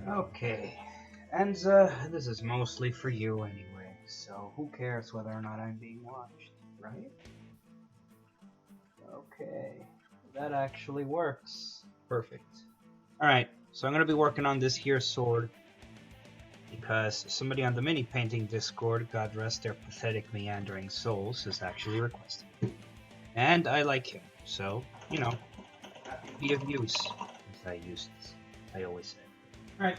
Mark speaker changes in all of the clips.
Speaker 1: Okay, and this is mostly for you anyway, so who cares whether or not I'm being watched, right? Okay, that actually works. Perfect. Alright, so I'm gonna be working on this here sword because somebody on the mini painting Discord, God rest their pathetic meandering souls, is actually requesting. And I like him, so, you know, happy to be of use, I always say. Alright.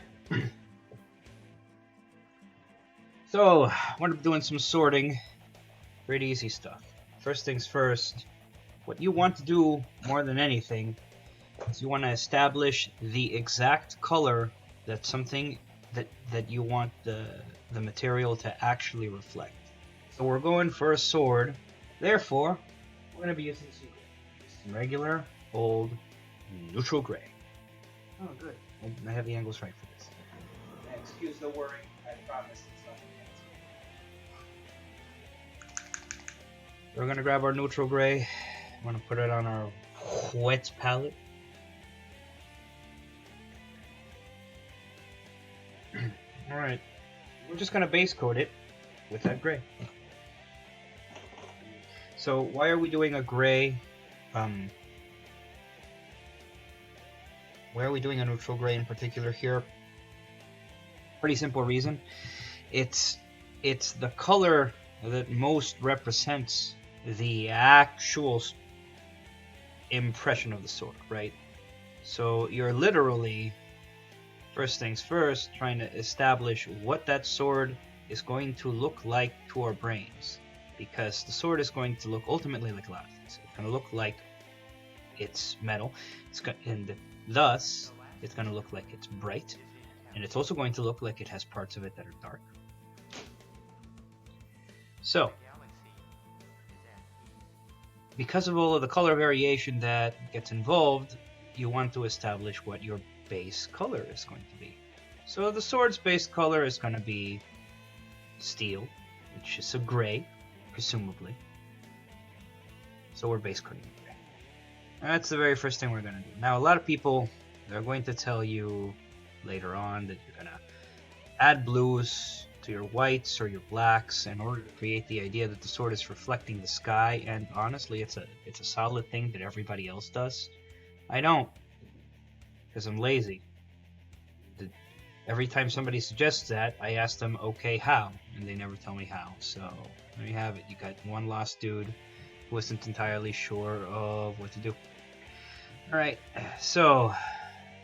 Speaker 1: So, I'm gonna be doing some sorting. Pretty easy stuff. First things first, what you want to do more than anything is you want to establish the exact color that something that you want the material to actually reflect. So we're going for a sword. Therefore, we're going to be using some regular, old, neutral gray. Oh, good. I have the angles right for this. Excuse the worry. I promise it's nothing fancy. We're going to grab our neutral gray. We're going to put it on our wet palette. Alright, we're just going to base coat it with that gray. So why are we doing a gray? Why are we doing a neutral gray in particular here? Pretty simple reason. It's the color that most represents the actual impression of the sword, right? So you're literally, first things first, trying to establish what that sword is going to look like to our brains. Because the sword is going to look ultimately like a lot of things. It's going to look like it's metal, and thus it's going to look like it's bright, and it's also going to look like it has parts of it that are dark. So, because of all of the color variation that gets involved, you want to establish what your base color is going to be. So the sword's base color is going to be steel, which is a gray, presumably. So we're base coating it gray. That's the very first thing we're going to do. Now, a lot of people, they're going to tell you later on that you're going to add blues to your whites or your blacks in order to create the idea that the sword is reflecting the sky, and honestly, it's a solid thing that everybody else does. I don't, because I'm lazy. Every time somebody suggests that, I ask them, okay, how? And they never tell me how. So, there you have it. You got one lost dude who isn't entirely sure of what to do. Alright, so,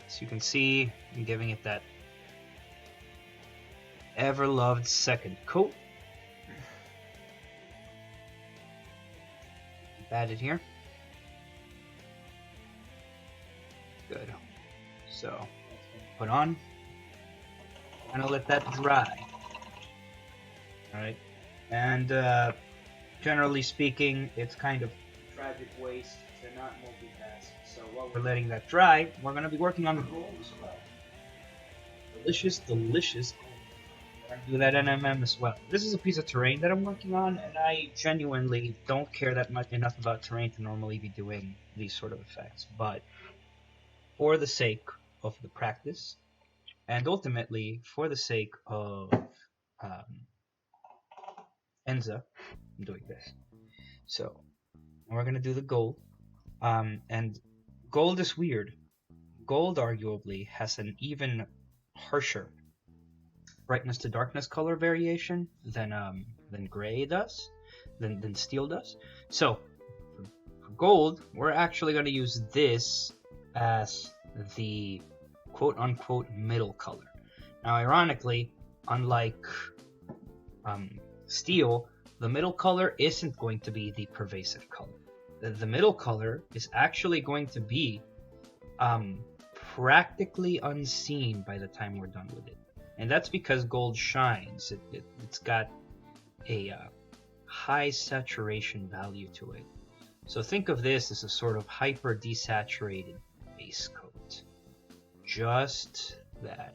Speaker 1: as you can see, I'm giving it that ever-loved second coat. Add it here. Good. So, put on. I'm gonna let that dry. Alright. And generally speaking, it's kind of tragic waste to not multitask. So while we're letting that dry, we're gonna be working on the gold as well. Delicious, delicious gold. We're gonna do that NMM as well. This is a piece of terrain that I'm working on, and I genuinely don't care that much enough about terrain to normally be doing these sort of effects. But for the sake of the practice, and ultimately for the sake of Enza, I'm doing this. So we're gonna do the gold, and gold is weird. Gold arguably has an even harsher brightness to darkness color variation than gray does, than steel does. So for gold, we're actually going to use this as the quote-unquote middle color. Now, ironically, unlike steel, the middle color isn't going to be the pervasive color. The middle color is actually going to be practically unseen by the time we're done with it. And that's because gold shines. It's got a high saturation value to it. So think of this as a sort of hyper desaturated base coat. Just that.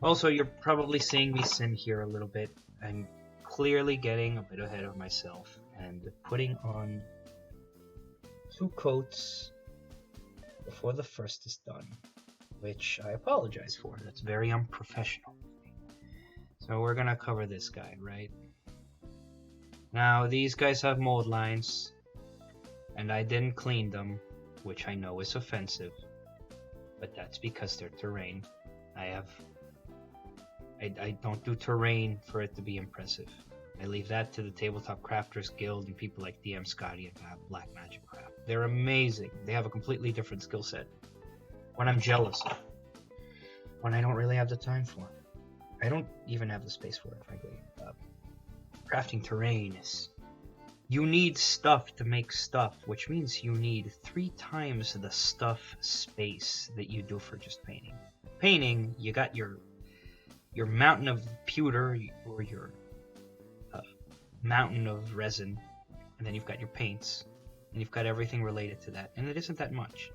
Speaker 1: Also, you're probably seeing me sim here a little bit. I'm clearly getting a bit ahead of myself and putting on 2 coats before the first is done. which I apologize for. That's very unprofessional. So we're gonna cover this guy, right? Now, these guys have mold lines, and I didn't clean them, which I know is offensive, but that's because they're terrain. I don't do terrain for it to be impressive. I leave that to the Tabletop Crafters Guild and people like DM Scotty and Black Magic Craft. They're amazing. They have a completely different skill set. When I'm jealous of, when I don't really have the time for it. I don't even have the space for it, frankly. Crafting terrain is... You need stuff to make stuff, which means you need 3 times the stuff space that you do for just painting. Painting, you got your mountain of pewter or your mountain of resin, and then you've got your paints, and you've got everything related to that, and it isn't that much.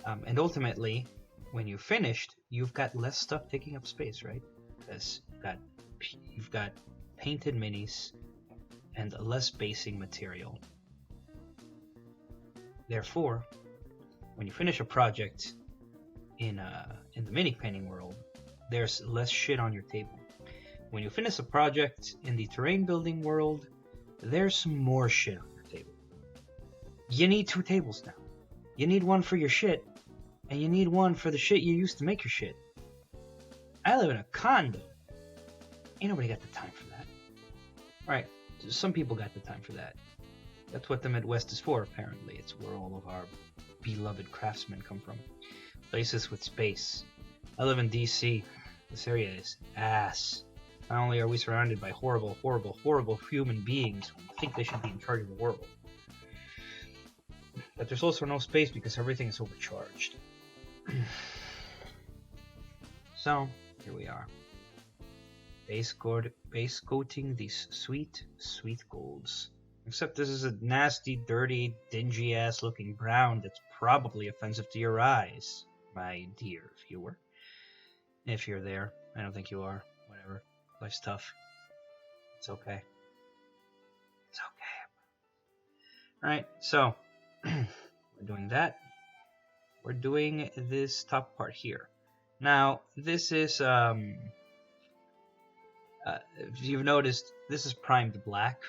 Speaker 1: And ultimately, when you've finished, you've got less stuff taking up space, right? Because you've got painted minis and less basing material. Therefore, when you finish a project in the mini painting world, there's less shit on your table. When you finish a project in the terrain building world, there's more shit on your table. You need 2 tables now. You need one for your shit, and you need one for the shit you used to make your shit. I live in a condo. Ain't nobody got the time for that. Right, some people got the time for that. That's what the Midwest is for, apparently. It's where all of our beloved craftsmen come from. Places with space. I live in DC. This area is ass. Not only are we surrounded by horrible, horrible, horrible human beings who think they should be in charge of the world, but there's also no space because everything is overcharged. So, here we are. Base coating these sweet, sweet golds. Except this is a nasty, dirty, dingy-ass looking brown that's probably offensive to your eyes, my dear viewer. If you're there. I don't think you are. Whatever. Life's tough. It's okay. It's okay. Alright, so we're doing that. We're doing this top part here. Now, this is, if you've noticed, this is primed black,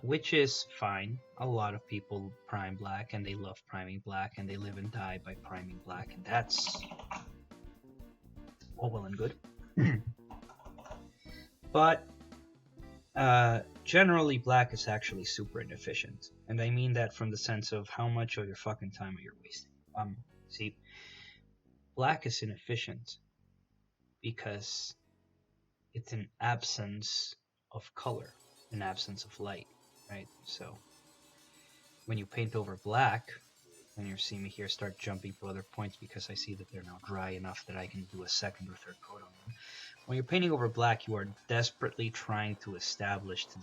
Speaker 1: which is fine. A lot of people prime black, and they love priming black, and they live and die by priming black, and that's all well and good. But generally, black is actually super inefficient, and I mean that from the sense of how much of your fucking time are you wasting. See, black is inefficient because it's an absence of color, an absence of light, right? So when you paint over black, and you see me here start jumping to other points because I see that they're now dry enough that I can do a second or third coat on them. When you're painting over black, you are desperately trying to establish to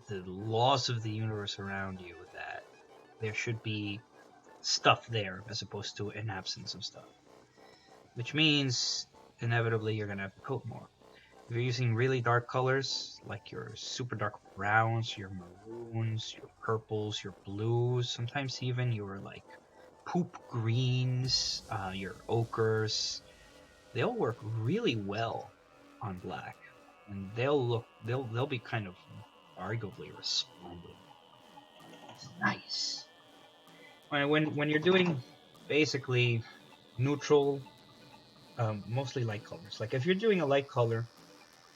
Speaker 1: the laws of the universe around you that there should be stuff there as opposed to an absence of stuff. Which means, inevitably, you're going to have to coat more. If you're using really dark colors, like your super dark browns, your maroons, your purples, your blues, sometimes even your like poop greens, your ochres, they'll work really well on black, and they'll be kind of arguably resplendent. It's nice. When you're doing basically neutral, mostly light colors. Like if you're doing a light color,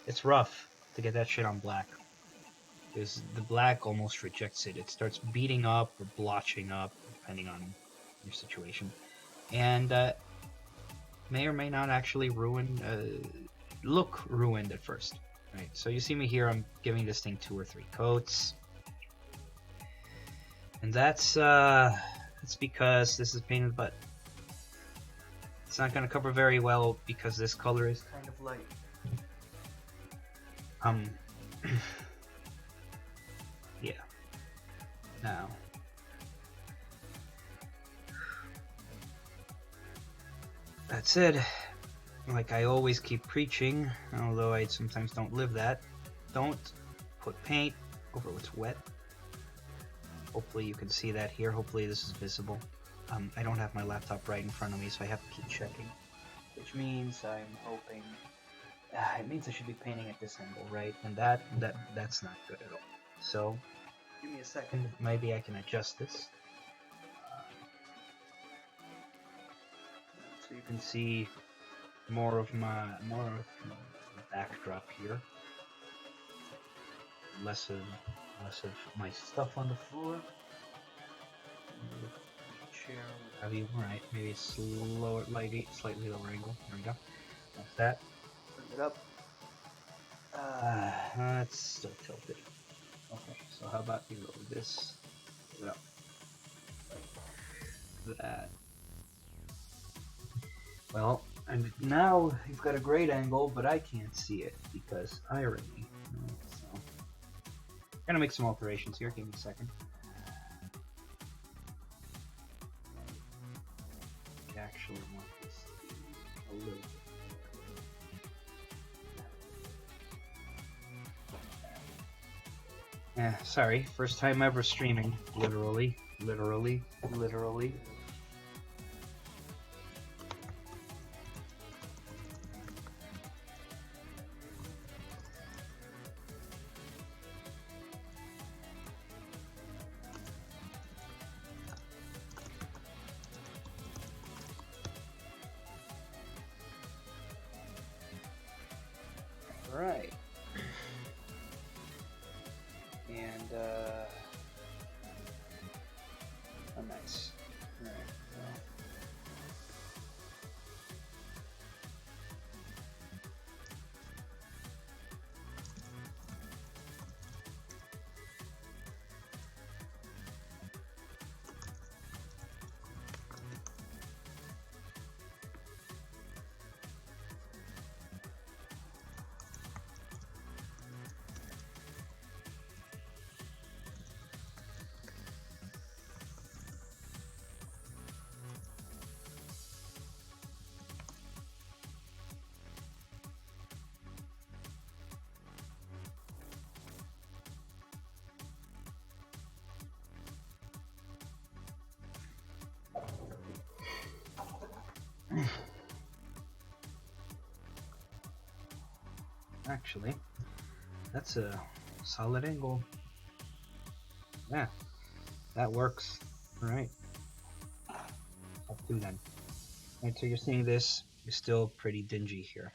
Speaker 1: it's rough to get that shit on black, because the black almost rejects it. It starts beating up or blotching up, depending on your situation, and may or may not actually look ruined at first. Right. So you see me here. I'm giving this thing 2 or 3 coats, and that's because this is painted, but it's not going to cover very well because this color is kind of light. Yeah. Now, that said, like I always keep preaching, although I sometimes don't live that, don't put paint over what's wet. Hopefully you can see that here. Hopefully this is visible. I don't have my laptop right in front of me, so I have to keep checking. Which means I'm hoping... it means I should be painting at this angle, right? And that's not good at all. So, give me a second. Maybe I can adjust this. So you can see more of my backdrop here. Less of my stuff on the floor. Chair, what have you? Right, maybe slightly lower angle. There we go. That's that. Bring it up. It's still tilted. Okay, so how about you lower this? Put it up. Like that. Well, and now you've got a great angle, but I can't see it because irony. So, I'm gonna make some alterations here. Give me a second. I actually want this to be a little bit. Sorry, first time ever streaming. Literally. Alright. And, oh, nice. Alright, well. Actually, that's a solid angle. Yeah, that works. Alright. Up to then. Alright, so you're seeing this is still pretty dingy here.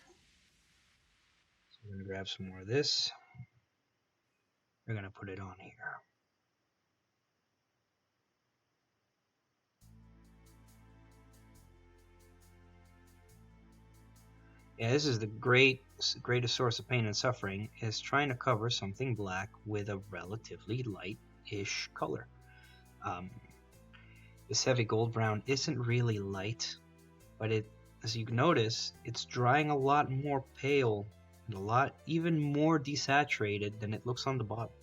Speaker 1: So we're gonna grab some more of this. We're gonna put it on here. Yeah, this is the greatest source of pain and suffering, is trying to cover something black with a relatively light-ish color. This heavy gold brown isn't really light, but as you notice, it's drying a lot more pale and a lot even more desaturated than it looks on the bottom.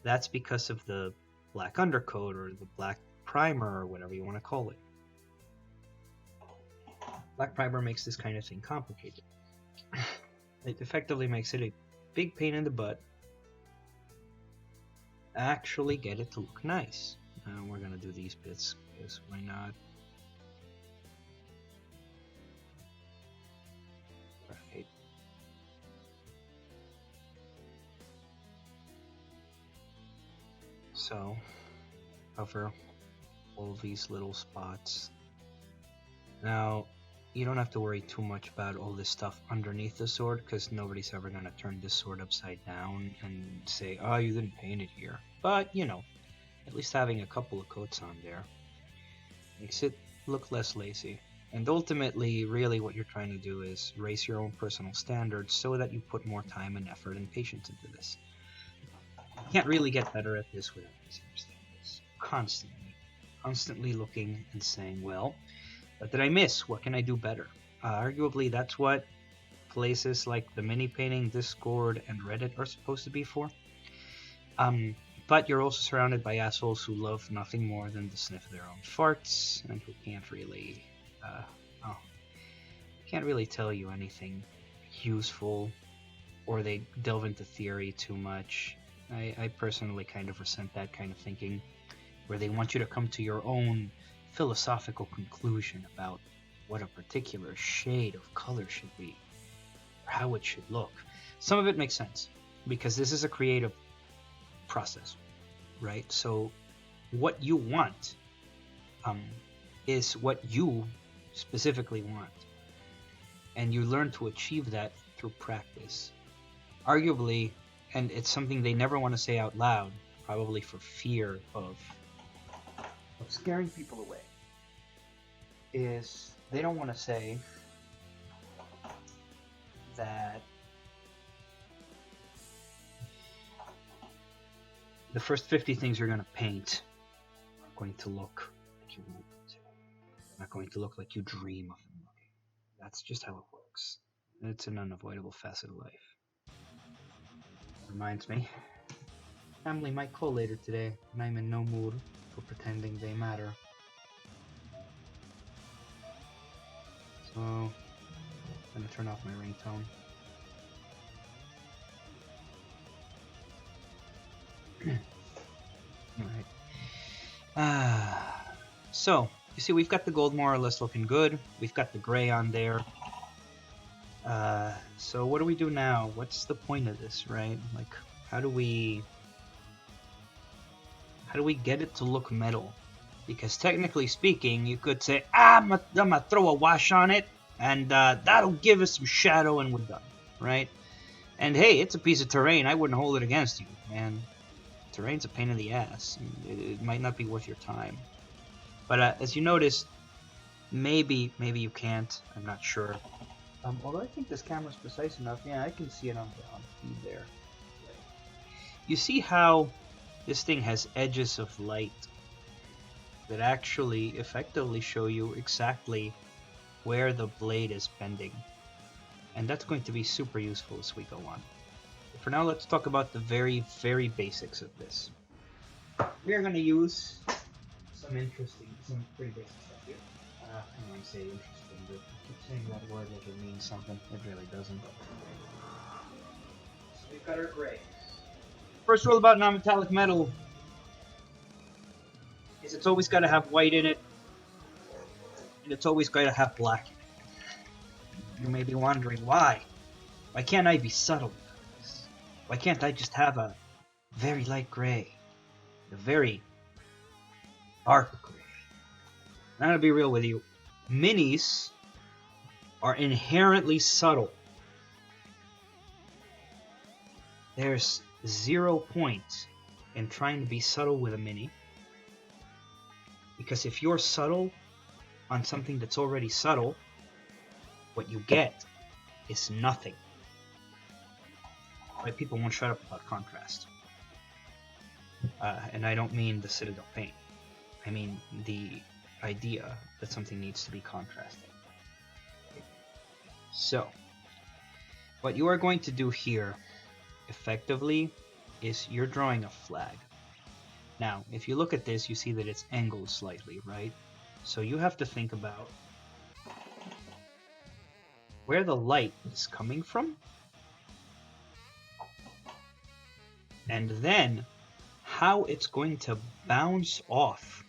Speaker 1: That's because of the black undercoat or the black primer or whatever you want to call it. Black primer makes this kind of thing complicated. It effectively makes it a big pain in the butt. Actually get it to look nice. We're gonna do these bits, because why not? Right. So, cover all these little spots. Now, you don't have to worry too much about all this stuff underneath the sword, because nobody's ever going to turn this sword upside down and say, oh, you didn't paint it here. But, you know, at least having a couple of coats on there makes it look less lazy. And ultimately, really what you're trying to do is raise your own personal standards so that you put more time and effort and patience into this. You can't really get better at this without raising your standards. Constantly looking and saying, well, what did I miss? What can I do better? Arguably, that's what places like the Mini Painting, Discord, and Reddit are supposed to be for. But you're also surrounded by assholes who love nothing more than to sniff their own farts, and who can't really, can't really tell you anything useful, or they delve into theory too much. I personally kind of resent that kind of thinking, where they want you to come to your own philosophical conclusion about what a particular shade of color should be, or how it should look. Some of it makes sense, because this is a creative process, right? So what you want is what you specifically want. And you learn to achieve that through practice. Arguably, and it's something they never want to say out loud, probably for fear of scaring people away, is they don't want to say that the first 50 things you're going to paint are going to look like you want them to. They're not going to look like you dream of them looking. That's just how it works. It's an unavoidable facet of life. Reminds me, family might call later today, and I'm in no mood for pretending they matter. So, I'm gonna turn off my ringtone. Alright. So, you see, we've got the gold more or less looking good. We've got the gray on there. So what do we do now? What's the point of this, right? Like, how do we get it to look metal? Because technically speaking, you could say, I'm gonna throw a wash on it, and that'll give us some shadow, and we're done, right? And hey, it's a piece of terrain. I wouldn't hold it against you, man. Terrain's a pain in the ass. It might not be worth your time. But as you notice, maybe you can't. I'm not sure. Although I think this camera's precise enough. Yeah, I can see it on feed there. You see how this thing has edges of light that actually effectively show you exactly where the blade is bending. And that's going to be super useful as we go on. But for now, let's talk about the very, very basics of this. We're going to use some pretty basic stuff here. I don't want to say interesting, but I keep saying that word like it means something. It really doesn't. So we've got our gray. First rule about non-metallic metal is it's always got to have white in it, and it's always got to have black in it. You may be wondering why. Why can't I be subtle with this? Why can't I just have a very light gray? A very dark gray? And I'm going to be real with you. Minis are inherently subtle. There's 0 point in trying to be subtle with a mini. Because if you're subtle on something that's already subtle, what you get is nothing. Right? People won't shut up about contrast. And I don't mean the Citadel paint. I mean the idea that something needs to be contrasting. So, what you are going to do here, effectively, is you're drawing a flag. Now, if you look at this, you see that it's angled slightly, right? So you have to think about where the light is coming from, and then how it's going to bounce off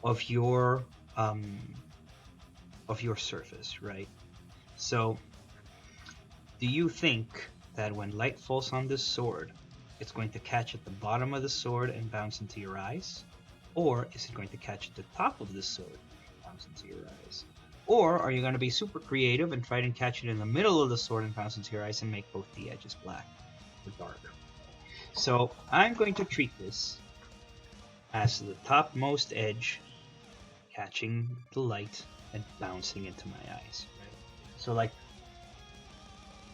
Speaker 1: of your surface, right? So, do you think that when light falls on this sword, it's going to catch at the bottom of the sword and bounce into your eyes? Or is it going to catch at the top of the sword and bounce into your eyes? Or are you going to be super creative and try and catch it in the middle of the sword and bounce into your eyes and make both the edges black or dark? So I'm going to treat this as the topmost edge catching the light and bouncing into my eyes. Right? So like,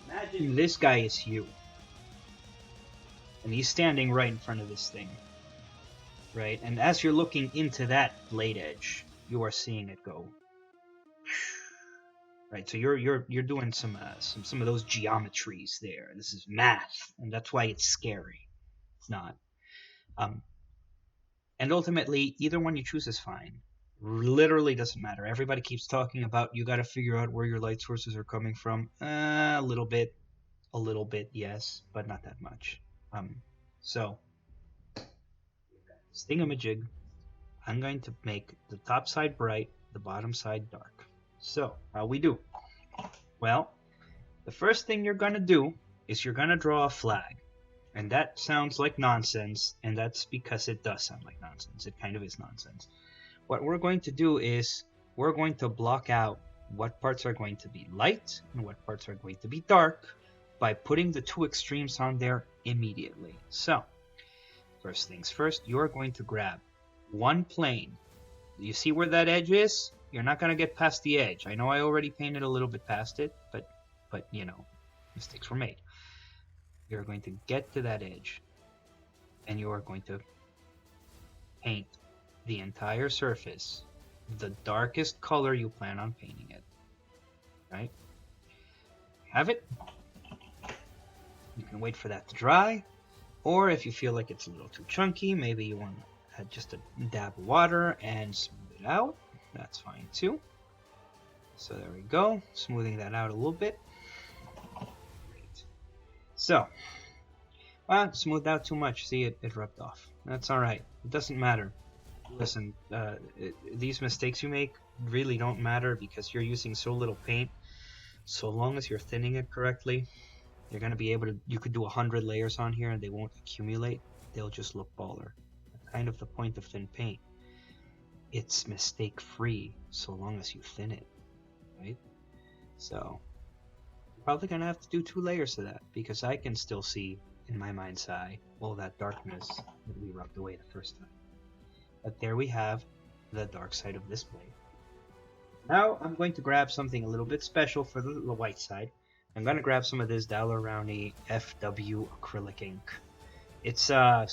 Speaker 1: imagine this guy is you. And he's standing right in front of this thing. Right? And as you're looking into that blade edge, you are seeing it go. Right? So you're doing some of those geometries there. This is math, and that's why it's scary. It's not. And ultimately, either one you choose is fine. Literally doesn't matter. Everybody keeps talking about you got to figure out where your light sources are coming from. A little bit, yes, but not that much. So, thingamajig. I'm going to make the top side bright, the bottom side dark. So, how we do? Well, the first thing you're going to do is you're going to draw a flag. And that sounds like nonsense, and that's because it does sound like nonsense. It kind of is nonsense. What we're going to do is we're going to block out what parts are going to be light and what parts are going to be dark by putting the two extremes on there immediately. So, first things first, you're going to grab one plane. You see where that edge is? You're not going to get past the edge. I know I already painted a little bit past it, but you know, mistakes were made. You're going to get to that edge, and you are going to paint the entire surface the darkest color you plan on painting it. Right? Have it. You can wait for that to dry, or if you feel like it's a little too chunky, maybe you want to add just a dab of water and smooth it out. That's fine too. So there we go, smoothing that out a little bit. Great. So, well, smoothed out too much. See, it rubbed off. That's alright. It doesn't matter. Listen, these mistakes you make really don't matter because you're using so little paint. So long as you're thinning it correctly, you're going to be able to, you could do 100 layers on here and they won't accumulate. They'll just look baller. That's kind of the point of thin paint. It's mistake free so long as you thin it, right? So, you're probably going to have to do 2 layers of that because I can still see in my mind's eye all that darkness that we rubbed away the first time. But there we have the dark side of this blade. Now I'm going to grab something a little bit special for the white side. I'm going to grab some of this Daler-Rowney FW acrylic ink. It's about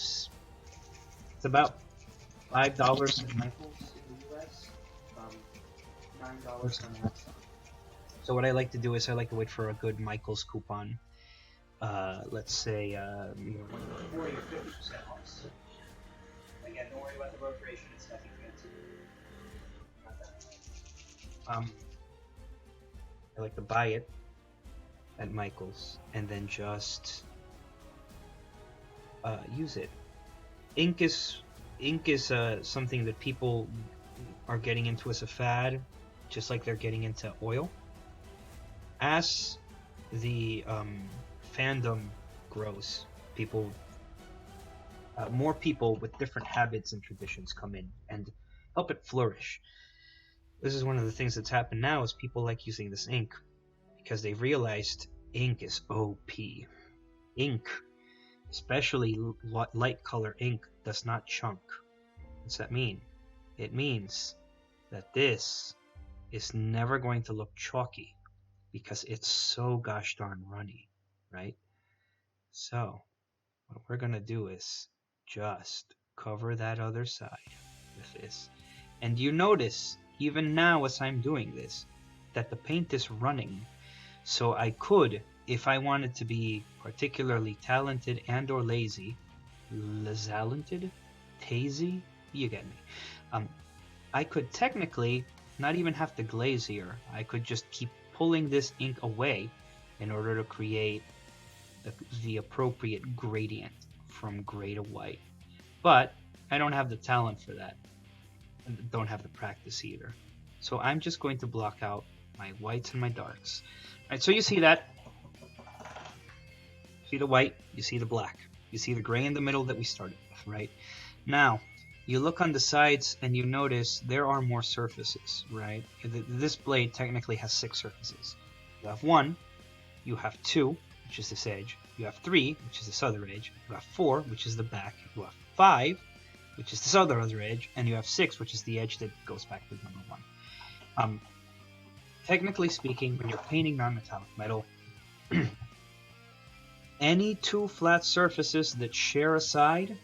Speaker 1: $5 at Michael's in the US, $9 on Amazon. So what I like to do is I like to wait for a good Michael's coupon. Let's say 40 or 50% off. Again, don't worry about the rotation, it's nothing fancy. Not that. I like to buy it at Michael's and then just use it. Ink is something that people are getting into as a fad, just like they're getting into oil. As the fandom grows, more people with different habits and traditions come in and help it flourish. This is one of the things that's happened now is people like using this ink because they've realized ink is OP. Ink, especially light color ink, does not chunk. What's that mean? It means that this is never going to look chalky because it's so gosh darn runny, right? So, what we're going to do is just cover that other side with this. And you notice, even now as I'm doing this, that the paint is running. So I could, if I wanted to be particularly talented and or lazy, tazy, you get me. I could technically not even have to glaze here. I could just keep pulling this ink away in order to create the appropriate gradient from gray to white. But I don't have the talent for that. And don't have the practice either. So I'm just going to block out my whites and my darks. Alright, so you see that. You see the white, you see the black. You see the gray in the middle that we started with, right? Now, you look on the sides and you notice there are more surfaces, right? This blade technically has 6 surfaces. You have 1, you have 2, which is this edge. You have 3, which is this other edge. You have 4, which is the back. You have 5, which is this other edge. And you have 6, which is the edge that goes back to number 1. Technically speaking, when you're painting non-metallic metal, any 2 flat surfaces that share a side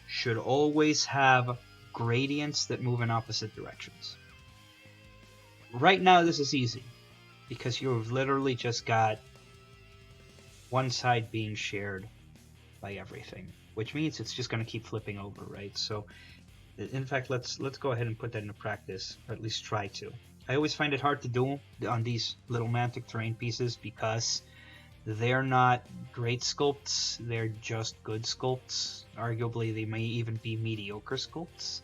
Speaker 1: should always have gradients that move in opposite directions. Right now this is easy, because you've literally just got one side being shared by everything, which means it's just going to keep flipping over, right? So, in fact, let's go ahead and put that into practice, or at least try to. I always find it hard to do on these little Mantic terrain pieces because they're not great sculpts, they're just good sculpts. Arguably, they may even be mediocre sculpts.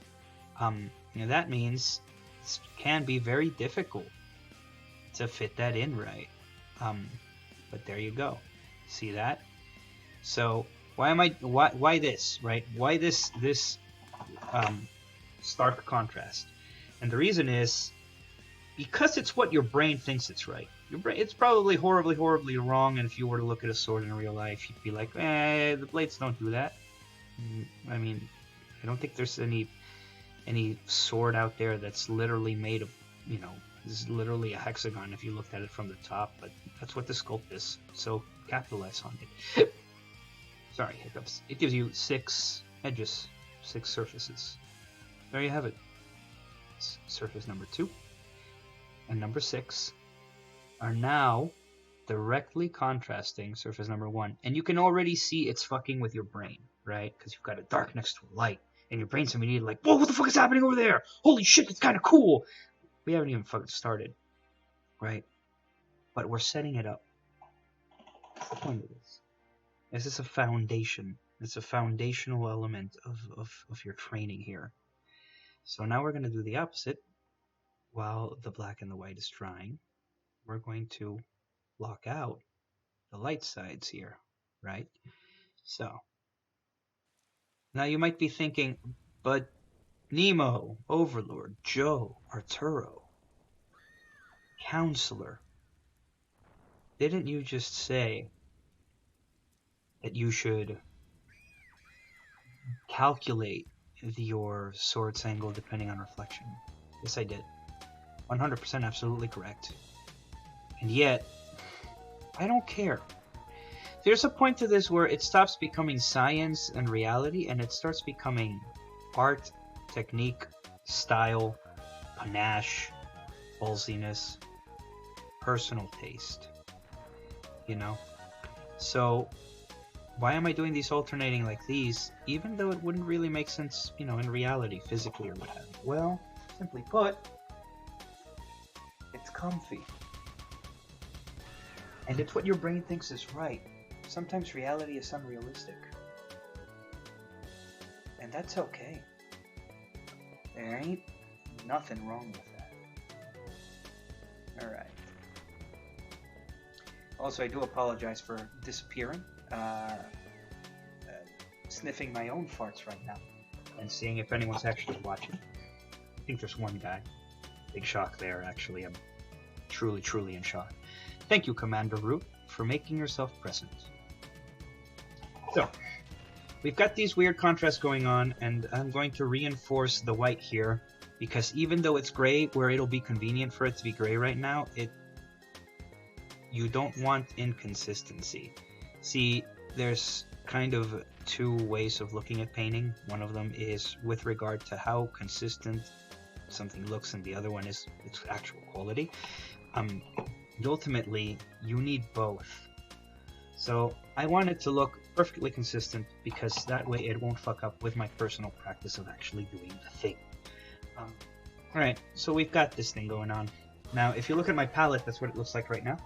Speaker 1: That means it can be very difficult to fit that in right. But there you go. See that? So why this, right? Why this stark contrast? And the reason is because it's what your brain thinks it's right. It's probably horribly wrong, and if you were to look at a sword in real life, you'd be like, the blades don't do that. I mean, I don't think there's any sword out there that's literally made of, this is literally a hexagon if you looked at it from the top, but that's what the sculpt is, so capitalize on it. Sorry, hiccups. It gives you 6 edges, 6 surfaces. There you have it. Surface number 2 and number 6 are now directly contrasting surface number 1. And you can already see it's fucking with your brain, right? Because you've got a dark next to a light. And your brain's immediately like, whoa, what the fuck is happening over there? Holy shit, it's kind of cool. We haven't even fucking started, right? But we're setting it up. What's the point of this? This is a foundation. It's a foundational element of your training here. So now we're going to do the opposite. While the black and the white is drying, we're going to block out the light sides here, right? So now you might be thinking, but Nemo, Overlord, Joe, Arturo, Counselor, didn't you just say that you should calculate your sword's angle depending on reflection? Yes, I did. 100% absolutely correct. And yet, I don't care. There's a point to this where it stops becoming science and reality, and it starts becoming art, technique, style, panache, ballsiness, personal taste. So why am I doing these alternating like these, even though it wouldn't really make sense, in reality, physically or what have you? Well, simply put, it's comfy. And it's what your brain thinks is right. Sometimes reality is unrealistic. And that's okay. There ain't nothing wrong with that. Alright. Also, I do apologize for disappearing. Sniffing my own farts right now. And seeing if anyone's actually watching. I think there's one guy. Big shock there, actually. I'm truly in shock. Thank you, Commander Root, for making yourself present. So, we've got these weird contrasts going on, and I'm going to reinforce the white here, because even though it's gray, where it'll be convenient for it to be gray right now, you don't want inconsistency. See, there's kind of 2 ways of looking at painting. One of them is with regard to how consistent something looks, and the other one is its actual quality. And ultimately, you need both. So I want it to look perfectly consistent, because that way it won't fuck up with my personal practice of actually doing the thing. Alright, so we've got this thing going on. Now, if you look at my palette, that's what it looks like right now.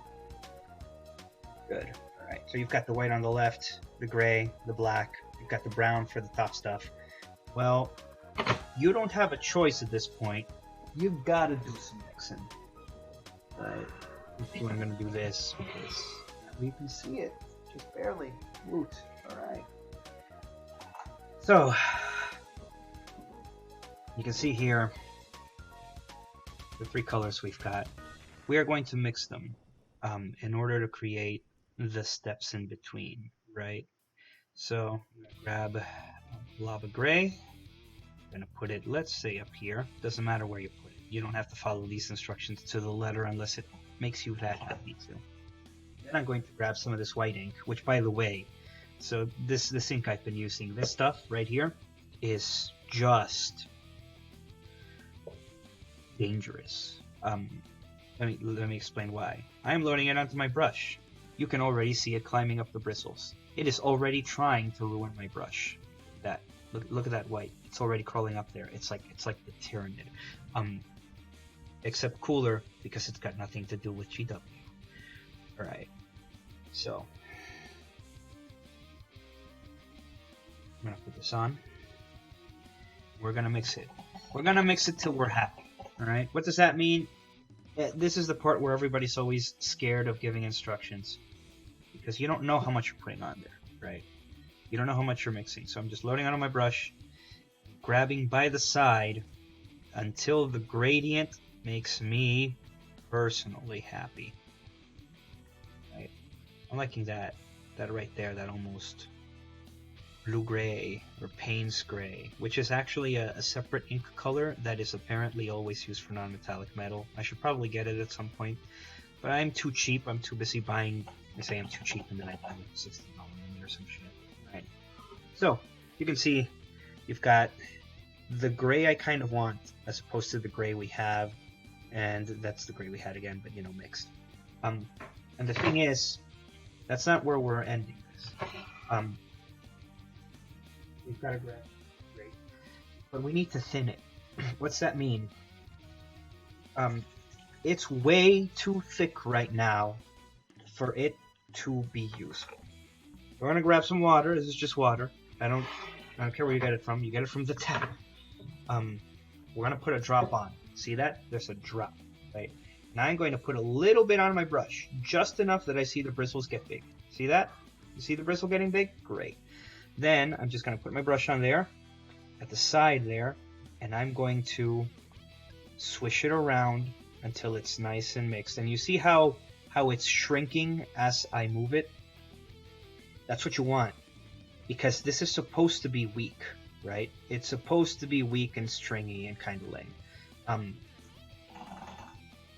Speaker 1: Good. Alright, so you've got the white on the left, the gray, the black, you've got the brown for the top stuff. Well, you don't have a choice at this point. You've got to do some mixing. Right. I'm going to do this because you can see it. Just barely. Woot. Alright. So, you can see here the 3 colors we've got. We are going to mix them in order to create the steps in between, right? So, grab Lava Gray. I'm going to put it, let's say, up here. Doesn't matter where you put it. You don't have to follow these instructions to the letter unless it makes you that happy to. Then I'm going to grab some of this white ink, which, by the way, so this ink I've been using, this stuff right here, is just dangerous. Let me explain why. I am loading it onto my brush. You can already see it climbing up the bristles. It is already trying to ruin my brush. Look at that white. It's already crawling up there. It's like the Tyranid. Except cooler, because it's got nothing to do with GW. Alright. So I'm gonna put this on. We're gonna mix it. We're gonna mix it till we're happy. All right. What does that mean? This is the part where everybody's always scared of giving instructions because you don't know how much you're putting on there, right? You don't know how much you're mixing. So I'm just loading onto my brush, grabbing by the side until the gradient makes me personally happy. Right? I'm liking that right there, that almost blue gray or Payne's gray, which is actually a separate ink color that is apparently always used for non-metallic metal. I should probably get it at some point, but I'm too cheap. I'm too busy buying. I say I'm too cheap, and then I buy like $60 or some shit. Right. So you can see you've got the gray I kind of want as opposed to the gray we have, and that's the gray we had again, but mixed. And the thing is, that's not where we're ending this. We've got to grab gray, but we need to thin it. What's that mean? It's way too thick right now for it to be useful. We're gonna grab some water. This is just water. I don't care where you get it from. You get it from the tap. We're gonna put a drop on. See that? There's a drop, right? Now I'm going to put a little bit on my brush, just enough that I see the bristles get big. See that? You see the bristle getting big? Great. Then I'm just going to put my brush on there, at the side there, and I'm going to swish it around until it's nice and mixed. And you see how it's shrinking as I move it? That's what you want, because this is supposed to be weak, right? It's supposed to be weak and stringy and kind of lame.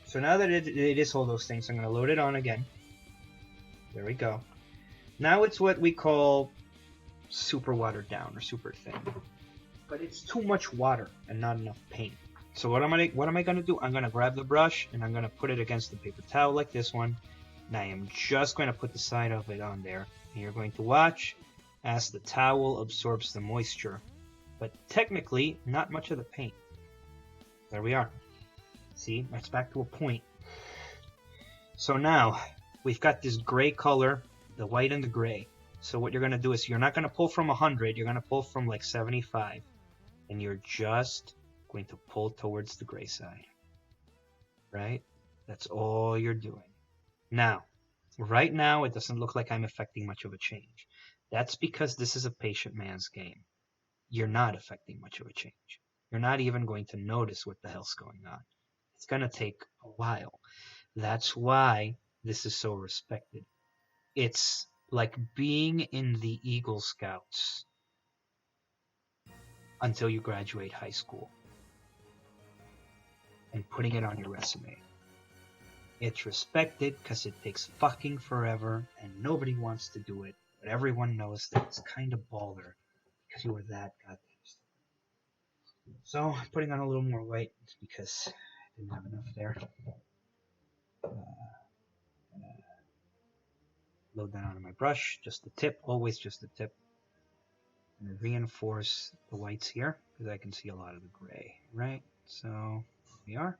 Speaker 1: So now that it is all those things, I'm going to load it on again. There we go. Now it's what we call super watered down or super thin, but it's too much water and not enough paint. So what am I going to do? I'm going to grab the brush and I'm going to put it against the paper towel like this one, and I am just going to put the side of it on there, and you're going to watch as the towel absorbs the moisture, but technically not much of the paint. There we are. See, that's back to a point. So now we've got this gray color, the white and the gray. So what you're going to do is you're not going to pull from 100, you're going to pull from like 75. And you're just going to pull towards the gray side. Right? That's all you're doing. Now, right now it doesn't look like I'm affecting much of a change. That's because this is a patient man's game. You're not affecting much of a change. You're not even going to notice what the hell's going on. It's going to take a while. That's why this is so respected. It's like being in the Eagle Scouts until you graduate high school and putting it on your resume. It's respected because it takes fucking forever and nobody wants to do it, but everyone knows that it's kind of baller because you were that goddamn stupid. So I'm putting on a little more white because I didn't have enough there. Load that onto my brush, just the tip, always just the tip. And reinforce the whites here because I can see a lot of the gray, right? So here we are.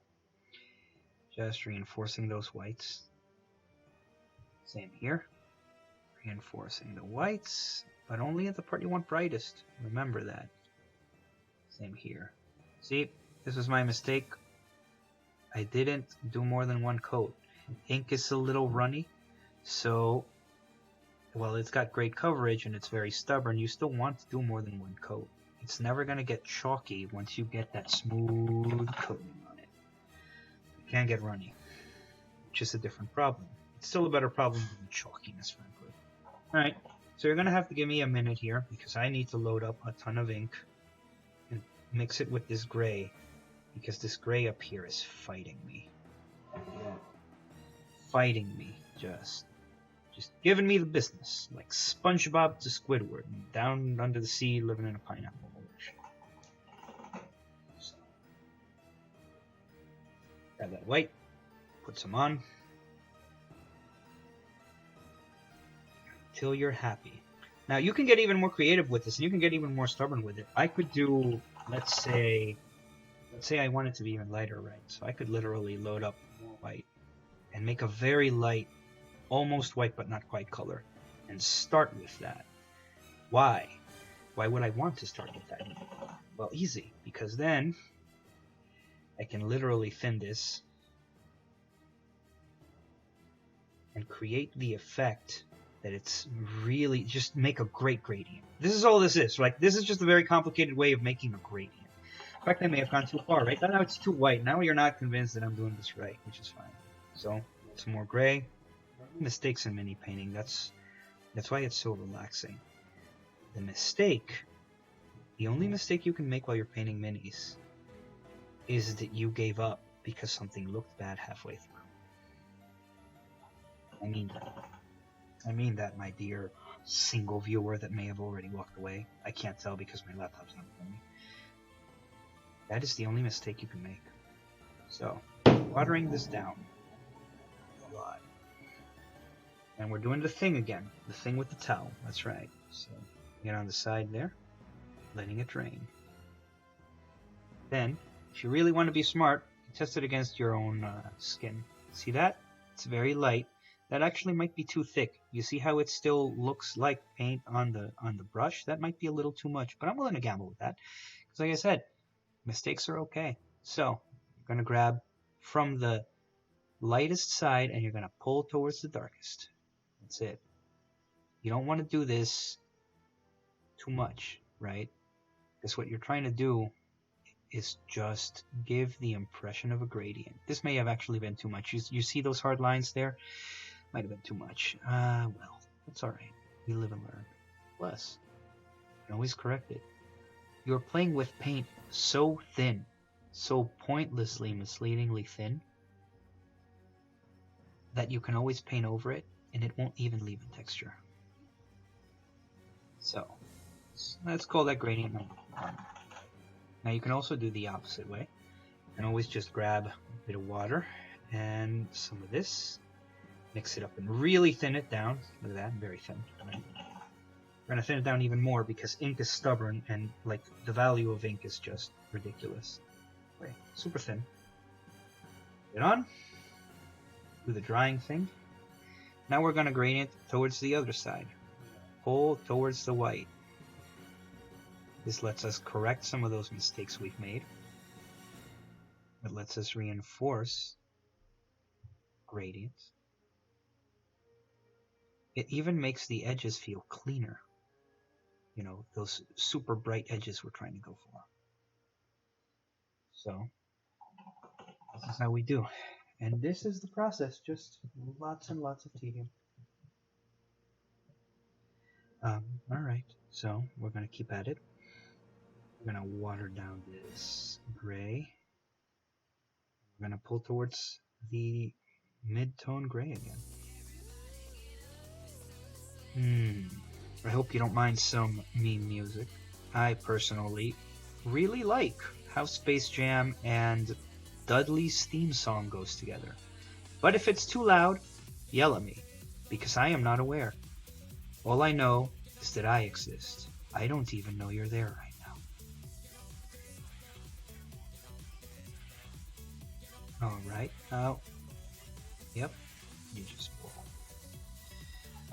Speaker 1: Just reinforcing those whites. Same here. Reinforcing the whites, but only at the part you want brightest. Remember that. Same here. See, this was my mistake. I didn't do more than one coat. Ink is a little runny, so while it's got great coverage and it's very stubborn, you still want to do more than one coat. It's never going to get chalky once you get that smooth coating on it. It can't get runny, which is a different problem. It's still a better problem than chalkiness, frankly. Alright, so you're going to have to give me a minute here because I need to load up a ton of ink and mix it with this gray, because this gray up here is fighting me. Yeah. Fighting me, just giving me the business, like SpongeBob to Squidward, down under the sea, living in a pineapple. So, grab that white, put some on, till you're happy. Now you can get even more creative with this, and you can get even more stubborn with it. I could do, let's say I want it to be even lighter, right? So I could literally load up more white and make a very light, almost white but not quite color, and start with that. Why? Why would I want to start with that? Well, easy, because then I can literally thin this and create the effect that it's really just make a great gradient. This is all this is. Like, this is just a very complicated way of making a gradient. In fact, I may have gone too far, right? Now it's too white. Now you're not convinced that I'm doing this right, which is fine. So, some more gray. Mistakes in mini painting. That's why it's so relaxing. The mistake, the only mistake you can make while you're painting minis, is that you gave up because something looked bad halfway through. I mean that, my dear single viewer that may have already walked away. I can't tell because my laptop's not with me. That is the only mistake you can make. So, watering this down a lot. And we're doing the thing again. The thing with the towel. That's right. So, get on the side there, letting it drain. Then, if you really want to be smart, test it against your own skin. See that? It's very light. That actually might be too thick. You see how it still looks like paint on the brush? That might be a little too much, but I'm willing to gamble with that. Because like I said, mistakes are okay. So, you're going to grab from the lightest side and you're going to pull towards the darkest. That's it. You don't want to do this too much, right? Because what you're trying to do is just give the impression of a gradient. This may have actually been too much. You see those hard lines there? Might have been too much. Well, it's alright. We live and learn. Plus, you can always correct it. You're playing with paint so thin, so pointlessly, misleadingly thin, that you can always paint over it, and it won't even leave a texture. So, let's call that gradient number 1. Now you can also do the opposite way. You can always just grab a bit of water and some of this, mix it up and really thin it down. Look at that, very thin. Right? We're going to thin it down even more because ink is stubborn and like the value of ink is just ridiculous. Okay, super thin. Get on. Do the drying thing. Now we're going to gradient towards the other side. Pull towards the white. This lets us correct some of those mistakes we've made. It lets us reinforce gradients. It even makes the edges feel cleaner. You know, those super bright edges we're trying to go for. So, this is how we do. And this is the process, just lots and lots of tedium. Alright, so we're going to keep at it. We're going to water down this gray. We're going to pull towards the mid-tone gray again. I hope you don't mind some meme music. I personally really like how Space Jam and Dudley's theme song goes together. But if it's too loud, yell at me, because I am not aware. All I know is that I exist. I don't even know you're there right now. Alright, now, yep, you just pull.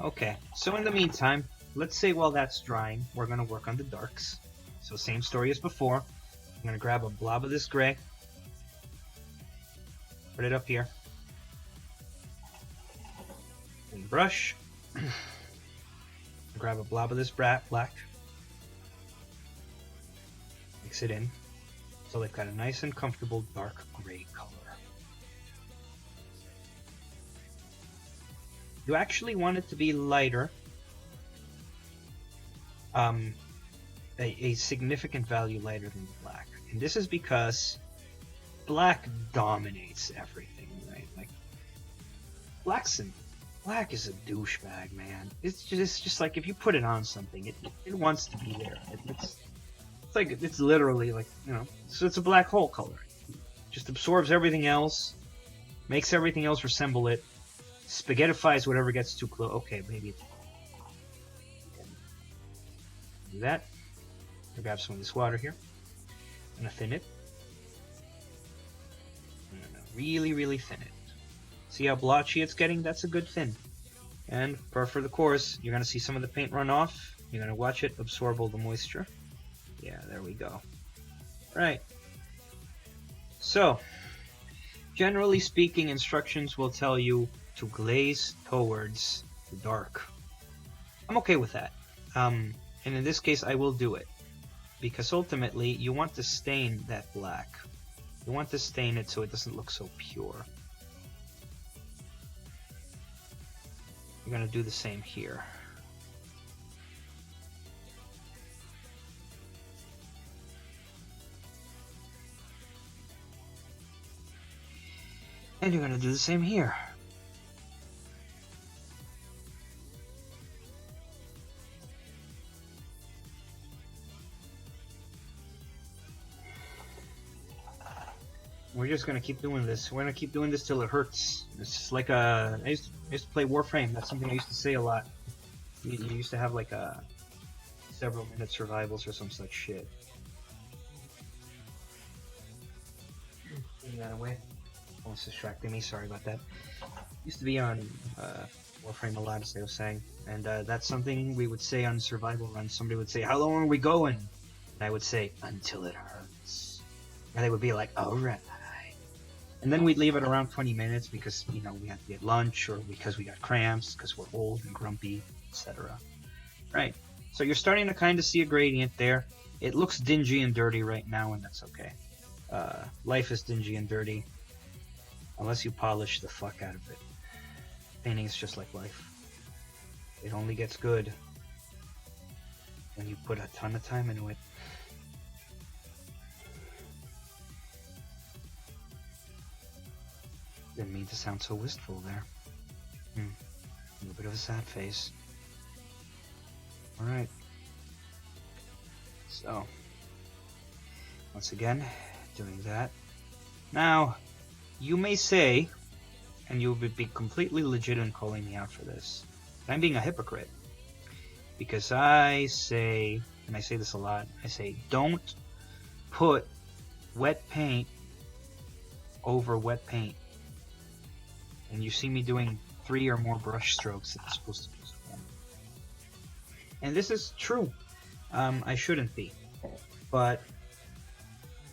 Speaker 1: Okay, so in the meantime, let's say while that's drying, we're going to work on the darks. So same story as before. I'm going to grab a blob of this gray. Put it up here. And brush. Grab a blob of this black. Mix it in. So they've got a nice and comfortable dark gray color. You actually want it to be lighter. A significant value lighter than the black. And this is because black dominates everything, right? Like, black is a douchebag, man. It's just like if you put it on something, it wants to be there. It's literally like, you know, so it's a black hole color. Just absorbs everything else, makes everything else resemble it, spaghettifies whatever gets too close. Okay, maybe it's do that. I'll grab some of this water here. I'm gonna thin it. I'm gonna really, really thin it. See how blotchy it's getting? That's a good thin. And for the course, you're gonna see some of the paint run off. You're gonna watch it absorb all the moisture. Yeah, there we go. Right. So, generally speaking, instructions will tell you to glaze towards the dark. I'm okay with that. And in this case, I will do it. Because ultimately, you want to stain that black. You want to stain it so it doesn't look so pure. You're going to do the same here. And you're going to do the same here. We're just gonna keep doing this. We're gonna keep doing this till it hurts. It's like I used to play Warframe. That's something I used to say a lot. You used to have like a several minute survivals or some such shit. Getting that away. Almost distracting me. Sorry about that. Used to be on Warframe a lot, as I was saying, and that's something we would say on survival runs. Somebody would say, "How long are we going?" And I would say, "Until it hurts." And they would be like, "All right." And then we'd leave it around 20 minutes because, you know, we had to get lunch or because we got cramps, because we're old and grumpy, etc. Right. So you're starting to kind of see a gradient there. It looks dingy and dirty right now, and that's okay. Life is dingy and dirty unless you polish the fuck out of it. Painting is just like life. It only gets good when you put a ton of time into it. Didn't mean to sound so wistful there. A little bit of a sad face. Alright. So, once again, doing that. Now, you may say, and you would be completely legit in calling me out for this, that I'm being a hypocrite. Because I say, and I say this a lot, I say, don't put wet paint over wet paint. And you see me doing 3 or more brush strokes that are supposed to be one. And this is true. I shouldn't be. But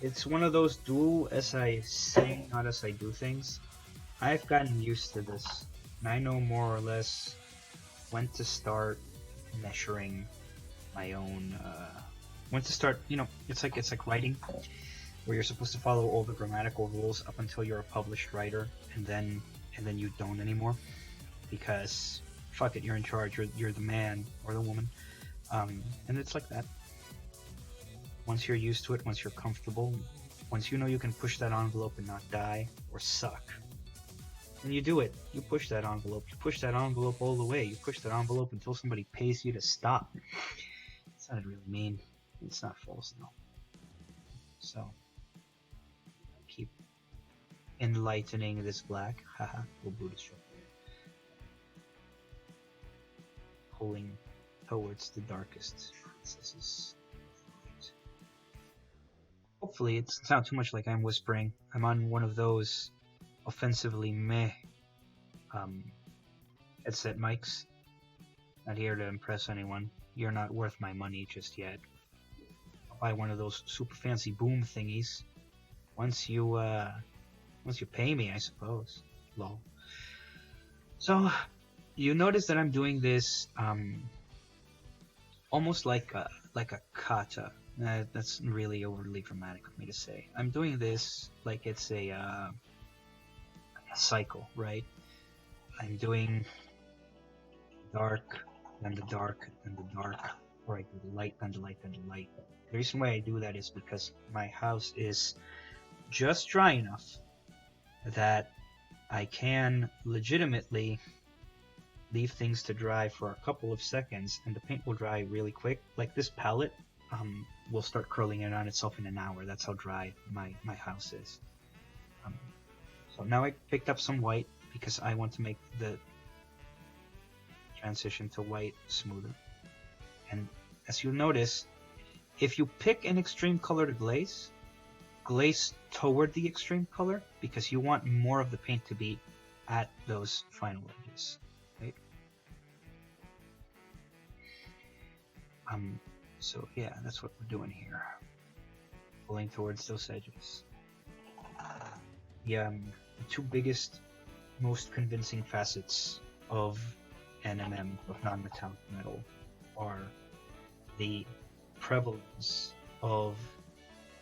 Speaker 1: it's one of those do as I say, not as I do things. I've gotten used to this. And I know more or less when to start measuring my own, when to start, you know, it's like writing, where you're supposed to follow all the grammatical rules up until you're a published writer, and then you don't anymore, because fuck it, you're in charge, you're the man or the woman, and it's like that. Once you're used to it, once you're comfortable, once you know you can push that envelope and not die or suck, and you do it. You push that envelope. You push that envelope all the way. You push that envelope until somebody pays you to stop. It sounded really mean. It's not false though. So keep enlightening this black. Haha, little Buddhist joke. Pulling towards the darkest processes. Hopefully it doesn't sound too much like I'm whispering. I'm on one of those offensively meh headset mics. Not here to impress anyone. You're not worth my money just yet. I'll buy one of those super fancy boom thingies once you pay me, I suppose. Lol. So you notice that I'm doing this almost like a kata. That's really overly dramatic of me to say. I'm doing this like it's a cycle, right? I'm doing dark, then the dark, then the dark, or I do the light, then the light, then the light. The reason why I do that is because my house is just dry enough that I can legitimately leave things to dry for a couple of seconds and the paint will dry really quick. Like this palette will start curling in on itself in an hour. That's how dry my house is. So now I picked up some white because I want to make the transition to white smoother. And as you'll notice, if you pick an extreme color to glaze toward the extreme color because you want more of the paint to be at those final edges, right? So yeah, that's what we're doing here. Pulling towards those edges. the two biggest, most convincing facets of NMM, of non-metallic metal, are the prevalence of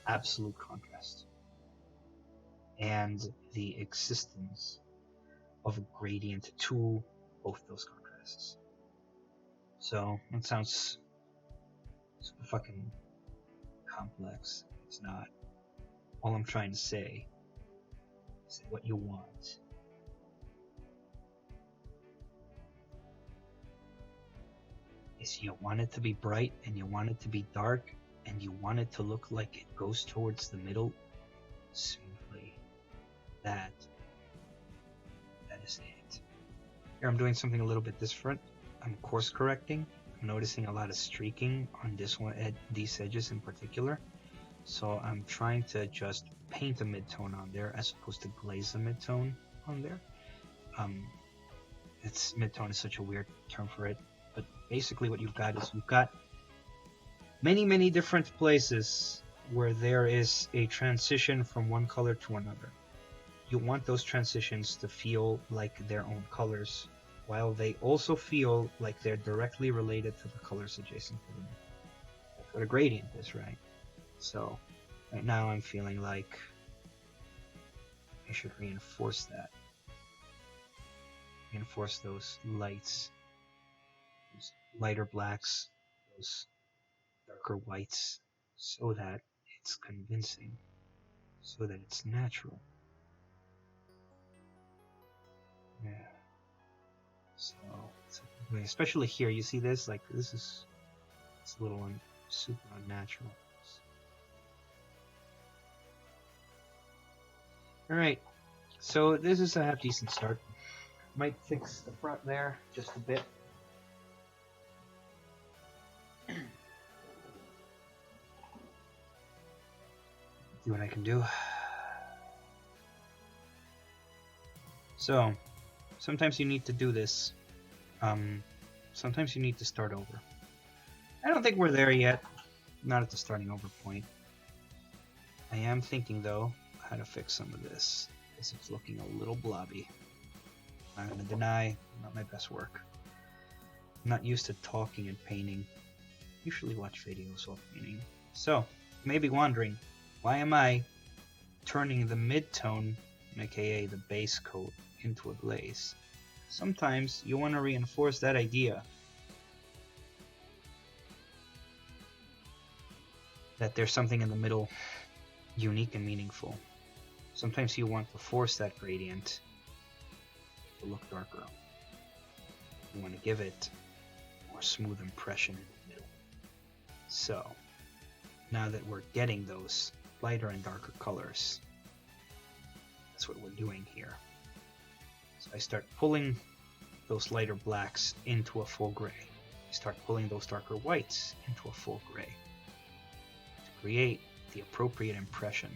Speaker 1: absolute contrast and the existence of a gradient to both those contrasts. So that sounds super fucking complex. It's not. All I'm trying to say is what you want. Is you want it to be bright and you want it to be dark and you want it to look like it goes towards the middle smoothly. That is it. Here I'm doing something a little bit different. I'm course correcting. I'm noticing a lot of streaking on this one, at these edges in particular. So I'm trying to just paint a midtone on there as opposed to glaze a midtone on there. It's midtone is such a weird term for it, but basically what you've got is you've got many different places where there is a transition from one color to another. You want those transitions to feel like their own colors, while they also feel like they're directly related to the colors adjacent to them. That's what a gradient is, right? So, right now I'm feeling like I should reinforce that. Reinforce those lights, those lighter blacks, those darker whites, so that it's convincing, so that it's natural. Yeah. So, especially here, you see this? Like, this is, it's a little super unnatural. Alright, so this is a half decent start. Might fix the front there just a bit. See what I can do. So, sometimes you need to do this. Sometimes you need to start over. I don't think we're there yet. Not at the starting over point. I am thinking, though, how to fix some of this, because it's looking a little blobby. I'm not gonna deny, not my best work. I'm not used to talking and painting. Usually watch videos while painting. So, you may be wondering, why am I turning the mid-tone, aka the base coat, into a glaze? Sometimes you want to reinforce that idea that there's something in the middle unique and meaningful. Sometimes you want to force that gradient to look darker. You want to give it a more smooth impression in the middle. So, now that we're getting those lighter and darker colors, that's what we're doing here. So I start pulling those lighter blacks into a full gray. I start pulling those darker whites into a full gray to create the appropriate impression.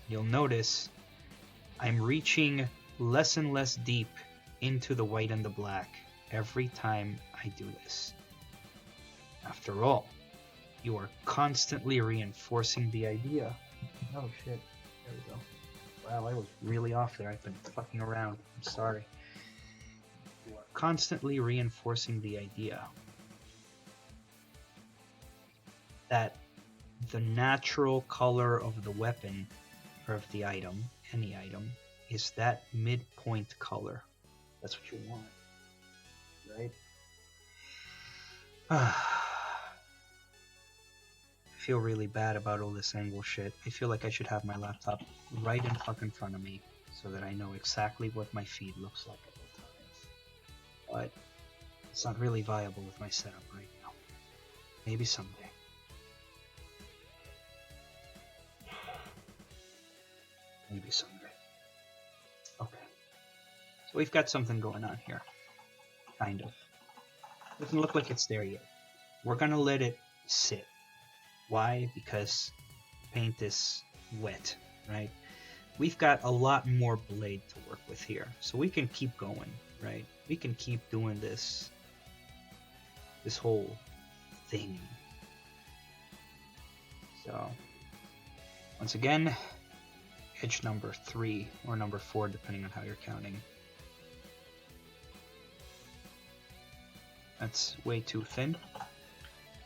Speaker 1: You'll notice I'm reaching less and less deep into the white and the black every time I do this. After all, you are constantly reinforcing the idea. Oh shit, there we go. Wow, I was really off there. I've been fucking around. I'm sorry. You are constantly reinforcing the idea that the natural color of the weapon or of the item, any item, is that midpoint color. That's what you want, right? I feel really bad about all this angle shit. I feel like I should have my laptop right in fucking front of me so that I know exactly what my feed looks like at all times. But it's not really viable with my setup right now. Maybe someday. Maybe someday. Okay. So we've got something going on here. Kind of. Doesn't look like it's there yet. We're gonna let it sit. Why? Because paint is wet, right? We've got a lot more blade to work with here. So we can keep going, right? We can keep doing this whole thing. So, once again, edge number 3 or number 4, depending on how you're counting. That's way too thin.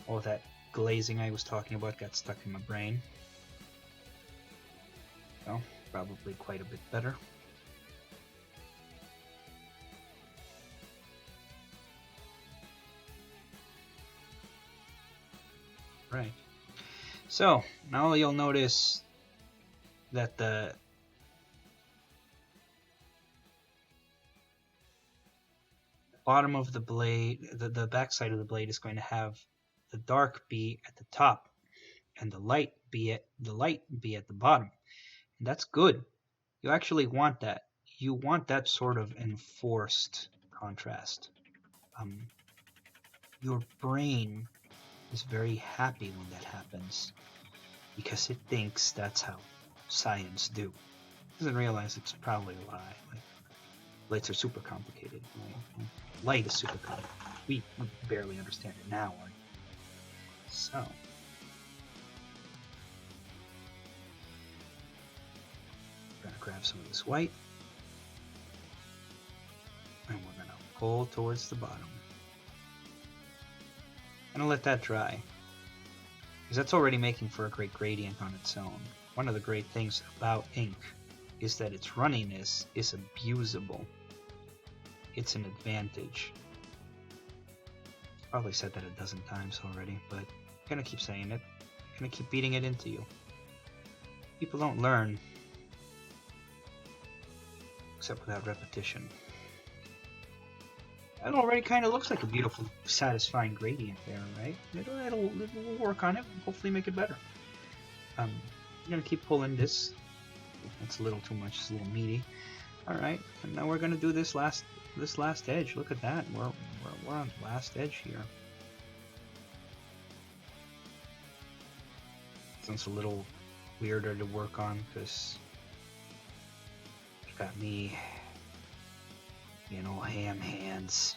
Speaker 1: All that glazing I was talking about got stuck in my brain. So, probably quite a bit better. Right. So, now you'll notice that the bottom of the blade, the back side of the blade is going to have the dark be at the top and the light be at the bottom. And that's good. You actually want that. You want that sort of enforced contrast. Your brain is very happy when that happens because it thinks that's how science do. It doesn't realize it's probably a lie. Like, lights are super complicated. Light is super complicated. We barely understand it now. So, I'm gonna grab some of this white, and we're gonna pull towards the bottom. I'm gonna let that dry, because that's already making for a great gradient on its own. One of the great things about ink is that its runniness is abusable. It's an advantage. Probably said that a dozen times already, but I'm gonna keep saying it. I'm gonna keep beating it into you. People don't learn except without repetition. That already kind of looks like a beautiful, satisfying gradient there, right? It'll work on it, hopefully make it better. I'm gonna keep pulling this. That's a little too much, it's a little meaty. Alright, and now we're gonna do this last edge. Look at that. We're on the last edge here. This one's a little weirder to work on because you've got me, ham hands.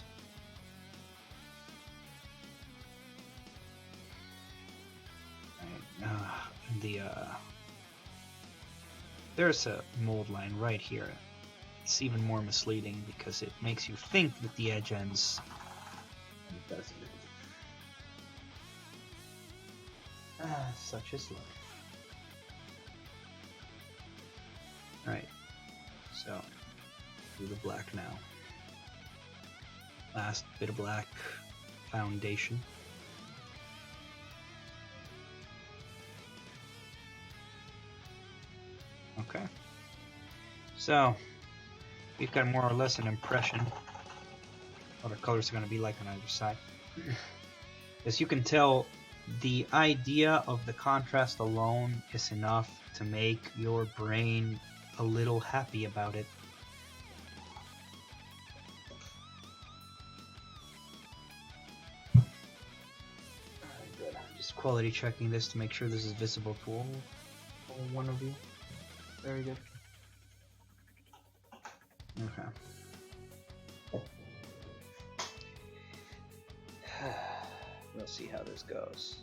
Speaker 1: There's a mold line right here. It's even more misleading because it makes you think that the edge ends. It doesn't. Such is life. Right. So, do the black now. Last bit of black foundation. Okay. So, we've got more or less an impression what our colors are going to be like on either side. As you can tell, the idea of the contrast alone is enough to make your brain a little happy about it. Good. I'm just quality checking this to make sure this is visible to all one of you. Very good. Okay. We'll see how this goes.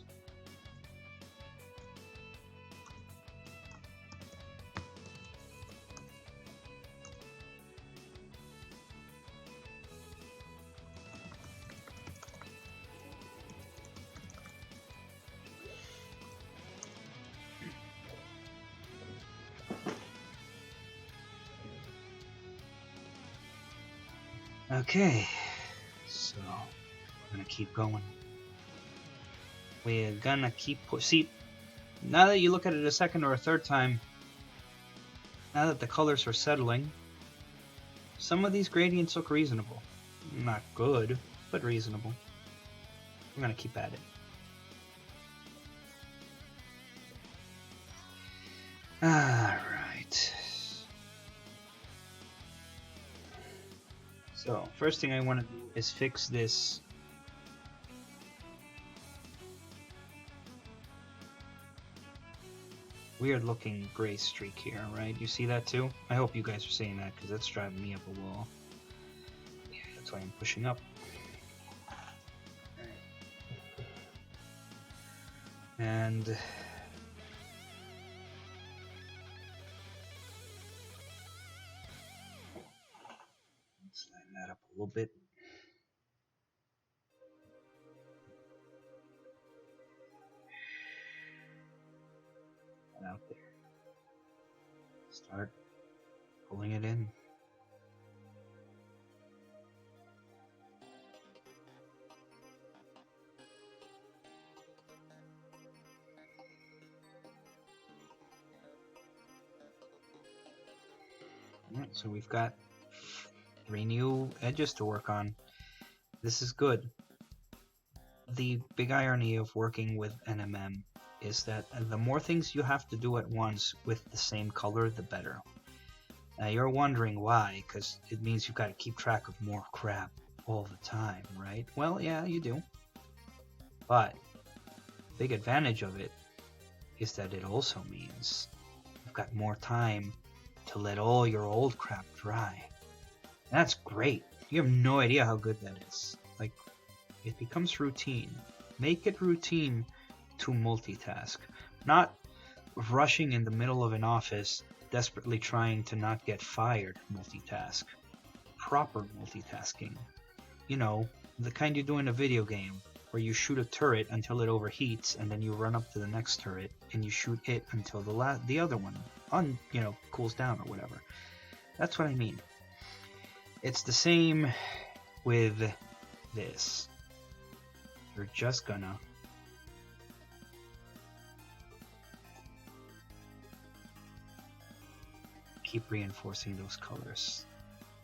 Speaker 1: Okay, so we're gonna keep going. We're gonna keep see. Now that you look at it a second or a third time, now that the colors are settling, some of these gradients look reasonable. Not good, but reasonable. We're gonna keep at it. Alright. So, first thing I want to do is fix this weird looking gray streak here, right? You see that too? I hope you guys are seeing that because that's driving me up a wall. Yeah, that's why I'm pushing up. And little bit. And out there. Start pulling it in. Alright, so we've got 3 new edges to work on. This is good. The big irony of working with NMM is that the more things you have to do at once with the same color, the better. Now you're wondering why, because it means you've got to keep track of more crap all the time, right? Well, yeah, you do. But the big advantage of it is that it also means you've got more time to let all your old crap dry. That's great. You have no idea how good that is. Like, it becomes routine. Make it routine to multitask. Not rushing in the middle of an office, desperately trying to not get fired multitask. Proper multitasking. You know, the kind you do in a video game, where you shoot a turret until it overheats, and then you run up to the next turret, and you shoot it until the other one cools down or whatever. That's what I mean. It's the same with this. You're just gonna keep reinforcing those colors,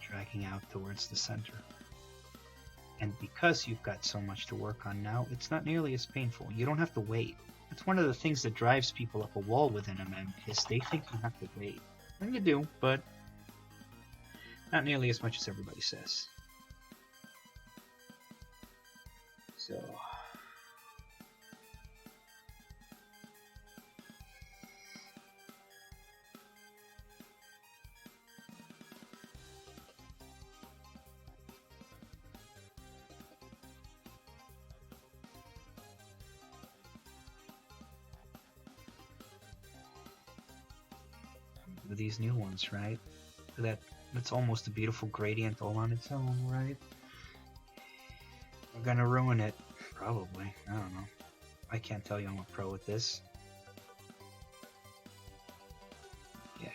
Speaker 1: dragging out towards the center. And because you've got so much to work on now, it's not nearly as painful. You don't have to wait. That's one of the things that drives people up a wall with NMM, is they think you have to wait. And you do, but not nearly as much as everybody says. So with these new ones, right? That's almost a beautiful gradient all on its own, right? I'm gonna ruin it. Probably. I don't know. I can't tell you I'm a pro at this. Yeah.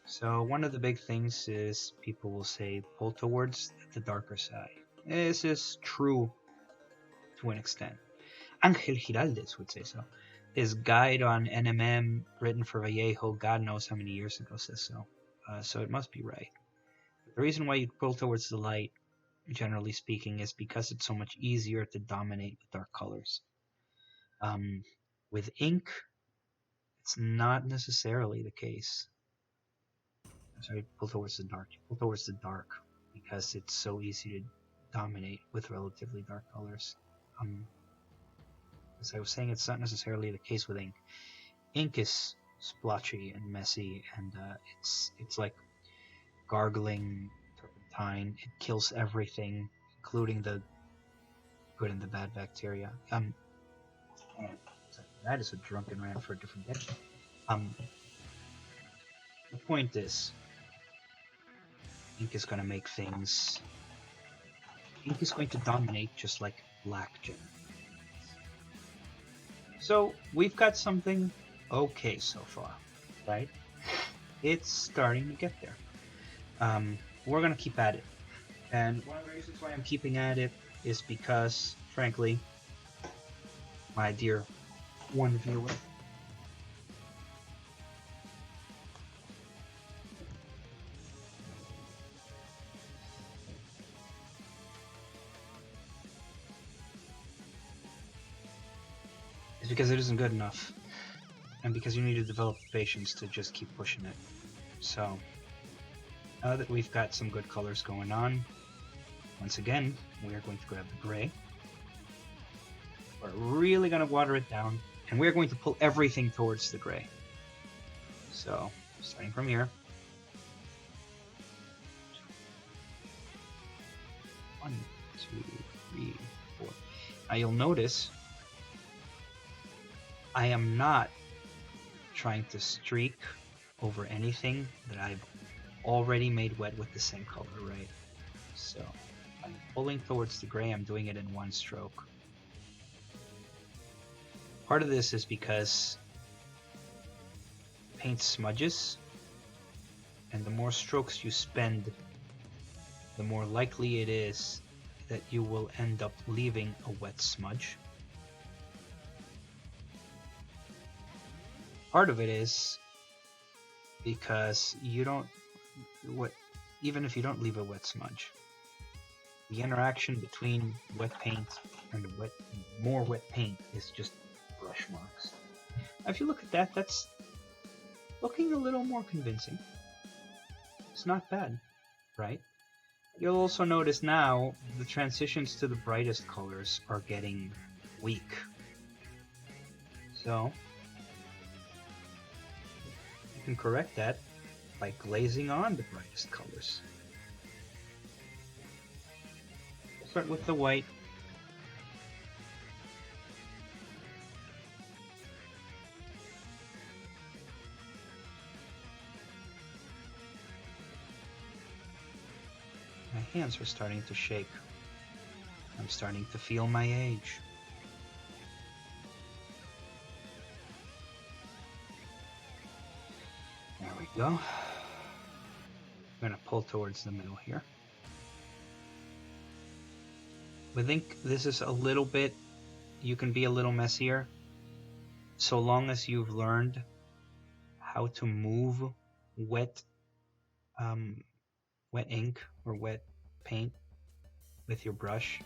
Speaker 1: So one of the big things is people will say pull towards the darker side. This is true to an extent. Angel Giraldes would say so. His guide on NMM, written for Vallejo, God knows how many years ago, says so. So it must be right. The reason why you pull towards the light, generally speaking, is because it's so much easier to dominate with dark colors. With ink, it's not necessarily the case. Sorry, pull towards the dark. You pull towards the dark because it's so easy to dominate with relatively dark colors. As I was saying, it's not necessarily the case with ink. Ink is splotchy and messy, and it's like gargling turpentine. It kills everything, including the good and the bad bacteria. That is a drunken rant for a different day. The point is, ink is going to make things. Ink is going to dominate just like black generally. So we've got something okay so far, right? It's starting to get there. We're gonna keep at it, and one of the reasons why I'm keeping at it is because, frankly, my dear one viewer, is because it isn't good enough, and because you need to develop patience to just keep pushing it. So now that we've got some good colors going on, once again, we are going to grab the gray. We're really going to water it down, and we're going to pull everything towards the gray. So, starting from here. 1, 2, 3, 4. Now you'll notice I am not trying to streak over anything that I've already made wet with the same color, right? So I'm pulling towards the gray, I'm doing it in one stroke. Part of this is because paint smudges, and the more strokes you spend, the more likely it is that you will end up leaving a wet smudge. Part of it is because even if you don't leave a wet smudge, the interaction between wet paint and more wet paint is just brush marks. Now, if you look at that, that's looking a little more convincing. It's not bad, right? You'll also notice now the transitions to the brightest colors are getting weak. So you can correct that by glazing on the brightest colors. We'll start with the white. My hands are starting to shake. I'm starting to feel my age. There we go. I'm gonna pull towards the middle here. I think this is a little bit, you can be a little messier so long as you've learned how to move wet ink or wet paint with your brush.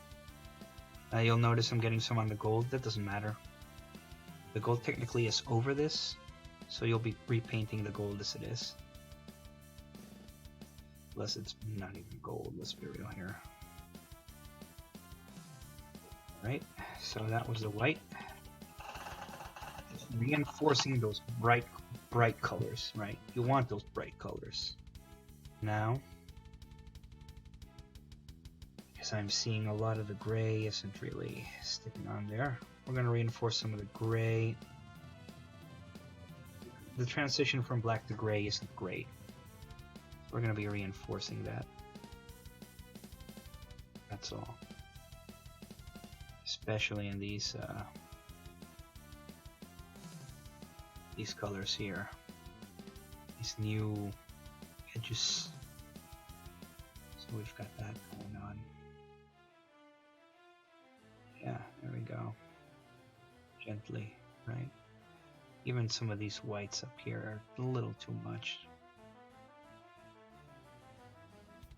Speaker 1: You'll notice I'm getting some on the gold. That doesn't matter. The gold technically is over this, so you'll be repainting the gold as it is. Unless it's not even gold, let's be real here. Right, so that was the white. Just reinforcing those bright colors, right? You want those bright colors. Now, because I'm seeing a lot of the gray isn't really sticking on there, we're going to reinforce some of the gray. The transition from black to gray isn't great. We're going to be reinforcing that. That's all. Especially in these colors here. These new edges. So we've got that going on. Yeah, there we go. Gently, right? Even some of these whites up here are a little too much.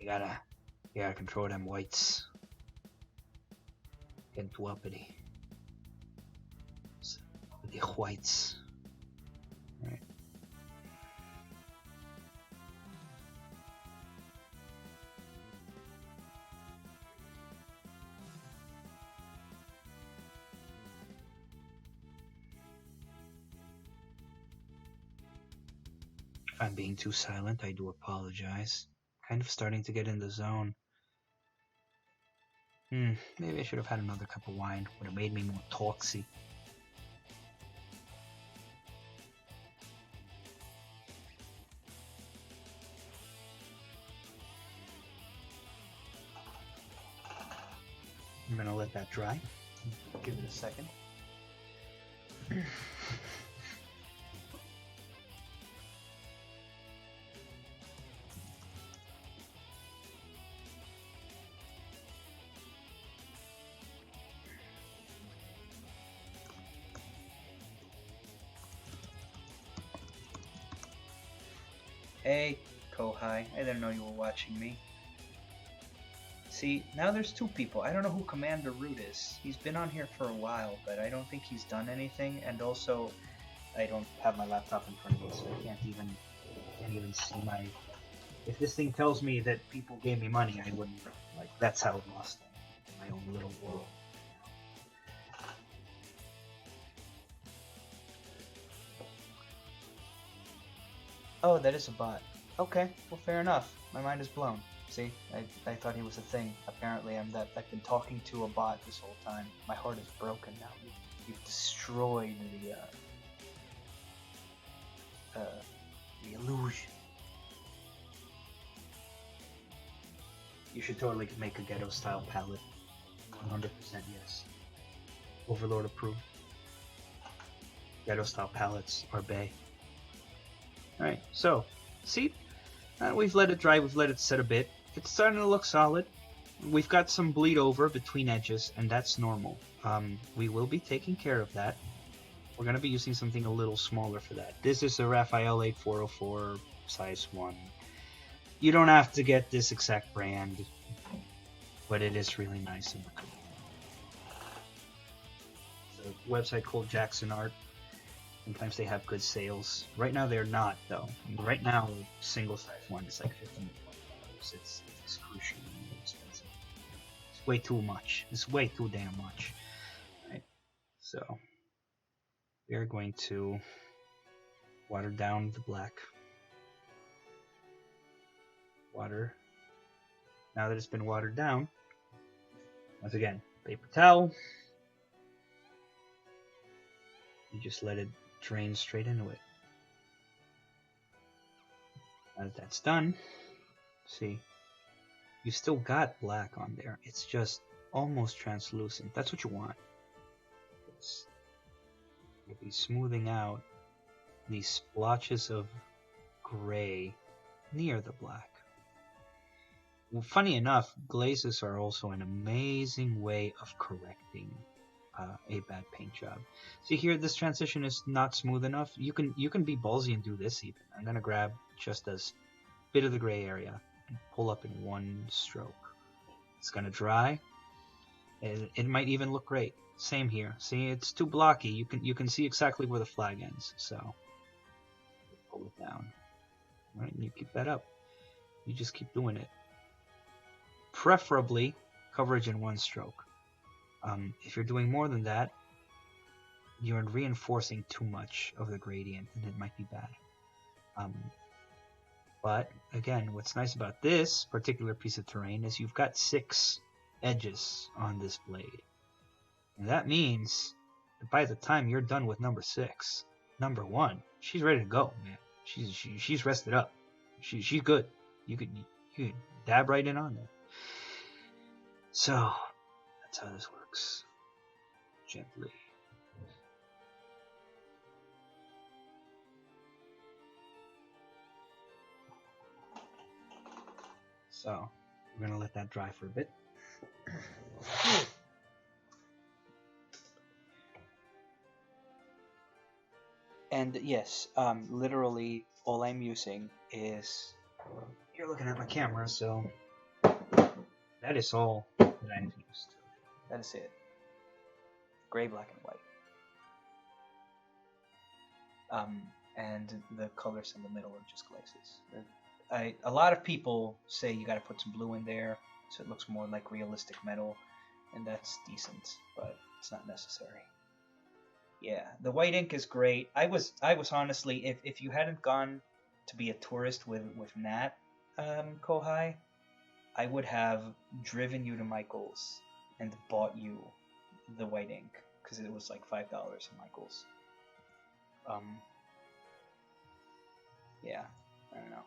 Speaker 1: You gotta control them whites. Getting too uppity. With the whites. Right. If I'm being too silent, I do apologize. Kind of starting to get in the zone. Maybe I should have had another cup of wine. Would have made me more talksy. I'm gonna let that dry. Give it a second. Hey, Kohai, I didn't know you were watching me. See, now there's two people. I don't know who Commander Root is. He's been on here for a while, but I don't think he's done anything, and also, I don't have my laptop in front of me, so I can't even see my... If this thing tells me that people gave me money, I wouldn't, like, that's how lost I am in my own little world. Oh, that is a bot. Okay, well, fair enough. My mind is blown. See, I thought he was a thing. Apparently, I've been talking to a bot this whole time. My heart is broken now. You've destroyed the illusion. You should totally make a ghetto style palette. 100% yes. Overlord approved. Ghetto style palettes are bae. Alright, so, see? We've let it dry, we've let it set a bit. It's starting to look solid. We've got some bleed over between edges, and that's normal. We will be taking care of that. We're going to be using something a little smaller for that. This is a Raphael 8404 size 1. You don't have to get this exact brand, but it is really nice and cool. It's a website called Jackson Art. Sometimes they have good sales. Right now they're not, though. Right now, single size 1 is like $15. It's excruciatingly expensive. It's way too much. It's way too damn much. Right? So, we're going to water down the black. Water. Now that it's been watered down, once again, paper towel. You just let it drain straight into it. Now that that's done, see, you still got black on there. It's just almost translucent. That's what you want. You'll be smoothing out these splotches of gray near the black. Well, funny enough, glazes are also an amazing way of correcting a bad paint job. See here, this transition is not smooth enough. You can be ballsy and do this even. I'm gonna grab just a bit of the gray area and pull up in one stroke. It's gonna dry. It might even look great. Same here. See, it's too blocky. You can see exactly where the flag ends. So pull it down. All right, and you keep that up. You just keep doing it. Preferably coverage in one stroke. If you're doing more than that, you're reinforcing too much of the gradient, and it might be bad. But again, what's nice about this particular piece of terrain is you've got 6 edges on this blade. And that means that by the time you're done with number 6, number 1, she's ready to go, man. She's rested up. She's good. You could dab right in on there. So that's how this works. Gently. So we're gonna let that dry for a bit. And yes, literally all I'm using is, you're looking at my camera, so that is all that I've used. That is it. Gray, black, and white. And the colors in the middle are just glazes. A lot of people say you gotta put some blue in there so it looks more like realistic metal, and that's decent, but it's not necessary. Yeah, the white ink is great. I was honestly, if you hadn't gone to be a tourist with Nat, Kohai, I would have driven you to Michael's and bought you the white ink, because it was like $5 at Michael's. Yeah, I don't know.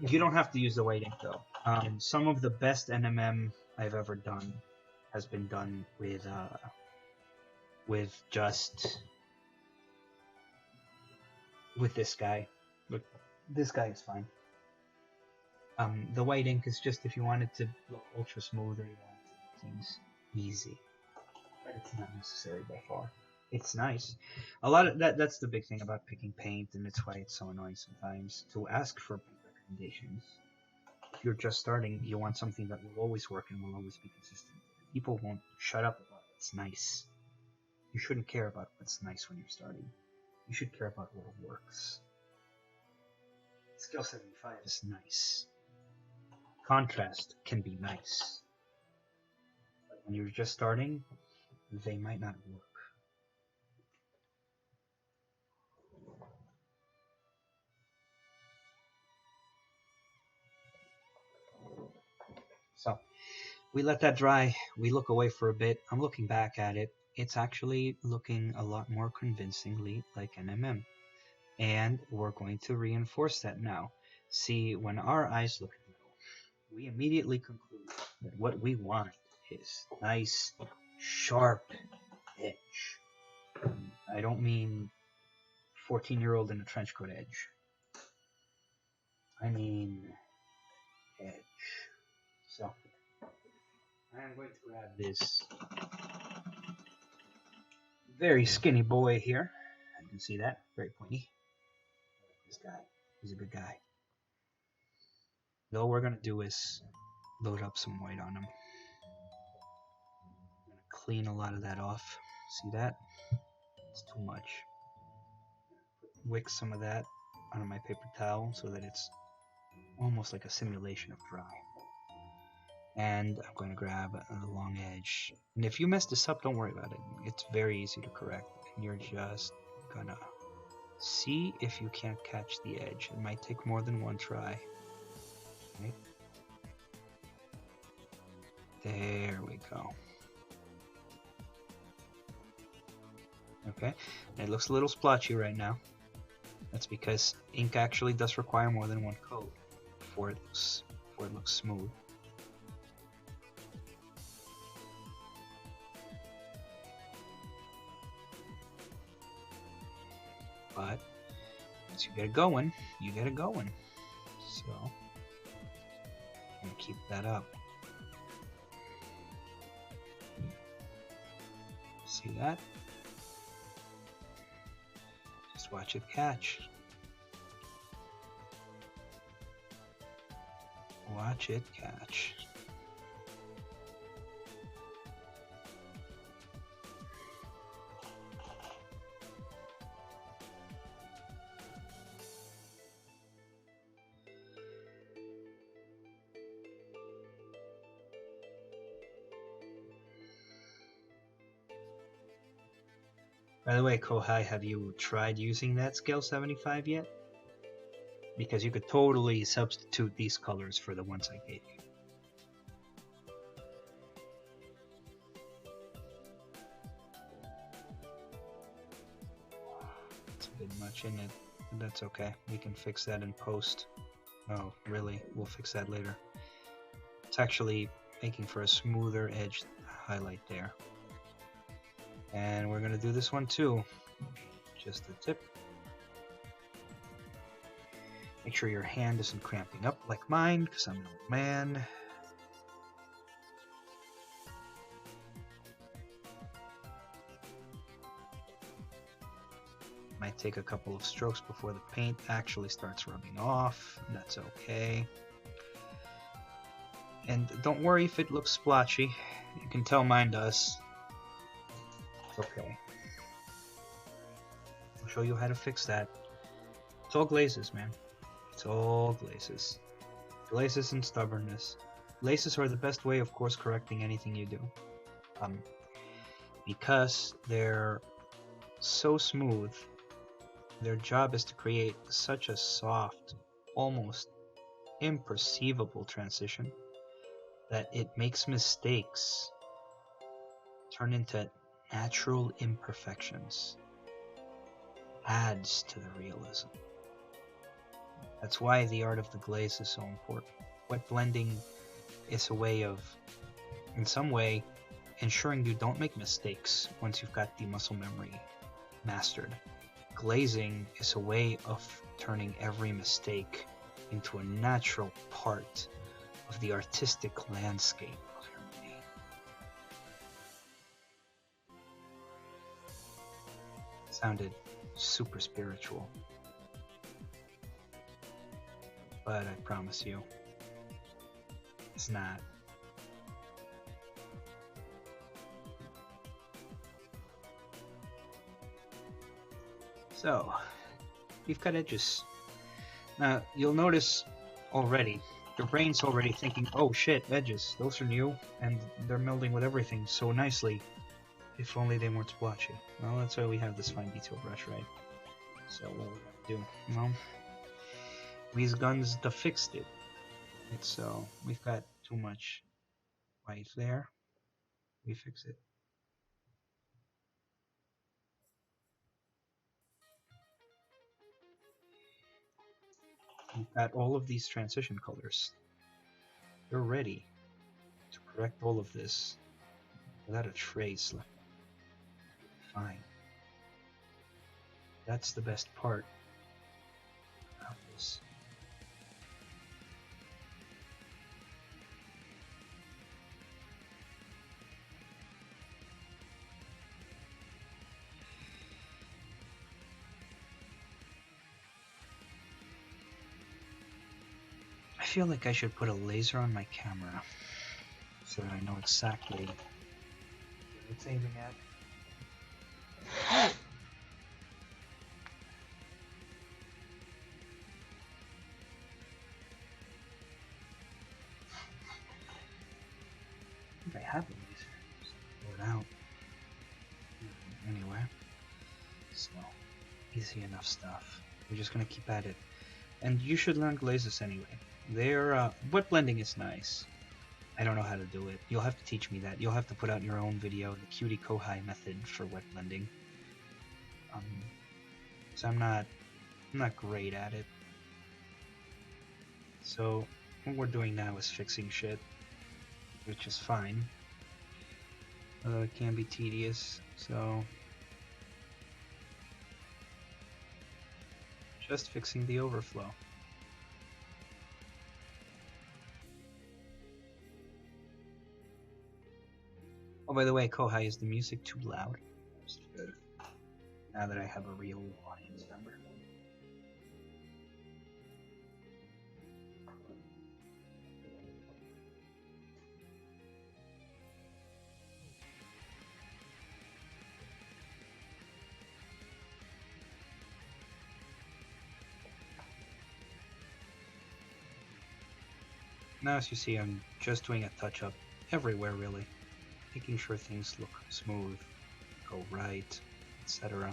Speaker 1: You don't have to use the white ink though. Some of the best NMM I've ever done has been done with this guy. Look, this guy is fine. The white ink is just if you want it to look ultra smooth or you want it to make things easy, but it's not necessary by far. It's nice. A lot of that's the big thing about picking paint, and it's why it's so annoying sometimes to ask for paint recommendations. If you're just starting, you want something that will always work and will always be consistent. People won't shut up about what's nice. You shouldn't care about what's nice when you're starting. You should care about what works. Scale 75 is nice. Contrast can be nice. But when you're just starting, they might not work. So, we let that dry. We look away for a bit. I'm looking back at it. It's actually looking a lot more convincingly like NMM. And we're going to reinforce that now. See, when our eyes look at metal, we immediately conclude that what we want is nice, sharp edge. I don't mean 14-year-old in a trench coat edge. I mean edge. So, I'm going to grab this very skinny boy here. You can see that, very pointy. This guy, he's a good guy. All we're gonna do is load up some white on him. I'm gonna clean a lot of that off. See that? It's too much. Wick some of that onto my paper towel so that it's almost like a simulation of dry. And I'm going to grab a long edge. And if you mess this up, don't worry about it. It's very easy to correct. And you're just gonna see if you can't catch the edge. It might take more than one try. Right? There we go. Okay, and it looks a little splotchy right now. That's because ink actually does require more than one coat before it looks smooth. But once you get it going, you get it going. So I'm gonna keep that up. See that? Just watch it catch. Watch it catch. By the way, Kohai, have you tried using that scale 75 yet? Because you could totally substitute these colors for the ones I gave you. It's a bit much in it, but that's okay. We can fix that in post. Oh, really? We'll fix that later. It's actually making for a smoother edge highlight there. And we're going to do this one too. Just the tip. Make sure your hand isn't cramping up like mine, because I'm an old man. Might take a couple of strokes before the paint actually starts rubbing off. That's okay. And don't worry if it looks splotchy. You can tell mine does. It's okay. I'll show you how to fix that. It's all glazes, man. It's all glazes. Glazes and stubbornness. Glazes are the best way of course correcting anything you do. Because they're so smooth, their job is to create such a soft, almost imperceivable transition that it makes mistakes turn into natural imperfections. Adds to the realism. That's why the art of the glaze is so important. Wet blending is a way of, in some way, ensuring you don't make mistakes once you've got the muscle memory mastered. Glazing is a way of turning every mistake into a natural part of the artistic landscape of your game. It sounded super spiritual. But I promise you, it's not. So, we've got edges. Now, you'll notice already, your brain's already thinking, oh shit, edges, those are new, and they're melding with everything so nicely. If only they weren't splotchy. Well, that's why we have this fine detail brush, right? So what we're gonna do, well, these guns fixed it. So we've got too much white there. We fix it. We've got all of these transition colors. you're ready to correct all of this without a trace. Fine. That's the best part about this. I feel like I should put a laser on my camera so that I know exactly what it's aiming at. I think I have a laser. Just pull it out. Anyway, so easy enough stuff. We're just gonna keep at it. And you should learn glazes anyway. They're wet blending is nice. I don't know how to do it. You'll have to teach me that. You'll have to put out your own video, the Cutie Kohai method for wet blending. So I'm not great at it. So what we're doing now is fixing shit, which is fine. Although it can be tedious, so just fixing the overflow. Oh, by the way, Kohai, is the music too loud? Good. Now that I have a real audience member. Now, as you see, I'm just doing a touch-up everywhere, really. Making sure things look smooth, go right, etc.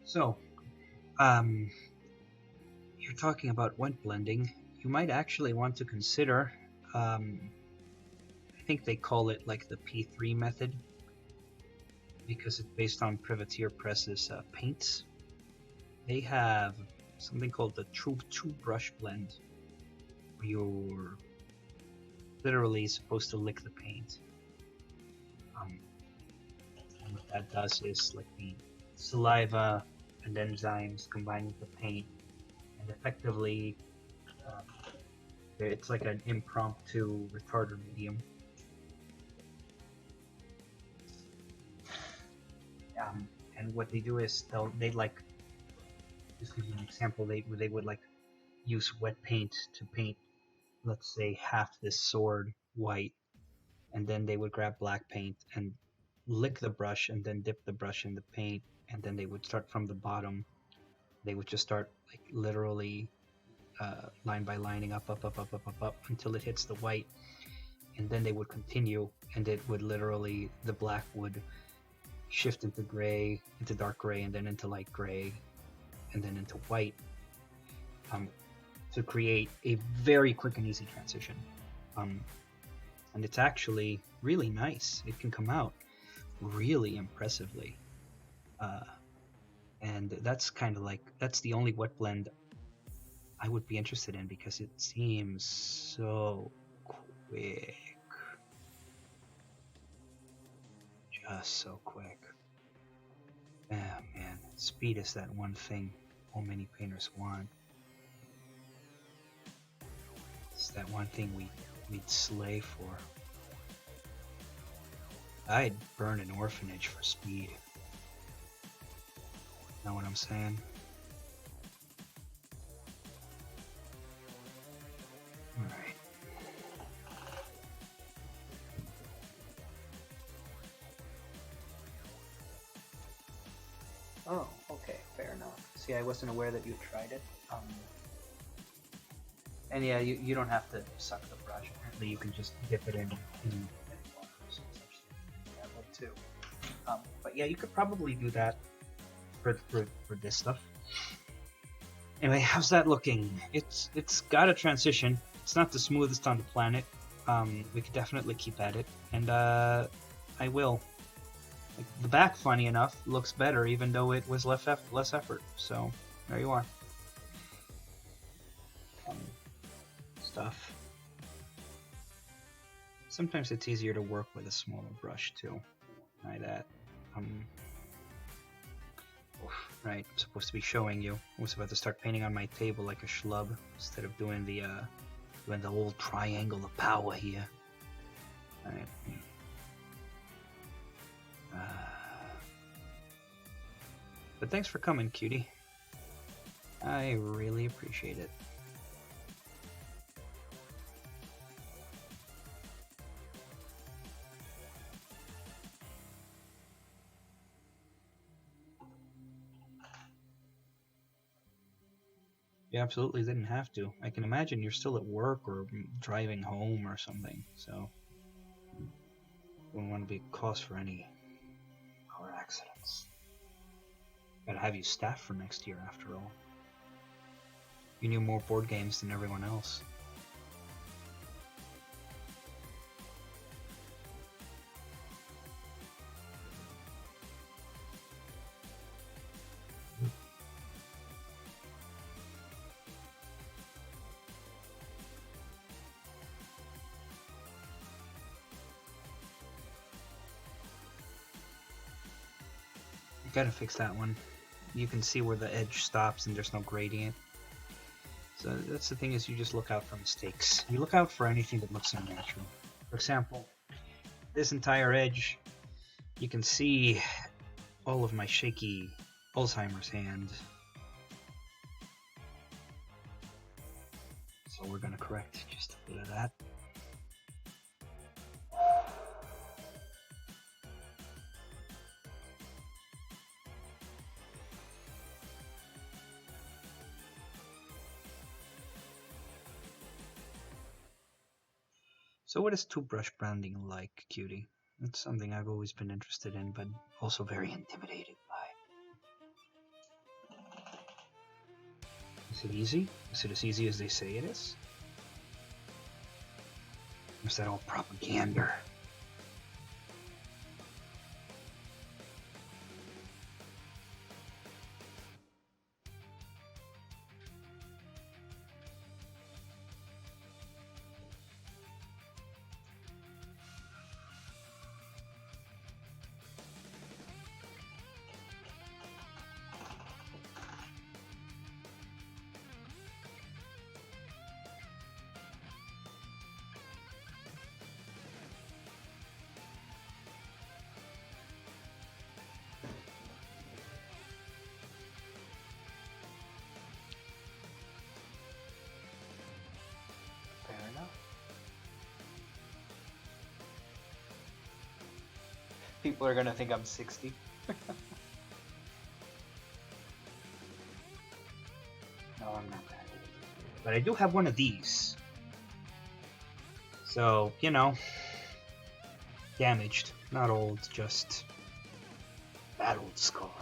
Speaker 1: So, you're talking about wet blending. You might actually want to consider, I think they call it like the P3 method, because it's based on Privateer Press's paints. They have something called the True 2 brush blend, where you're literally supposed to lick the paint. And what that does is like the saliva and enzymes combined with the paint, and effectively it's like an impromptu retarder medium. And what they do is they like, just give you an example, they would like use wet paint to paint, let's say, half this sword white, and then they would grab black paint and lick the brush and then dip the brush in the paint, and then they would start from the bottom. They would just start like literally line by lining up until it hits the white, and then they would continue, and it would literally, the black would shift into gray, into dark gray, and then into light gray, and then into white, to create a very quick and easy transition. And it's actually really nice. It can come out really impressively. And that's kind of like, that's the only wet blend I would be interested in, because it seems so quick. Just so quick. Oh man, speed is that one thing so many painters want. It's that one thing we'd slay for. I'd burn an orphanage for speed. Know what I'm saying? Alright. Oh, okay, fair enough. See, I wasn't aware that you tried it. And yeah, you don't have to suck the brush. Apparently, you can just dip it in water or some such thing. That way too. But yeah, you could probably do that for this stuff. Anyway, how's that looking? It's got a transition. It's not the smoothest on the planet. We could definitely keep at it, and I will. Like, the back, funny enough, looks better, even though it was less effort. So there you are. Stuff. Sometimes it's easier to work with a smaller brush too. Try that. Right, I'm supposed to be showing you. I was about to start painting on my table like a schlub instead of doing the whole triangle of power here. Alright. But thanks for coming, cutie. I really appreciate it. You absolutely didn't have to. I can imagine you're still at work or driving home or something, so wouldn't want to be a cause for any car accidents. Gotta have you staffed for next year, after all. You knew more board games than everyone else. Gotta fix that one. You can see where the edge stops and there's no gradient. So that's the thing, is you just look out for mistakes. You look out for anything that looks unnatural. For example, this entire edge, you can see all of my shaky Alzheimer's hand. So we're gonna correct just a bit of that. So what is two-brush branding like, cutie? It's something I've always been interested in, but also very intimidated by. Is it easy? Is it as easy as they say it is? Or is that all propaganda? People are gonna think I'm 60. No, I'm not that. But I do have one of these. So, you know, damaged. Not old, just battle scarred.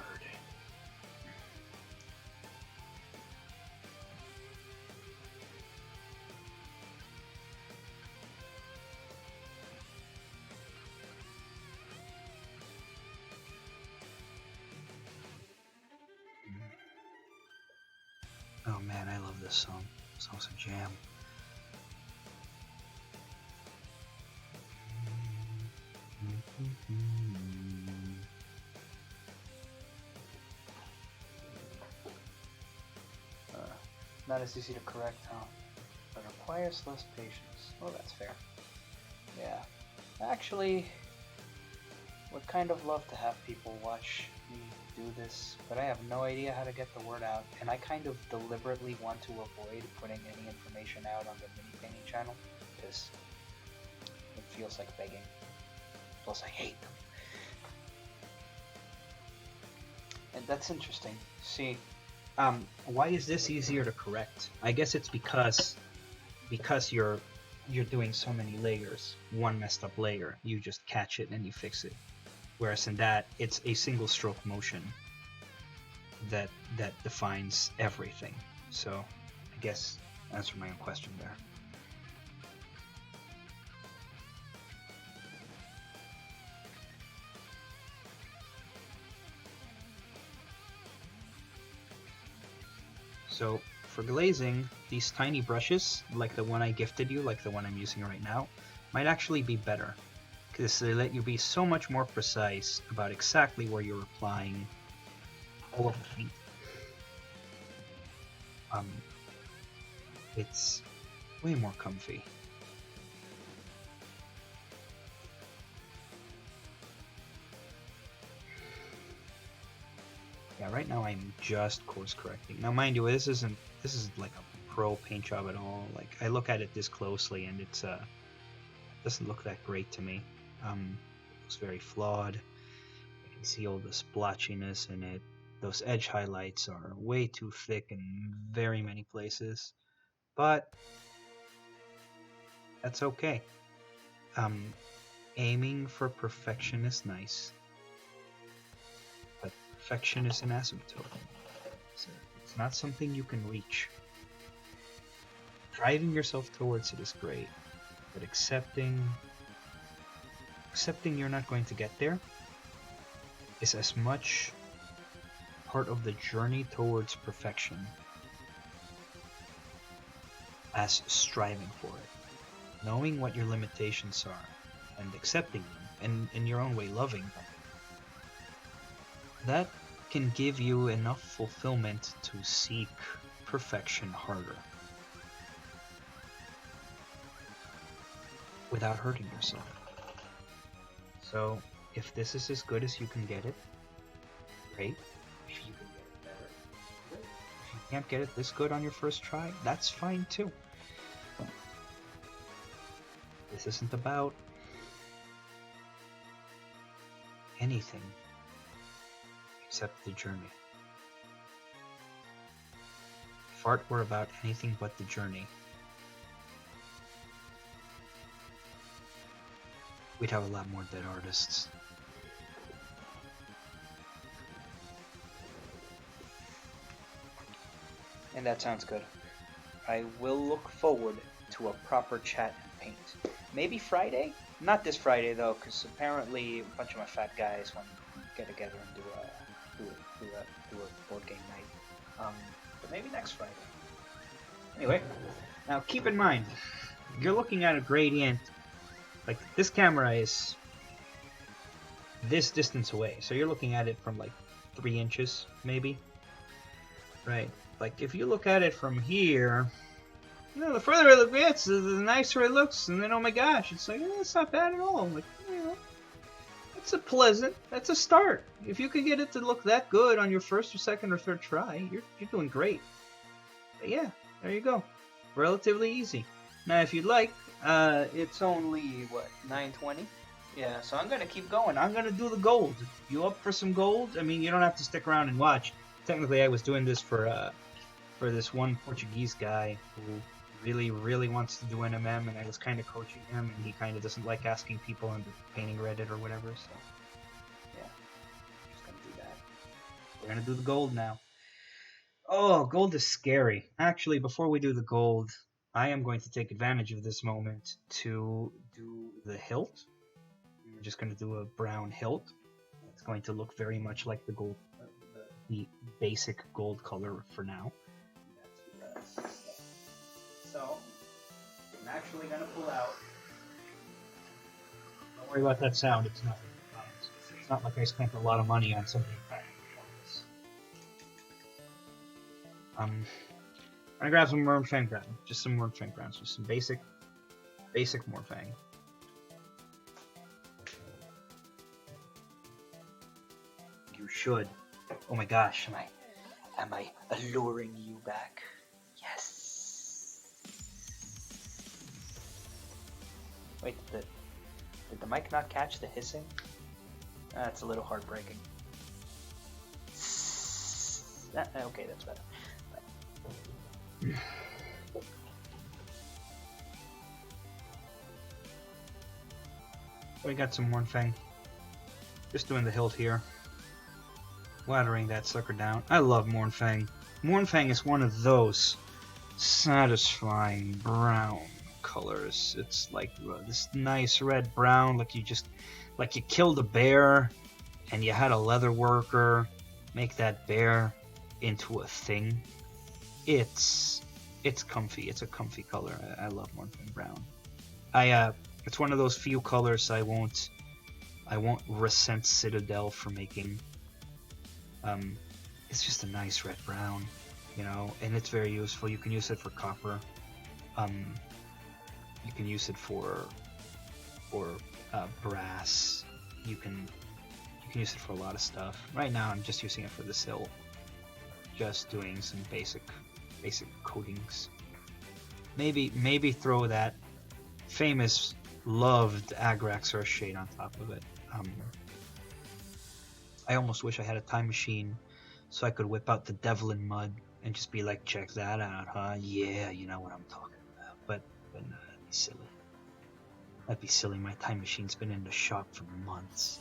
Speaker 1: Oh man, I love this song. This song's a jam. Not as easy to correct, huh? But requires less patience. Well, that's fair. Yeah. Actually, would kind of love to have people watch me do this, but I have no idea how to get the word out, and I kind of deliberately want to avoid putting any information out on the mini painting channel, because it feels like begging. Plus, I hate them. And that's interesting. See, why is this easier to correct? I guess it's because you're doing so many layers. One messed up layer, you just catch it and you fix it. Whereas in that, it's a single stroke motion that defines everything. So I guess answer my own question there. So for glazing, these tiny brushes, like the one I gifted you, like the one I'm using right now, might actually be better, because they let you be so much more precise about exactly where you're applying all of the paint. It's way more comfy. Yeah, right now I'm just course correcting. Now, mind you, this isn't like a pro paint job at all. Like, I look at it this closely, and it doesn't look that great to me. It looks very flawed. I can see all the splotchiness in it. Those edge highlights are way too thick in very many places, but that's okay. Aiming for perfection is nice, but perfection is an asymptote. It's not something you can reach. Driving yourself towards it is great, but accepting you're not going to get there is as much part of the journey towards perfection as striving for it. Knowing what your limitations are and accepting them, and in your own way loving them, that can give you enough fulfillment to seek perfection harder without hurting yourself. So if this is as good as you can get it, great. If you can get it better, great. If you can't get it this good on your first try, that's fine too. This isn't about anything except the journey. If art were about anything but the journey, we'd have a lot more dead artists. And that sounds good. I will look forward to a proper chat and paint. Maybe Friday? Not this Friday though, because apparently a bunch of my fat guys want to get together and do a board game night. But maybe next Friday. Anyway, now keep in mind, you're looking at a gradient. Like, this camera is this distance away, so you're looking at it from like 3 inches, maybe. Right? Like, if you look at it from here, you know, the further it gets, the nicer it looks, and then, oh my gosh, it's like, it's not bad at all. Like, you know, that's a start. If you could get it to look that good on your first or second or third try, you're doing great. But yeah, there you go. Relatively easy. Now, if you'd like, it's only, what, 9:20? Yeah, so I'm gonna keep going. I'm gonna do the gold. You up for some gold? I mean, you don't have to stick around and watch. Technically, I was doing this for this one Portuguese guy who really wants to do NMM, and I was kind of coaching him, and he kind of doesn't like asking people on the painting Reddit or whatever, so yeah, I'm just gonna do that. We're gonna do the gold now. Oh, gold is scary. Actually, before we do the gold, I am going to take advantage of this moment to do the hilt. We're just going to do a brown hilt. It's going to look very much like the gold, the basic gold color for now. So, I'm actually going to pull out. Don't worry about that sound. It's not. It's not like I spent a lot of money on something. I'm gonna grab some Wurmfang ground, just some Wurmfang grounds, just some basic Morfang. You should. Oh my gosh, am I alluring you back? Yes. Wait, did the mic not catch the hissing? That's a little heartbreaking.
Speaker 2: Okay, that's better.
Speaker 1: We got some Mornfang. Just doing the hilt here. Laddering that sucker down. I love Mornfang. Mornfang is one of those satisfying brown colors. It's like this nice red brown, like you killed a bear and you had a leather worker make that bear into a thing. It's comfy. It's a comfy color. I love Mornfang brown. It's one of those few colors I won't resent Citadel for making. It's just a nice red brown, you know, and it's very useful. You can use it for copper. You can use it for brass. You can use it for a lot of stuff. Right now, I'm just using it for the sill. Just doing some basic coatings. Maybe throw that famous loved Agrax Earthshade on top of it. I almost wish I had a time machine so I could whip out the Devlin mud and just be like, check that out, huh? Yeah, you know what I'm talking about. But no, that'd be silly. That'd be silly. My time machine's been in the shop for months.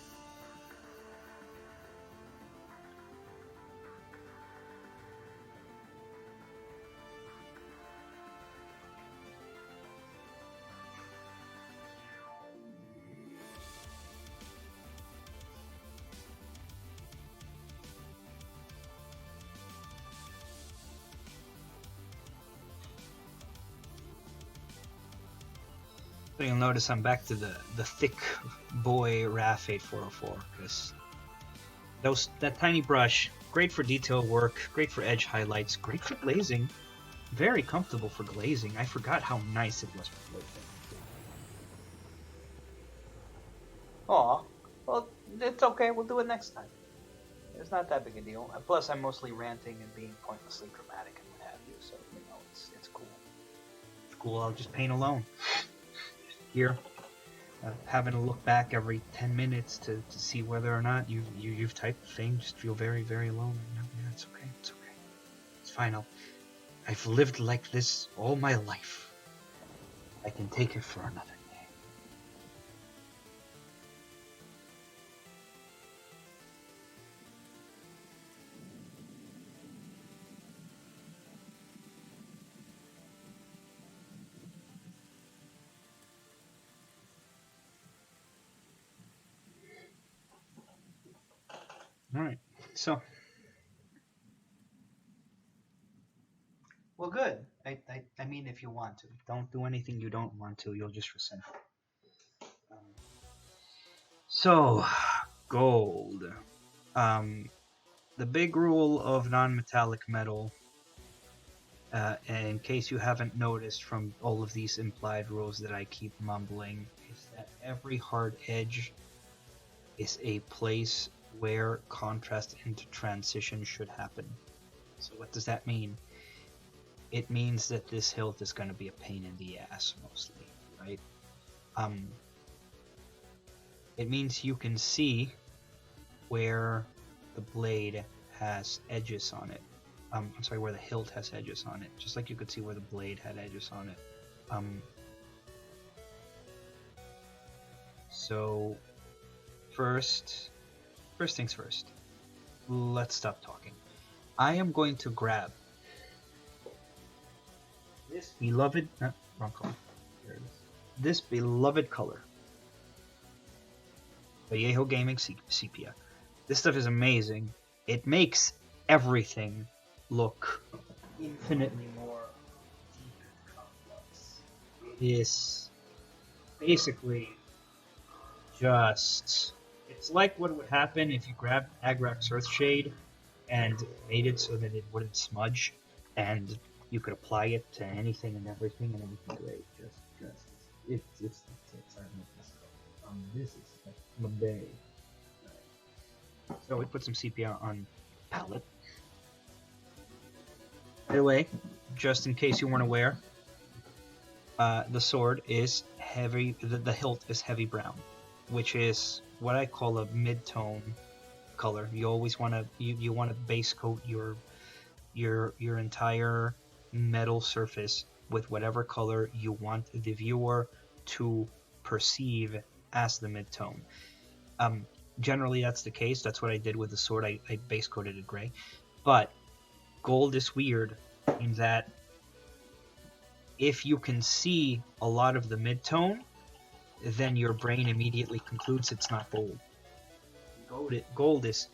Speaker 1: So you'll notice I'm back to the thick boy RAF 8404 because that tiny brush, great for detail work, great for edge highlights, great for glazing, very comfortable for glazing. I forgot how nice it was for glazing. Aw, well, it's okay. We'll do it next time. It's not that big a deal. Plus, I'm mostly ranting and being pointlessly dramatic and what have you, so you know it's cool. It's cool. I'll just paint alone. Here, having to look back every 10 minutes to see whether or not you've typed the thing, just feel very, very alone. Yeah, it's okay, it's okay. It's fine. I've lived like this all my life. I can take it for another day. Alright, so. Well, good. I mean, if you want to. Don't do anything you don't want to, you'll just resent it. So, gold. The big rule of non-metallic metal, in case you haven't noticed from all of these implied rules that I keep mumbling, is that every hard edge is a place where contrast into transition should happen. So what does that mean? It means that this hilt is going to be a pain in the ass mostly, right? It means you can see where the blade has edges on it. I'm sorry, where the hilt has edges on it, just like you could see where the blade had edges on it. So first things first. Let's stop talking. I am going to grab this beloved, wrong color. There it is. This beloved color, Vallejo Gaming Sepia. This stuff is amazing. It makes everything look infinitely more deep and complex. It is basically just... It's like what would happen if you grabbed Agrax Earthshade and made it so that it wouldn't smudge, and you could apply it to anything and everything great. It's this is my bay. So we put some sepia on palette. By the way, just in case you weren't aware, the sword is heavy. The hilt is heavy brown, which is what I call a mid-tone color. You always want to you want to base coat your your entire metal surface with whatever color you want the viewer to perceive as the mid-tone. Generally that's the case. That's what I did with the sword. I base coated it gray. But gold is weird in that if you can see a lot of the mid-tone, then your brain immediately concludes it's not gold. Gold is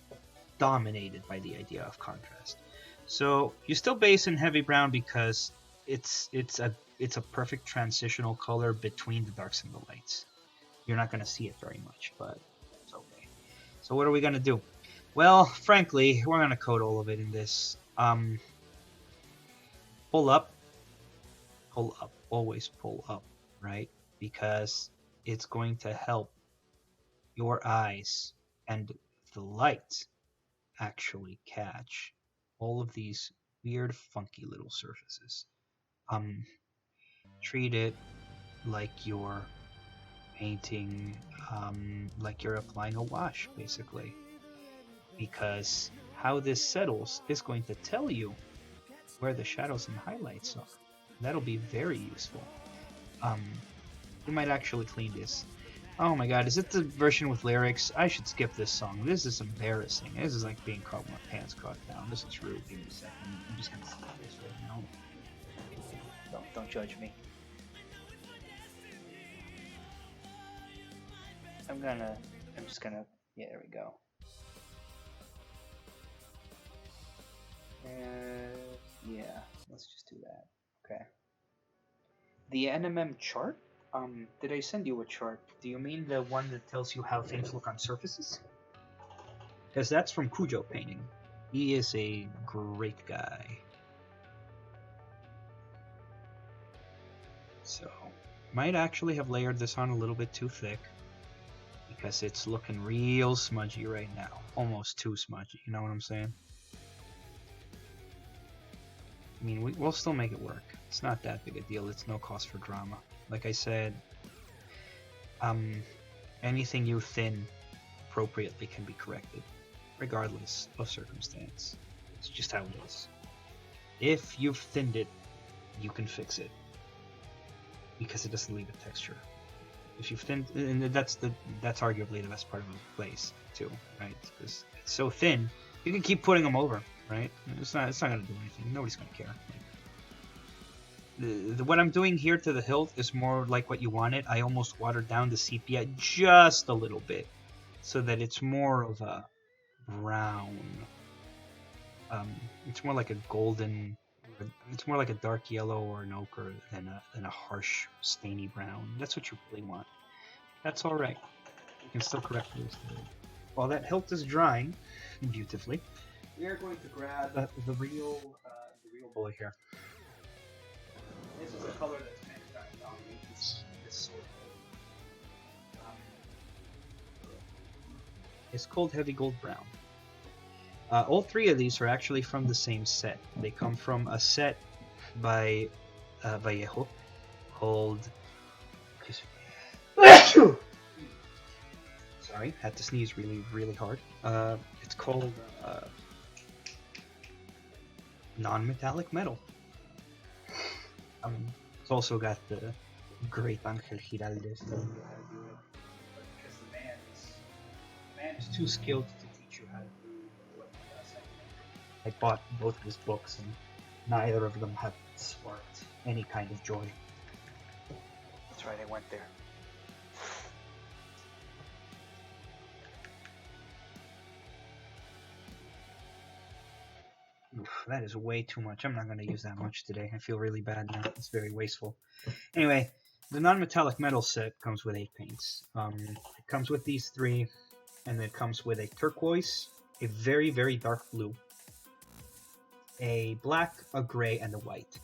Speaker 1: dominated by the idea of contrast. So you still base in heavy brown because it's a perfect transitional color between the darks and the lights. You're not going to see it very much, but it's okay. So what are we going to do? Well, frankly, we're going to coat all of it in this. Pull up, always pull up, right? Because it's going to help your eyes and the light actually catch all of these weird, funky little surfaces. Treat it like you're painting, like you're applying a wash, basically. Because how this settles is going to tell you where the shadows and highlights are. That'll be very useful. We might actually clean this. Oh my god, is it the version with lyrics? I should skip this song. This is embarrassing. This is like being caught with my pants caught down. This is rude. Give me a second. I'm just gonna skip this right now. Don't judge me. I'm just gonna, yeah, there we go. Yeah, let's just do that. Okay. The NMM chart? Did I send you a chart? Do you mean the one that tells you how things look on surfaces? Because that's from Cujo Painting. He is a great guy. So, might actually have layered this on a little bit too thick. Because it's looking real smudgy right now. Almost too smudgy, you know what I'm saying? I mean, we'll still make it work. It's not that big a deal. It's no cost for drama. Like I said, anything you thin appropriately can be corrected, regardless of circumstance. It's just how it is. If you've thinned it, you can fix it. Because it doesn't leave a texture. If you've thinned, and that's arguably the best part of the glaze too, right? Because it's so thin, you can keep putting them over, right? It's not gonna do anything. Nobody's gonna care. What I'm doing here to the hilt is more like what you wanted. I almost watered down the sepia just a little bit, so that it's more of a brown. It's more like a golden. It's more like a dark yellow or an ochre than a harsh stainy brown. That's what you really want. That's all right. You can still correct those things. While that hilt is drying beautifully, we are going to grab the real bullet here. This is the color that's kind of dominate this sword. It's called Heavy Gold Brown. All three of these are actually from the same set. They come from a set by Vallejo called... Sorry, had to sneeze really, really hard. It's called Non-Metallic Metal. It's also got the great Angel Giraldes telling you how to do it. But because the man is too skilled to teach you how to do what he does. I bought both of his books and neither of them have sparked any kind of joy. That's right, I went there. Oof, that is way too much. I'm not going to use that much today. I feel really bad now. It's very wasteful. Anyway, the non-metallic metal set comes with 8 paints. It comes with these 3, and it comes with a turquoise, a very, very dark blue, a black, a gray, and a white.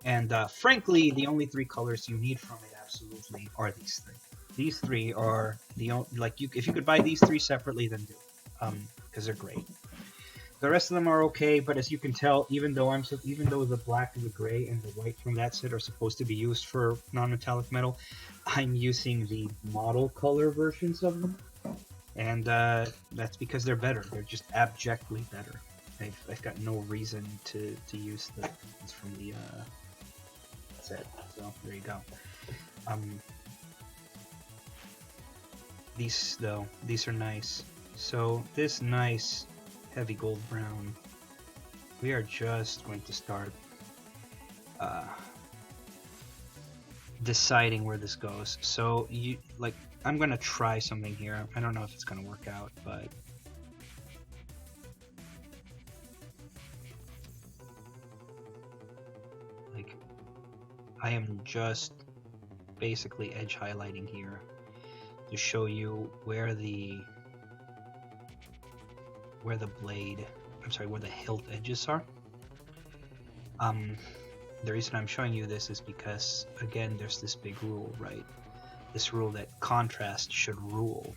Speaker 1: And frankly, the only 3 colors you need from it absolutely are these 3. These 3 are the only, if you could buy these 3 separately, then do, because they're great. The rest of them are okay, but as you can tell, even though the black, the gray, and the white from that set are supposed to be used for non-metallic metal, I'm using the model color versions of them, and that's because they're better. They're just abjectly better. I've got no reason to use the ones from the set. So there you go. These are nice. So this nice heavy gold brown, we are just going to start deciding where this goes. So I'm gonna try something here. I don't know if it's gonna work out, but I am just basically edge highlighting here to show you where the blade, where the hilt edges are. The reason I'm showing you this is because, again, there's this big rule, right? This rule that contrast should rule.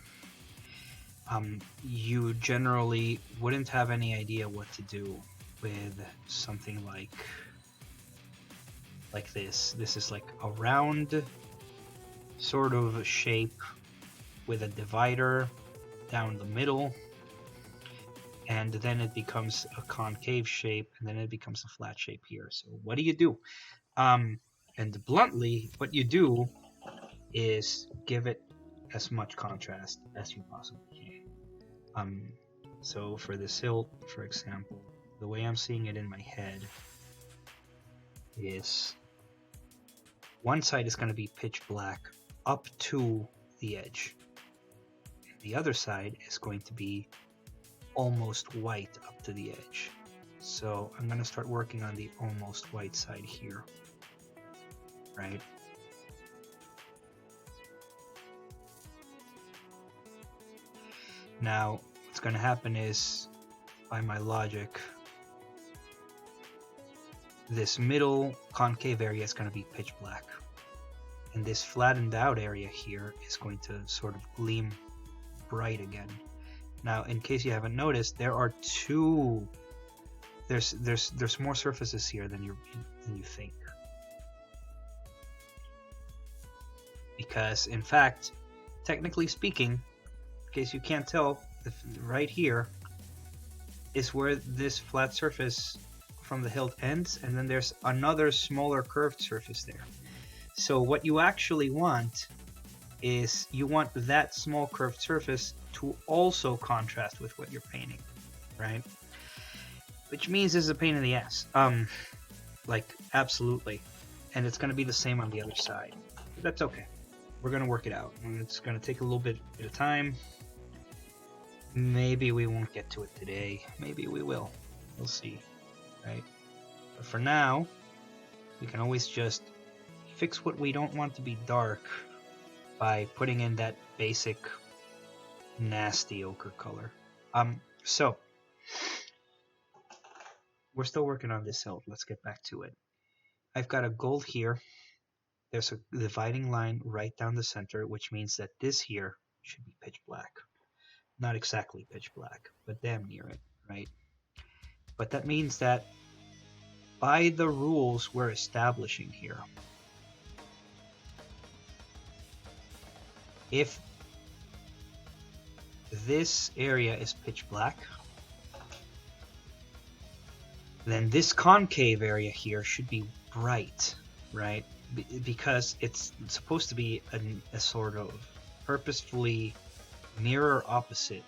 Speaker 1: You generally wouldn't have any idea what to do with something like this. This is like a round sort of shape with a divider down the middle, and then it becomes a concave shape, and then it becomes a flat shape here. So what do? And bluntly, what you do is give it as much contrast as you possibly can. So for this hilt, for example, the way I'm seeing it in my head is one side is going to be pitch black up to the edge. The other side is going to be almost white up to the edge. So I'm going to start working on the almost white side here, right? Now, what's going to happen is, by my logic, this middle concave area is going to be pitch black. And this flattened out area here is going to sort of gleam bright again. Now, in case you haven't noticed, there are two. There's more surfaces here than you think. Because, in fact, technically speaking, in case you can't tell, right here is where this flat surface from the hilt ends, and then there's another smaller curved surface there. So what you actually want is you want that small curved surface to also contrast with what you're painting, right? Which means it's a pain in the ass. Absolutely. And it's going to be the same on the other side. But that's okay. We're going to work it out. And it's going to take a little bit of time. Maybe we won't get to it today. Maybe we will. We'll see, right? But for now, we can always just fix what we don't want to be dark by putting in that basic nasty ochre color. So we're still working on this hilt. Let's get back to it. I've got a gold here. There's a dividing line right down the center, which means that this here should be pitch black. Not exactly pitch black, but damn near it, right? But that means that by the rules we're establishing here, if this area is pitch black, then this concave area here should be bright, right? Because it's supposed to be a sort of purposefully mirror opposite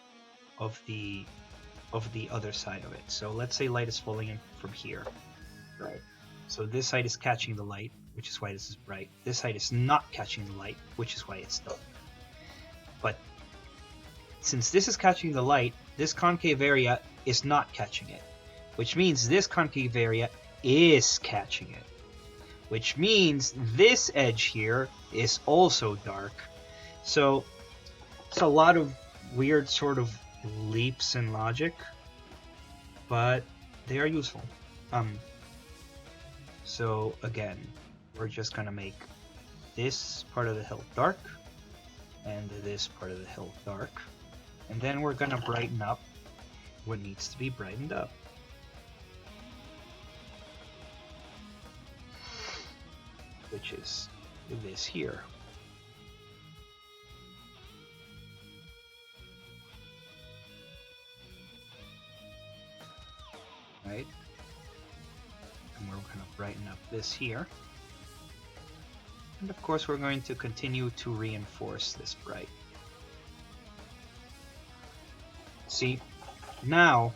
Speaker 1: of the other side of it. So let's say light is falling in from here, right? So this side is catching the light, which is why this is bright. This side is not catching the light, which is why it's dark. But since this is catching the light, this concave area is not catching it, which means this concave area is catching it, which means this edge here is also dark. So it's a lot of weird sort of leaps in logic, but they are useful. So again, we're just gonna make this part of the hilt dark and this part of the hilt dark, and then we're gonna brighten up what needs to be brightened up. Which is this here. right? And we're going to brighten up this here. And of course we're going to continue to reinforce this bright. See, now,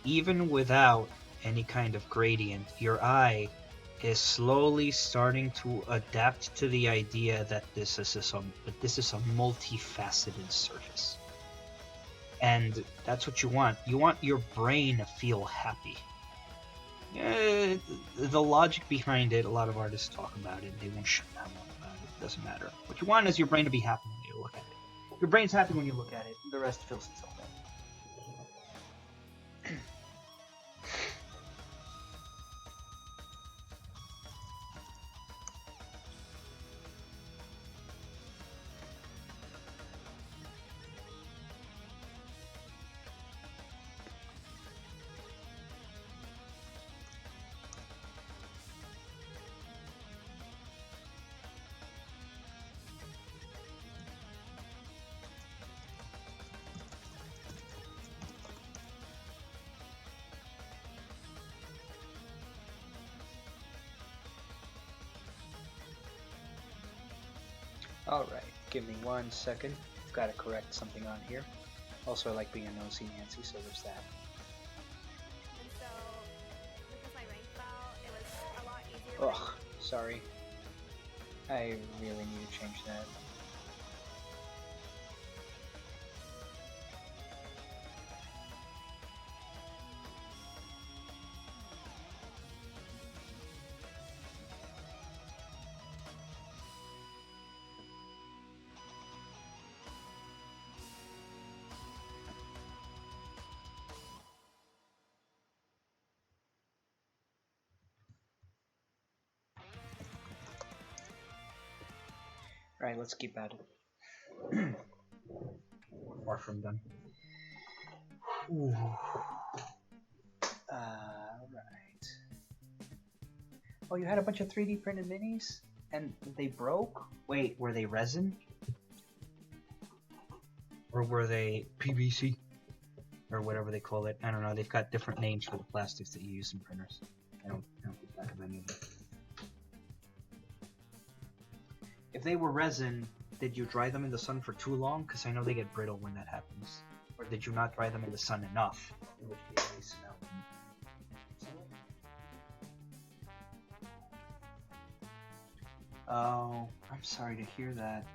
Speaker 1: even without any kind of gradient, your eye is slowly starting to adapt to the idea that this is a multifaceted surface. And that's what you want. You want your brain to feel happy. The logic behind it, a lot of artists talk about it. They won't shut down about it. It doesn't matter. What you want is your brain to be happy when you look at it. If your brain's happy when you look at it, the rest fills itself out. Alright, give me 1 second. I've got to correct something on here. Also, I like being a nosy Nancy, so there's that.
Speaker 2: And so, because my rank fell, it was a lot easier.
Speaker 1: Ugh, sorry. I really need to change that. Alright, let's keep at it. Far from done. Alright. Oh, you had a bunch of 3D printed minis? And they broke? Wait, were they resin? Or were they PVC? Or whatever they call it. I don't know, they've got different names for the plastics that you use in printers. I don't keep track of any of them. If they were resin, did you dry them in the sun for too long? Because I know they get brittle when that happens. Or did you not dry them in the sun enough? In which case they smell. Oh, I'm sorry to hear that.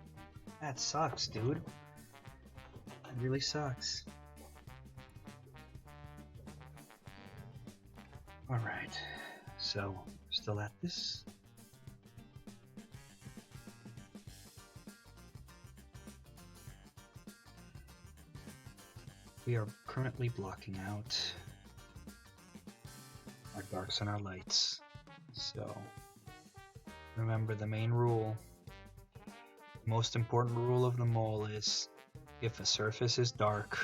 Speaker 1: That sucks, dude. It really sucks. Alright, so still at this. We are currently blocking out our darks and our lights. So remember the main rule, most important rule of them all is if a surface is dark,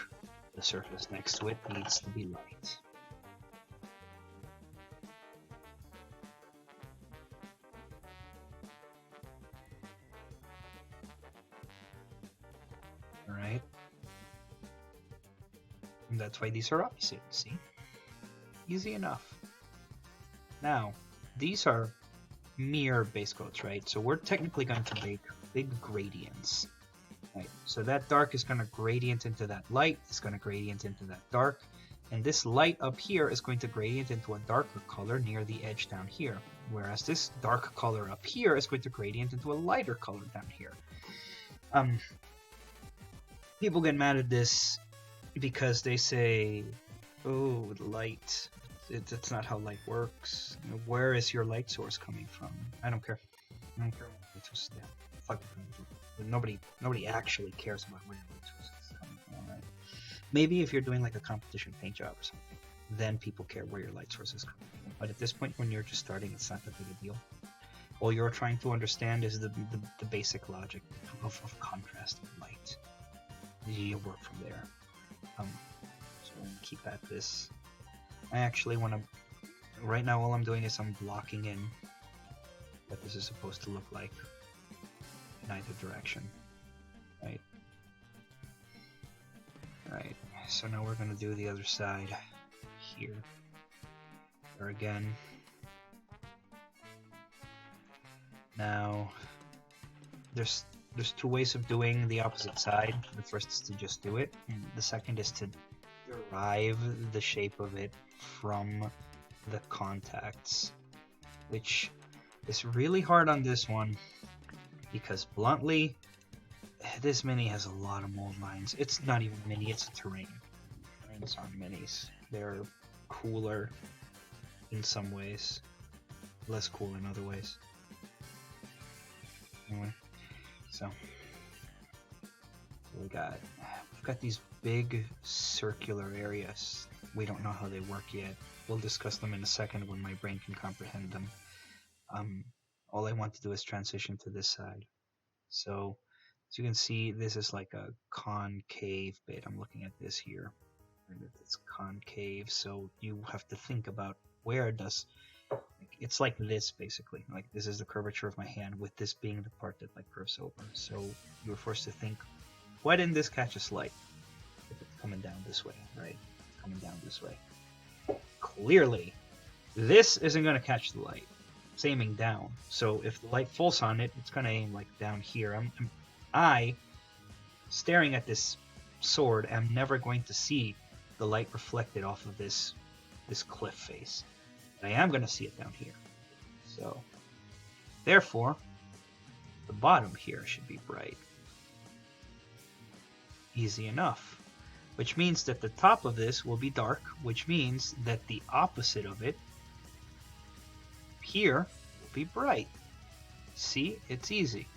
Speaker 1: the surface next to it needs to be light. Alright? And that's why these are opposite, see? Easy enough. Now, these are mere base coats, right? So we're technically going to make big gradients. Right, so that dark is going to gradient into that light, it's going to gradient into that dark, and this light up here is going to gradient into a darker color near the edge down here, whereas this dark color up here is going to gradient into a lighter color down here. People get mad at this because they say, oh, light, that's not how light works. You know, where is your light source coming from? I don't care. I don't care what light source is. Fuck it. Nobody actually cares about where your light source is coming from, right? Maybe if you're doing like a competition paint job or something, then people care where your light source is coming from. But at this point, when you're just starting, it's not that big a deal. All you're trying to understand is the basic logic of contrast of light. You work from there. So we'll keep at this. I actually want to. Right now, all I'm doing is I'm blocking in what this is supposed to look like in either direction. Right. Right. So now we're gonna do the other side here. There again. Now, there's two ways of doing the opposite side. The first is to just do it, and the second is to derive the shape of it from the contacts, which is really hard on this one because bluntly, this mini has a lot of mold lines. It's not even mini, it's a terrain. Terrains aren't minis. They're cooler in some ways, less cool in other ways. Anyway, so we've got these big circular areas. We don't know how they work yet. We'll discuss them in a second when my brain can comprehend them. All I want to do is transition to this side. So as you can see, this is like a concave bit. I'm looking at this here, and it's concave. So you have to think about where does it's like this basically. Like this is the curvature of my hand, with this being the part that like curves over. So you're forced to think, why didn't this catch us light? If it's coming down this way, right? It's coming down this way. Clearly, this isn't going to catch the light. It's aiming down. So if the light falls on it, it's going to aim like down here. I, staring at this sword, am never going to see the light reflected off of this cliff face. But I am going to see it down here. So, therefore, the bottom here should be bright. Easy enough. Which means that the top of this will be dark, which means that the opposite of it here will be bright. See? It's easy.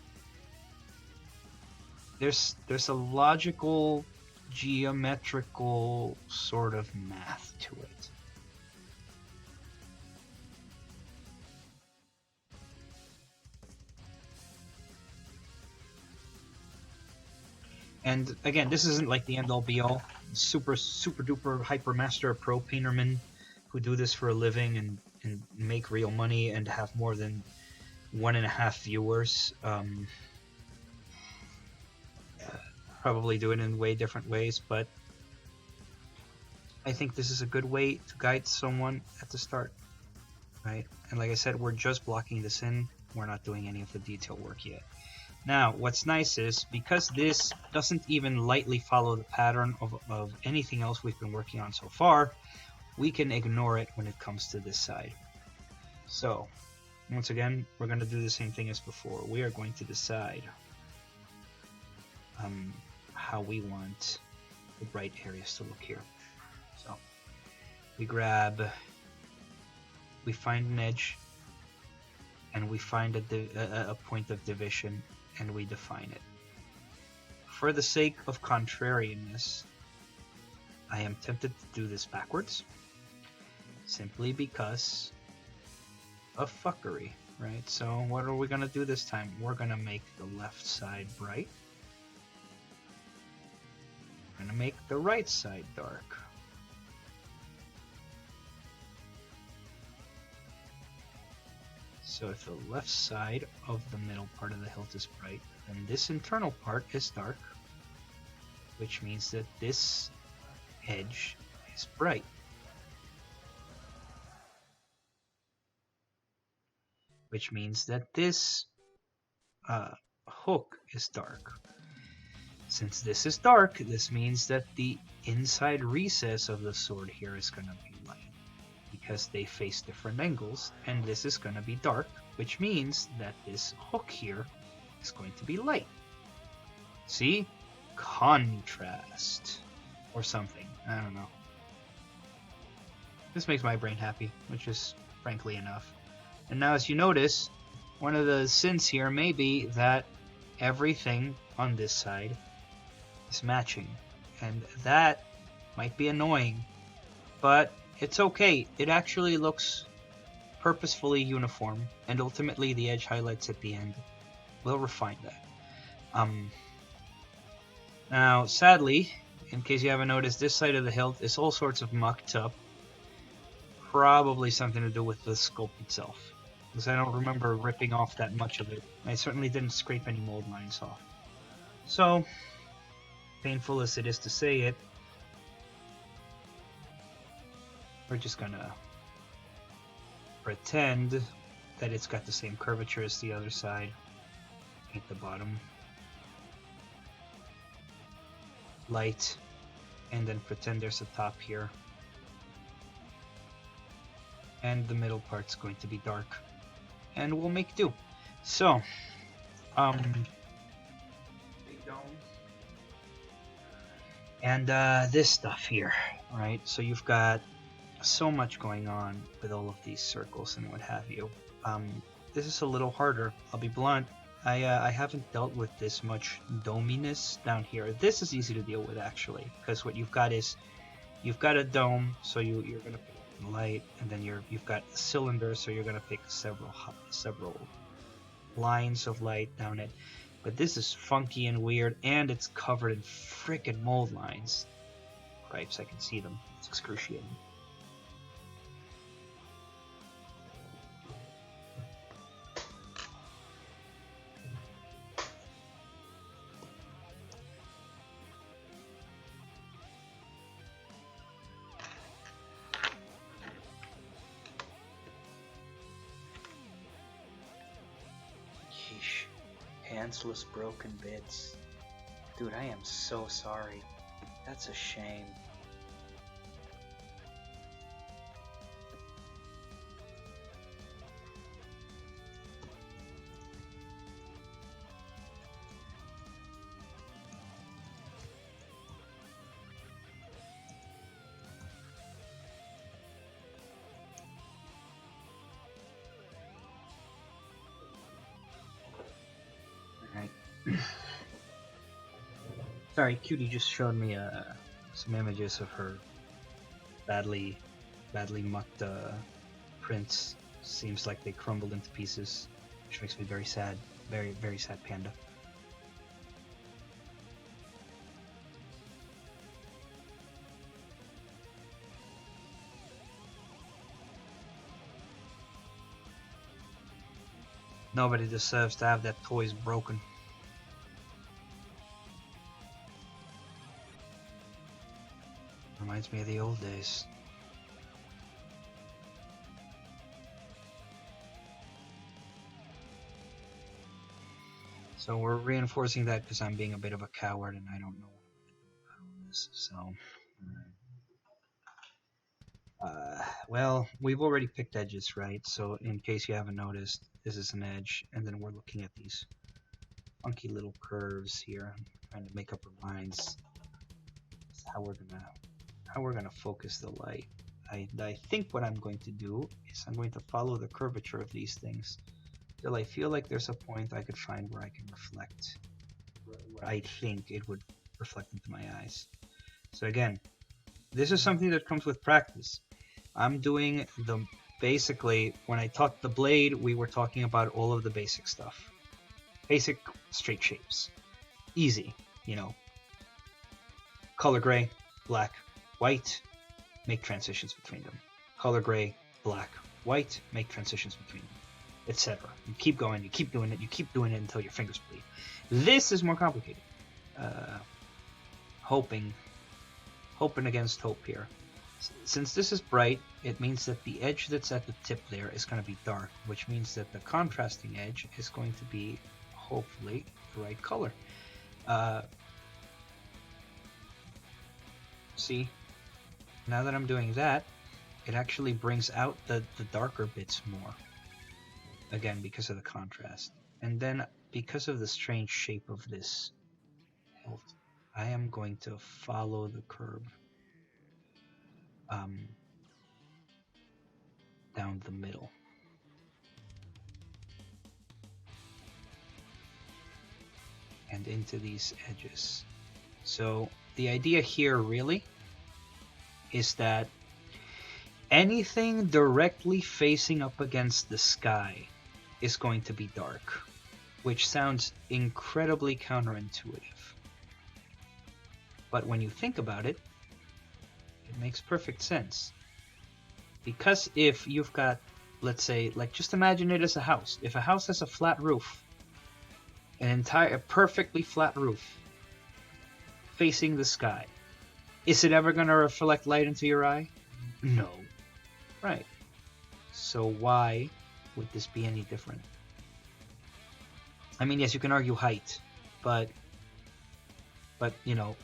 Speaker 1: There's a logical, geometrical sort of math to it. And again, this isn't like the end-all be-all. Super duper hyper master pro paintermen who do this for a living and make real money and have more than 1.5 viewers. Probably do it in way different ways, but I think this is a good way to guide someone at the start, right? And like I said, we're just blocking this in. We're not doing any of the detail work yet. Now, what's nice is, because this doesn't even lightly follow the pattern of anything else we've been working on so far, we can ignore it when it comes to this side. So, once again, we're going to do the same thing as before. We are going to decide how we want the bright areas to look here. So, we find an edge, and we find a point of division, and we define it. For the sake of contrariness, I am tempted to do this backwards, simply because of fuckery, right? So what are we gonna do this time? We're gonna make the left side bright. We're gonna make the right side dark. So if the left side of the middle part of the hilt is bright, then this internal part is dark, which means that this edge is bright. Which means that this hook is dark. Since this is dark, this means that the inside recess of the sword here is going to be light, because they face different angles, and this is going to be dark, which means that this hook here is going to be light. See? Contrast. Or something. I don't know. This makes my brain happy, which is frankly enough. And now, as you notice, one of the sins here may be that everything on this side is matching. And that might be annoying, but it's okay. It actually looks purposefully uniform, and ultimately the edge highlights at the end will refine that. Now, sadly, in case you haven't noticed, this side of the hilt is all sorts of mucked up. Probably something to do with the sculpt itself, because I don't remember ripping off that much of it. I certainly didn't scrape any mold lines off. So, painful as it is to say it, we're just gonna pretend that it's got the same curvature as the other side. Paint the bottom light, and then pretend there's a top here. And the middle part's going to be dark. And we'll make do. So, big domes. And this stuff here, right? So you've got so much going on with all of these circles and what have you. This is a little harder, I'll be blunt. I haven't dealt with this much dominess down here. This is easy to deal with actually, because what you've got is you've got a dome, so you're gonna pick light, and then you've got a cylinder, so you're gonna pick several lines of light down it. But this is funky and weird, and it's covered in frickin' mold lines. Cripes, I can see them. It's excruciating. Yeesh. Pantsless broken bits. Dude, I am so sorry. That's a shame. Sorry, Cutie just showed me some images of her badly mucked prints. Seems like they crumbled into pieces, which makes me very sad. Very, very sad panda. Nobody deserves to have their toys broken. Reminds me of the old days. So we're reinforcing that because I'm being a bit of a coward and I don't know about this. So, well, we've already picked edges, right? So in case you haven't noticed, this is an edge, and then we're looking at these funky little curves here, trying to make up our minds. That's how we're gonna focus the light. I think what I'm going to do is I'm going to follow the curvature of these things till I feel like there's a point I could find where I can reflect what I think it would reflect into my eyes. So again, this is something that comes with practice. I'm doing basically, when I taught the blade, we were talking about all of the basic stuff. Basic straight shapes. Easy, you know. Color gray, black, white, make transitions between them. Color gray, black, white, make transitions between them, etc. You keep going, you keep doing it until your fingers bleed. This is more complicated. Hoping against hope here. Since this is bright, it means that the edge that's at the tip there is going to be dark, which means that the contrasting edge is going to be, hopefully, the right color. See, now that I'm doing that, it actually brings out the darker bits more. Again, because of the contrast. And then, because of the strange shape of this hilt, I am going to follow the curve down the middle. And into these edges. So the idea here really is that anything directly facing up against the sky is going to be dark, which sounds incredibly counterintuitive. But when you think about it, it makes perfect sense. Because if you've got, let's say, like just imagine it as a house. If a house has a flat roof, a perfectly flat roof facing the sky, is it ever going to reflect light into your eye? No. Right. So why would this be any different? I mean, yes, you can argue height, but you know,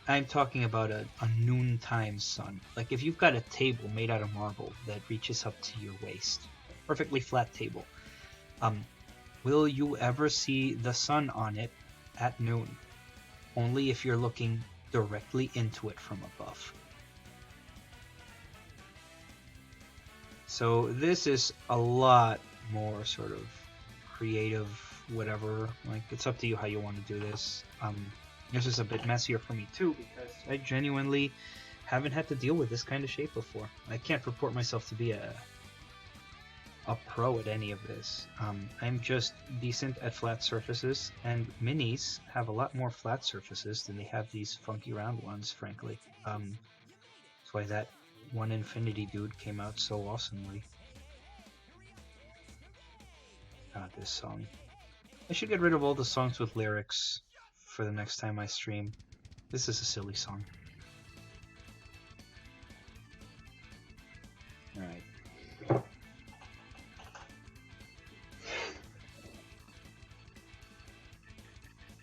Speaker 1: I'm talking about a noontime sun. Like if you've got a table made out of marble that reaches up to your waist, perfectly flat table, will you ever see the sun on it at noon? Only if you're looking directly into it from above. So this is a lot more sort of creative, whatever. Like it's up to you how you want to do this. This is a bit messier for me too because I genuinely haven't had to deal with this kind of shape before. I can't purport myself to be a pro at any of this. I'm just decent at flat surfaces, and minis have a lot more flat surfaces than they have these funky round ones, frankly. That's why that one Infinity dude came out so awesomely. God, this song. I should get rid of all the songs with lyrics for the next time I stream. This is a silly song. Alright.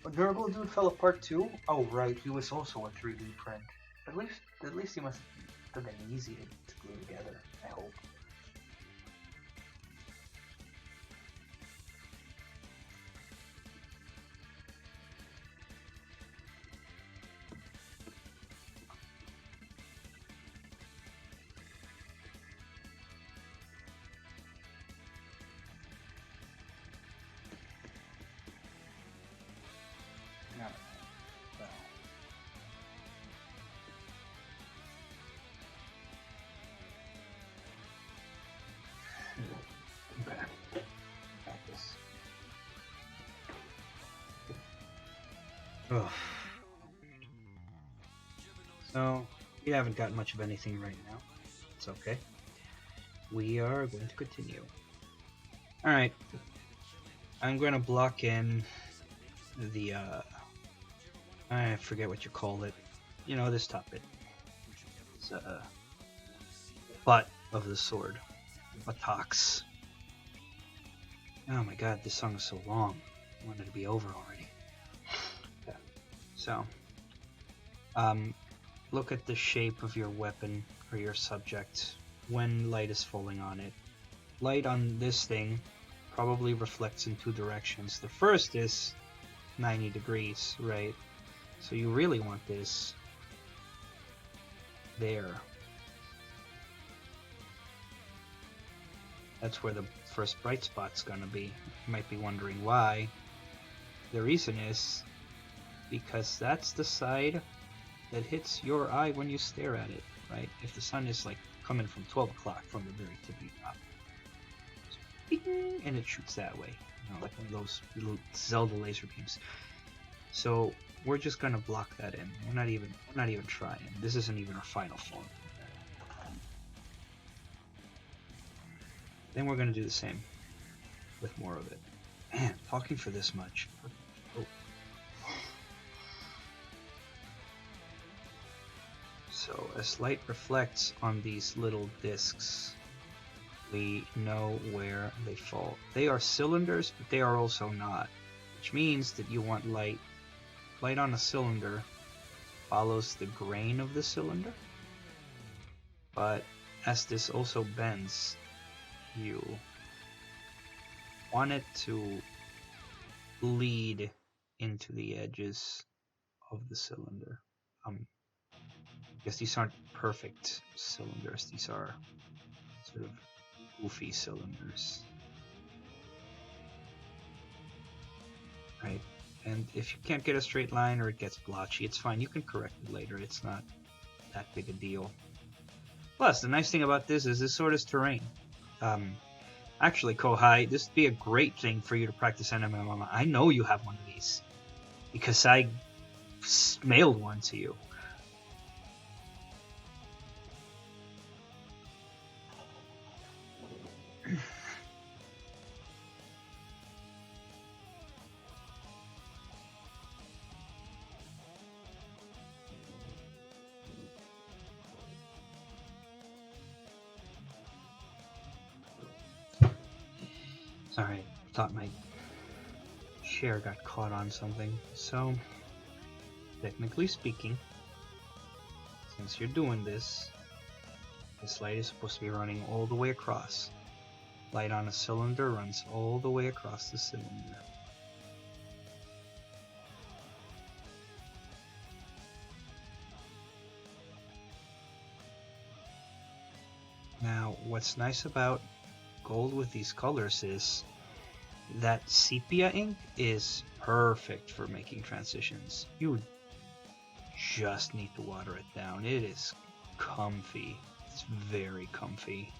Speaker 1: A Nurgle dude fell apart too? Oh right, he was also a 3D print. At least he must have been easy to glue together, I hope. Ugh. So, we haven't got much of anything right now. It's okay. We are going to continue. Alright. I'm going to block in the, I forget what you call it. You know, this top bit. It's, butt of the sword. Buttocks. Oh my god, this song is so long. I want it to be over already. Yeah. So, look at the shape of your weapon or your subject when light is falling on it. Light on this thing probably reflects in two directions. The first is 90 degrees, right? So you really want this there. That's where the first bright spot's gonna be. You might be wondering why. The reason is because that's the side that hits your eye when you stare at it, right? If the sun is like coming from 12 o'clock from the very tip of your top, and it shoots that way, you know, like one of those little Zelda laser beams. So we're just gonna block that in. We're not even trying. This isn't even our final form. Then we're gonna do the same with more of it. Man, talking for this much. Oh. So as light reflects on these little discs, we know where they fall. They are cylinders, but they are also not, which means that you want light. Light on a cylinder follows the grain of the cylinder, but as this also bends, you want it to bleed into the edges of the cylinder. Because these aren't perfect cylinders, these are sort of goofy cylinders. Right? And if you can't get a straight line or it gets blotchy, it's fine. You can correct it later. It's not that big a deal. Plus, the nice thing about this is this sword is terrain. Actually, Kohai, this would be a great thing for you to practice NMMM. I know you have one of these because I mailed one to you. Alright, thought my chair got caught on something. So, technically speaking, since you're doing this, this light is supposed to be running all the way across. Light on a cylinder runs all the way across the cylinder. Now, what's nice about gold with these colors is that sepia ink is perfect for making transitions. You just need to water it down. It is comfy. It's very comfy.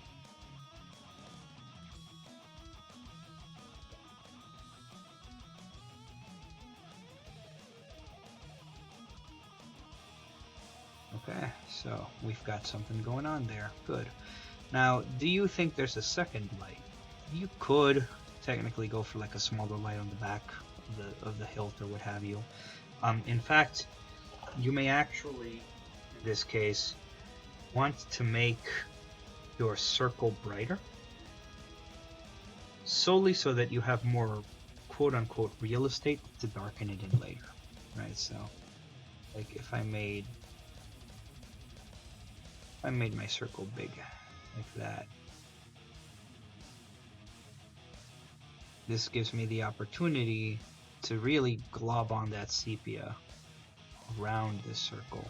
Speaker 1: Okay, so we've got something going on there. Good. Now, do you think there's a second light? You could technically go for like a smaller light on the back of the hilt or what have you. In fact, you may actually, in this case, want to make your circle brighter, solely so that you have more quote-unquote real estate to darken it in later, right? So, like if I made my circle big, like that, this gives me the opportunity to really glob on that sepia around this circle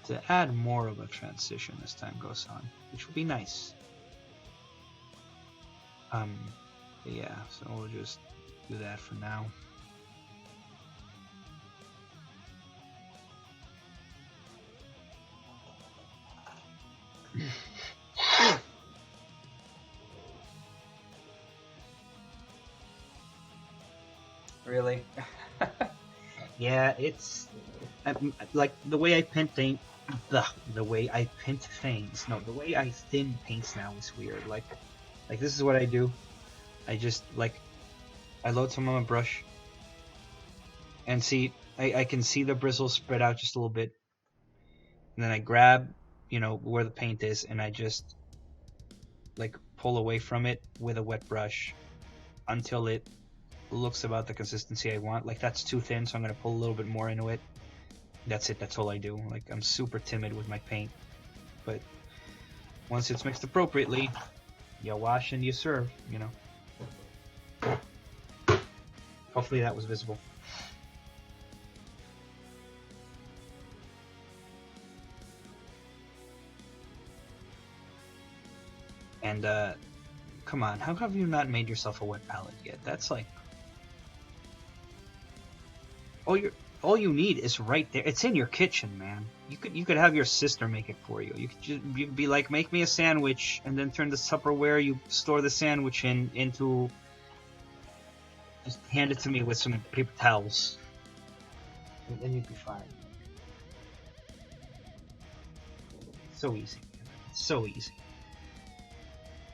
Speaker 1: to add more of a transition as time goes on, which will be nice. Yeah, so we'll just do that for now. Really? Yeah, it's like the way I paint things. The way I paint things. No, the way I thin paints now is weird. Like this is what I do. I just I load some on my brush, and see I can see the bristles spread out just a little bit, and then I grab where the paint is, and I just pull away from it with a wet brush until it looks about the consistency I want. Like that's too thin, so I'm gonna pull a little bit more into it. That's it. That's all I do. Like I'm super timid with my paint, but once it's mixed appropriately, you wash and you serve. Hopefully that was visible. And come on, how have you not made yourself a wet palette yet? That's like all you need is right there. It's in your kitchen, man. You could have your sister make it for you. You'd be like, make me a sandwich, and then turn the Tupperware you store the sandwich into. Just hand it to me with some paper towels, and then you'd be fine. So easy. So easy.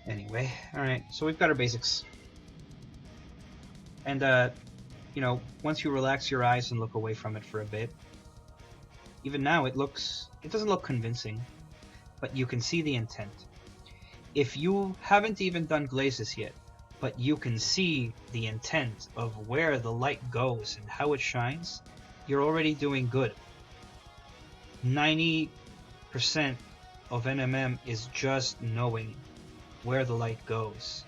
Speaker 1: Anyway, alright, so we've got our basics. And, once you relax your eyes and look away from it for a bit, even now it doesn't look convincing, but you can see the intent. If you haven't even done glazes yet, but you can see the intent of where the light goes and how it shines, you're already doing good. 90% of NMM is just knowing where the light goes.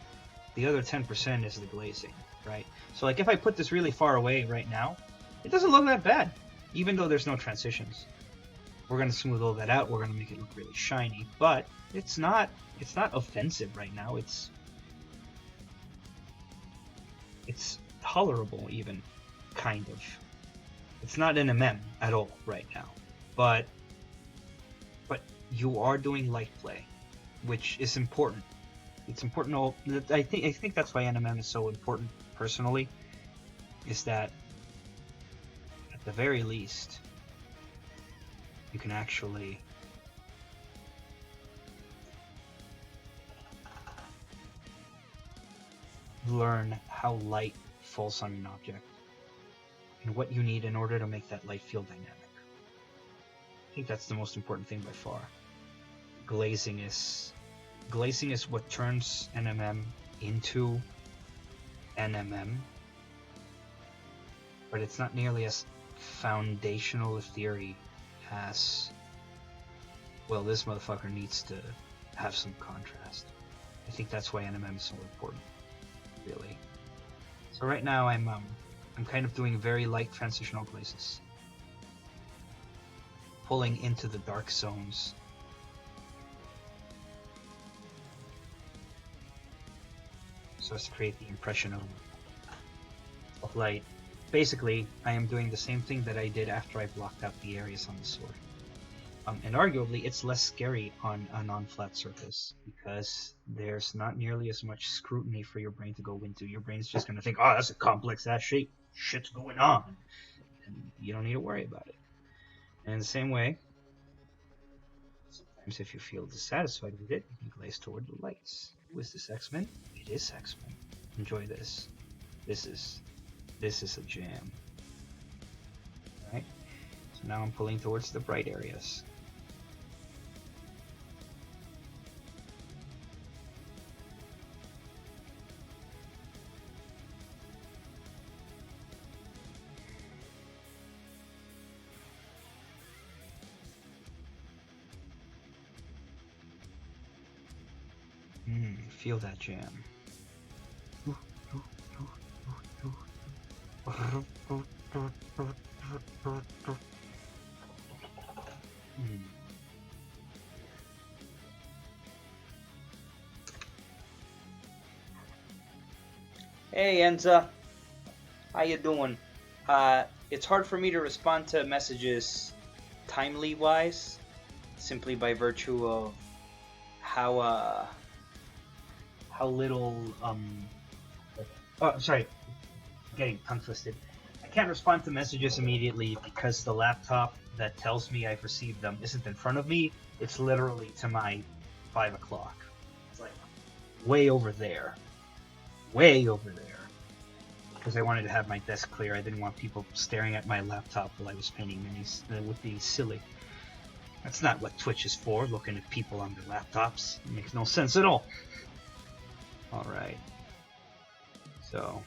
Speaker 1: The other 10% is the glazing, right? So if I put this really far away right now, it doesn't look that bad, even though there's no transitions. We're going to smooth all that out. We're going to make it look really shiny, but it's not offensive right now. It's tolerable, even, kind of. It's not NMM at all right now, but you are doing light play, which is important. It's important. I think that's why NMM is so important personally, is that at the very least you can actually learn how light falls on an object and what you need in order to make that light feel dynamic. I think that's the most important thing by far. Glazing is what turns NMM into NMM, but it's not nearly as foundational a theory as, well, this motherfucker needs to have some contrast. I think that's why NMM is so important, really. So right now I'm kind of doing very light transitional places, pulling into the dark zones. So as to create the impression of light. Basically, I am doing the same thing that I did after I blocked out the areas on the sword. And arguably, it's less scary on a non-flat surface because there's not nearly as much scrutiny for your brain to go into. Your brain's just going to think, oh, that's a complex-ass shape. Shit's going on. And you don't need to worry about it. And in the same way, sometimes if you feel dissatisfied with it, you can glaze toward the lights. Who is this, X-Men? It is X-Men. Enjoy this. This is a jam. Alright? So now I'm pulling towards the bright areas. Feel that jam. Hey Enza, how you doing? It's hard for me to respond to messages timely wise, simply by virtue of how little oh, sorry, I'm getting tongue twisted. I can't respond to messages immediately because the laptop that tells me I've received them isn't in front of me. It's literally to my 5 o'clock. It's like way over there. Way over there. Because I wanted to have my desk clear. I didn't want people staring at my laptop while I was painting minis. That would be silly. That's not what Twitch is for, looking at people on their laptops. It makes no sense at all. Alright. So.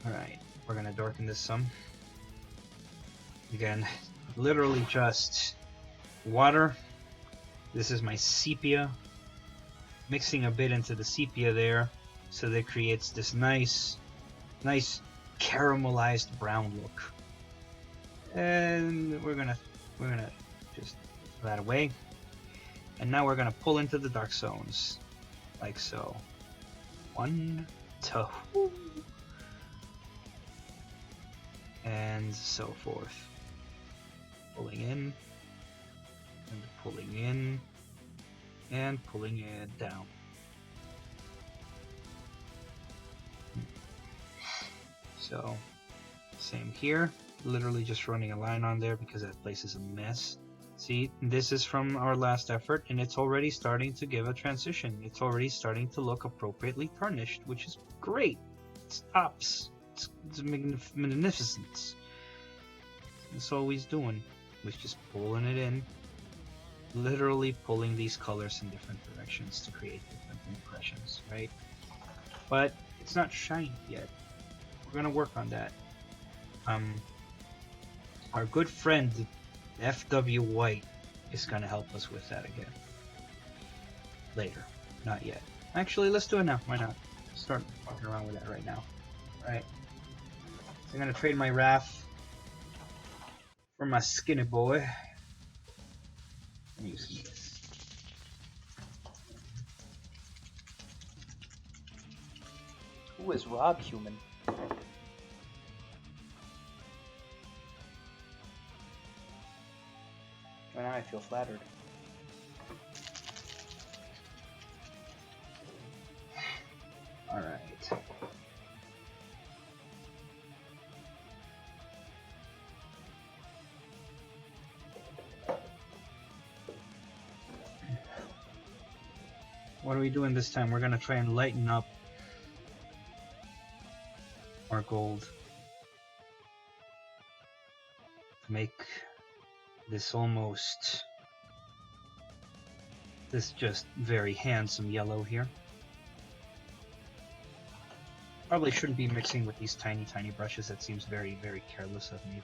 Speaker 1: Alright, we're gonna darken this some. Again, literally just water. This is my sepia. Mixing a bit into the sepia there, so that creates this nice caramelized brown look. And we're gonna just throw that away. And now we're gonna pull into the dark zones, like so. 1, 2. And so forth. Pulling in, and pulling in, and pulling it down. So, same here. Literally just running a line on there because that place is a mess. See, this is from our last effort, and it's already starting to give a transition. It's already starting to look appropriately tarnished, which is great. It's tops. It's magnificence. That's all he's doing. He's just pulling it in. Literally pulling these colors in different directions to create different impressions, right? But it's not shined yet. We're gonna work on that. Our good friend FW White is gonna help us with that again. Later. Not yet. Actually, let's do it now. Why not? Start fucking around with that right now. Alright. So I'm gonna trade my Raph for my skinny boy. Let me use this. Who is Rob Human? Well, now I feel flattered. Alright. What are we doing this time? We're gonna try and lighten up our gold make this almost this just very handsome yellow here. Probably shouldn't be mixing with these tiny brushes. That seems very careless of me.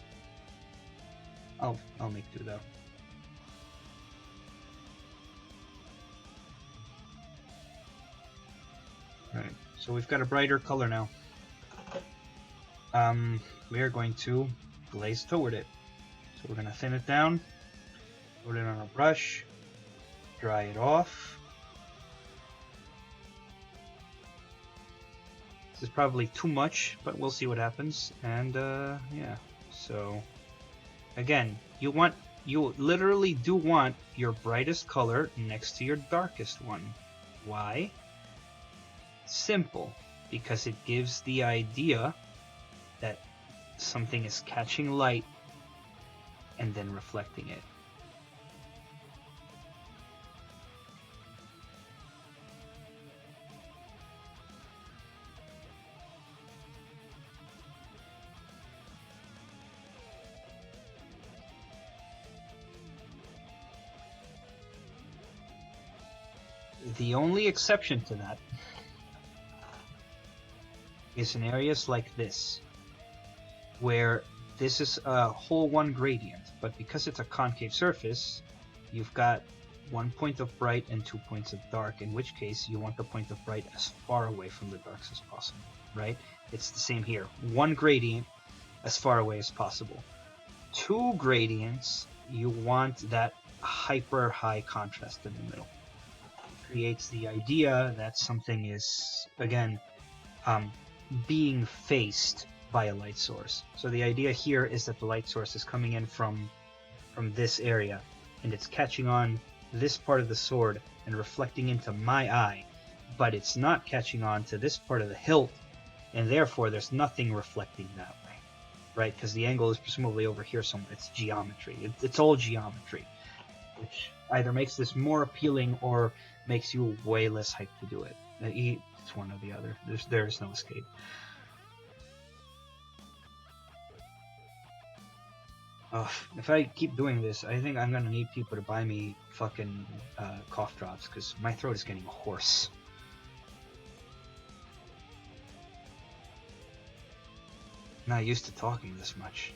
Speaker 1: I'll make do though. Alright, so we've got a brighter color now. We are going to glaze toward it. So we're going to thin it down, put it on a brush, dry it off. This is probably too much, but we'll see what happens. And yeah, so again, you literally do want your brightest color next to your darkest one. Why? Simple, because it gives the idea that something is catching light and then reflecting it. The only exception to that is in areas like this, where this is a whole one gradient, but because it's a concave surface, you've got 1 point of bright and 2 points of dark, in which case you want the point of bright as far away from the darks as possible, right? It's the same here. 1 gradient as far away as possible. 2 gradients, you want that hyper high contrast in the middle. It creates the idea that something is, again, being faced by a light source. So the idea here is that the light source is coming in from this area, and it's catching on this part of the sword and reflecting into my eye, but it's not catching on to this part of the hilt, and therefore there's nothing reflecting that way, right? Because the angle is presumably over here somewhere. It's geometry. It's all geometry, which either makes this more appealing or makes you way less hyped to do it. It's one or the other. There's no escape. If I keep doing this, I think I'm gonna need people to buy me fucking cough drops, because my throat is getting hoarse. I'm not used to talking this much.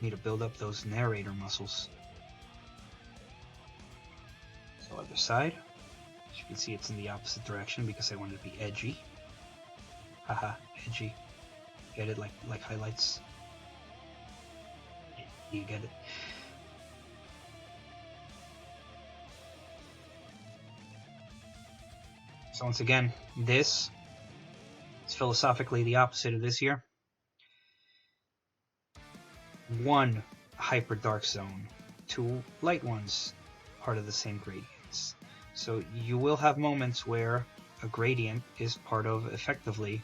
Speaker 1: Need to build up those narrator muscles. So other side. As you can see, it's in the opposite direction because I wanted to be edgy. Haha, edgy. Get it? Like highlights. You get it. So once again, this is philosophically the opposite of this here. 1 hyper dark zone, 2 light ones, part of the same gradients. So you will have moments where a gradient is part of, effectively,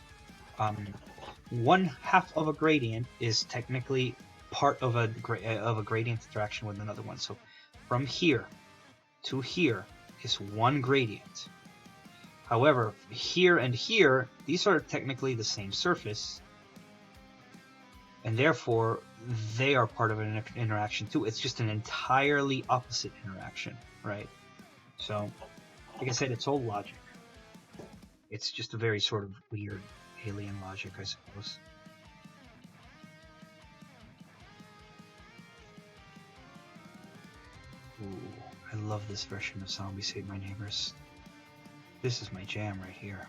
Speaker 1: 1/2 of a gradient is technically part of a gradient interaction with another one. So from here to here is 1 gradient. However, here and here, these are technically the same surface, and therefore they are part of an interaction too. It's just an entirely opposite interaction, right? So, like I said, it's all logic. It's just a very sort of weird alien logic, I suppose. Ooh, I love this version of Zombies Hate My Neighbors. This is my jam right here.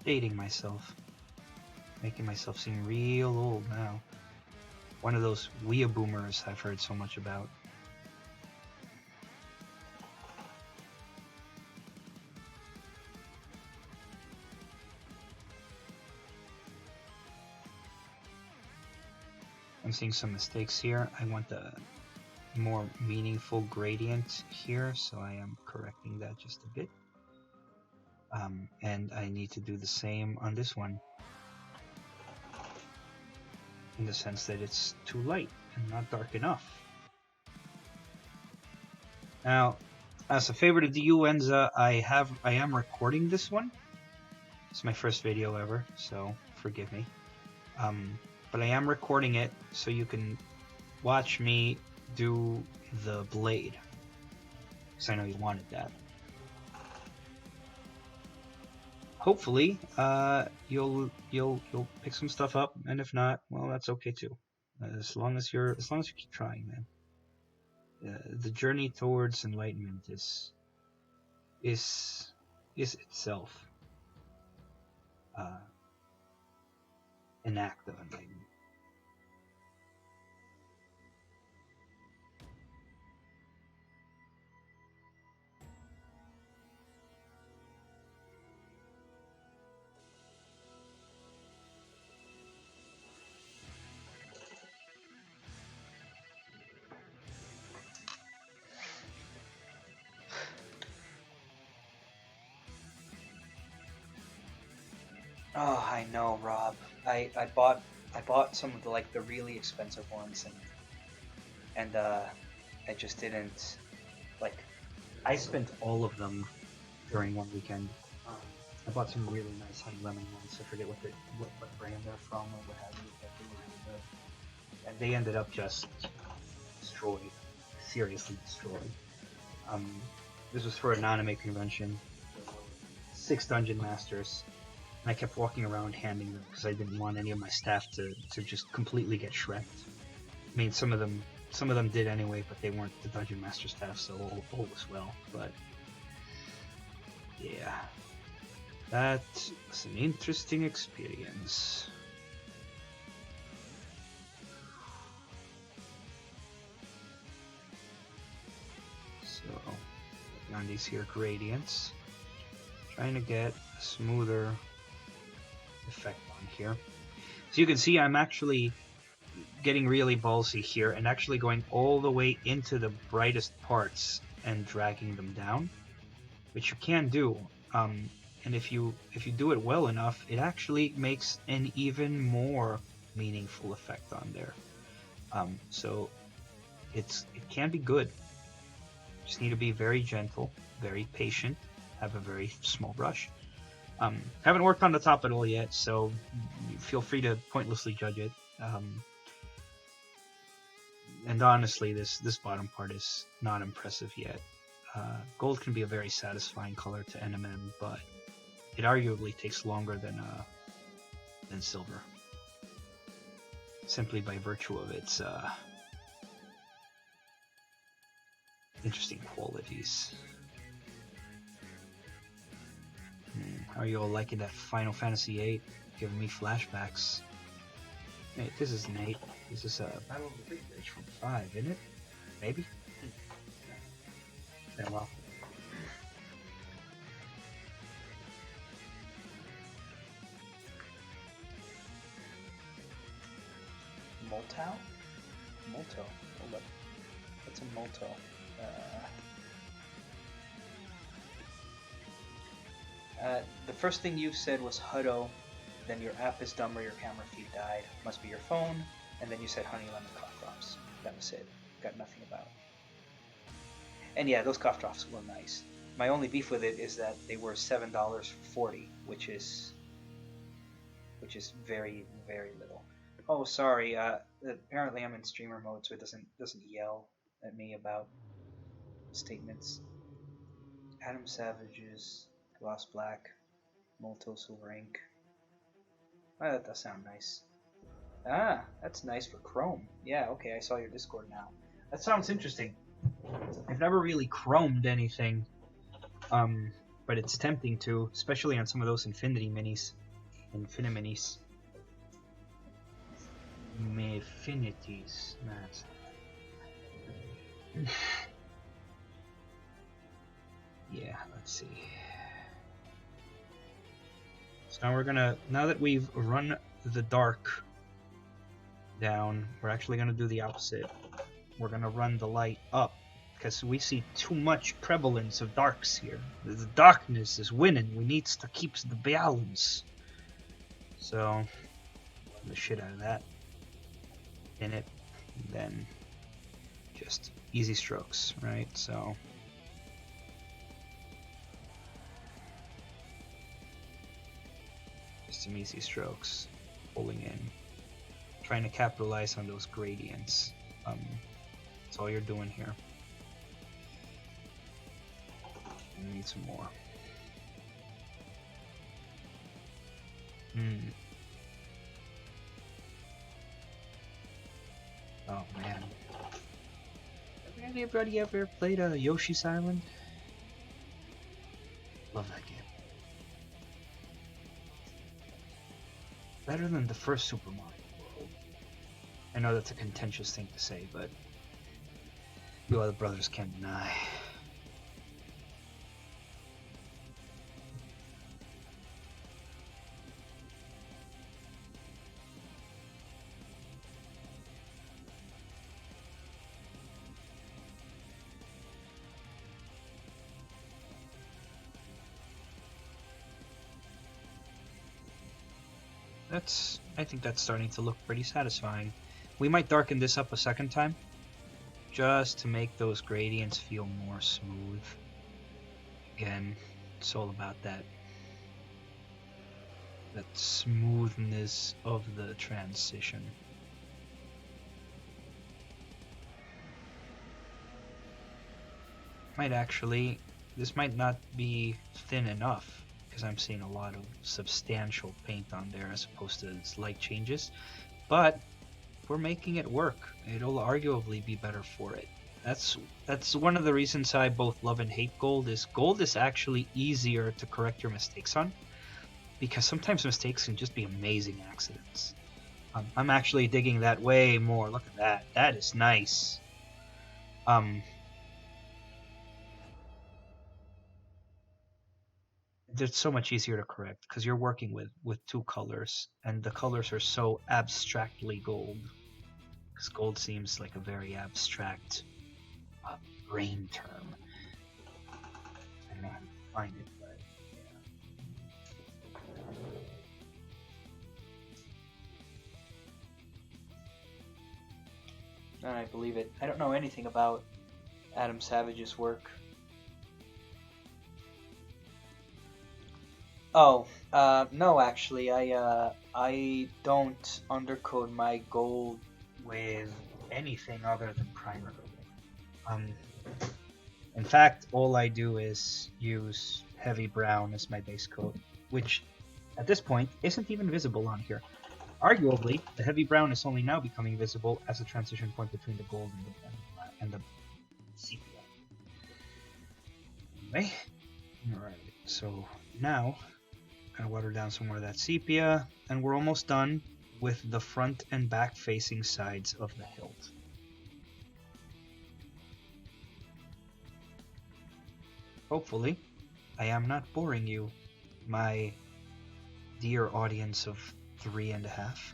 Speaker 1: Dating myself. Making myself seem real old now. One of those weeaboomers I've heard so much about. I'm seeing some mistakes here. I want the more meaningful gradient here, so I am correcting that just a bit. And I need to do the same on this one, in the sense that it's too light and not dark enough. Now, as a favor to Diuenza, I am recording this one. It's my first video ever, so forgive me. but I am recording it so you can watch me do the blade. Because I know you wanted that. Hopefully, you'll pick some stuff up, and if not, well, that's okay too. As long as you keep trying, man. The journey towards enlightenment is itself an act of enlightenment. Oh, I know, Rob. I bought some of the really expensive ones, and I just didn't like. I spent all of them during one weekend. I bought some really nice honey lemon ones. I forget what brand they're from or what have you, but they were really good. And they ended up just destroyed, seriously destroyed. This was for a Naname convention. 6 dungeon masters. And I kept walking around handing them because I didn't want any of my staff to just completely get shreked. I mean, some of them did anyway, but they weren't the dungeon master staff, so all was well. But yeah, that was an interesting experience. So, on these here gradients, trying to get a smoother effect on here. So you can see I'm actually getting really ballsy here and actually going all the way into the brightest parts and dragging them down, which you can do. And if you do it well enough, it actually makes an even more meaningful effect on there. So it can be good. Just need to be very gentle, very patient, have a very small brush. Haven't worked on the top at all yet, so feel free to pointlessly judge it. And honestly, this bottom part is not impressive yet. Gold can be a very satisfying color to NMM, but it arguably takes longer than silver, simply by virtue of its interesting qualities. How are you all liking that Final Fantasy VIII? Giving me flashbacks. Hey, this is Nate. This is Battle of the Big Bridge from 5, isn't it? Maybe? Yeah, well. Molto? Molto. Hold up. What's a Molto? The first thing you said was Huddo, then your app is dumb or your camera feed died. Must be your phone. And then you said honey lemon cough drops. That was it. Got nothing about. And yeah, those cough drops were nice. My only beef with it is that they were $7.40, which is very, very little. Oh, sorry. Apparently I'm in streamer mode, so it doesn't yell at me about statements. Adam Savage's Gloss Black, Molto Silver Ink. Oh, that does sound nice. Ah, that's nice for Chrome. Yeah, okay, I saw your Discord now. That sounds interesting. I've never really chromed anything, but it's tempting to, especially on some of those Infinities. Infinities, Matt. Yeah, let's see. So now that we've run the dark down, we're actually gonna do the opposite. We're gonna run the light up, because we see too much prevalence of darks here. The darkness is winning. We need to keep the balance. So, the shit out of that in it, and then just easy strokes, right? So. Some easy strokes, pulling in trying to capitalize on those gradients. That's all you're doing here. I need some more. Oh man. Anybody ever played Yoshi's Island? Love that game. Better than the first Super Mario World. I know that's a contentious thing to say, but you other brothers can't deny. I think that's starting to look pretty satisfying. We might darken this up a second time, just to make those gradients feel more smooth. Again, it's all about that smoothness of the transition. This might not be thin enough, because I'm seeing a lot of substantial paint on there as opposed to slight changes, but we're making it work. It'll arguably be better for it. That's one of the reasons I both love and hate gold is actually easier to correct your mistakes on, because sometimes mistakes can just be amazing accidents. I'm actually digging that way more. Look at that. That is nice. It's so much easier to correct because you're working with two colors, and the colors are so abstractly gold. Because gold seems like a very abstract brain term. I don't know how to find it, but yeah. I believe it. I don't know anything about Adam Savage's work. Oh, no, actually, I don't undercoat my gold with anything other than primer. In fact, all I do is use heavy brown as my base coat, which at this point isn't even visible on here. Arguably, the heavy brown is only now becoming visible as a transition point between the gold and the sepia. Anyway, alright, so now gonna water down some more of that sepia, and we're almost done with the front and back facing sides of the hilt. Hopefully, I am not boring you, my dear audience of 3.5.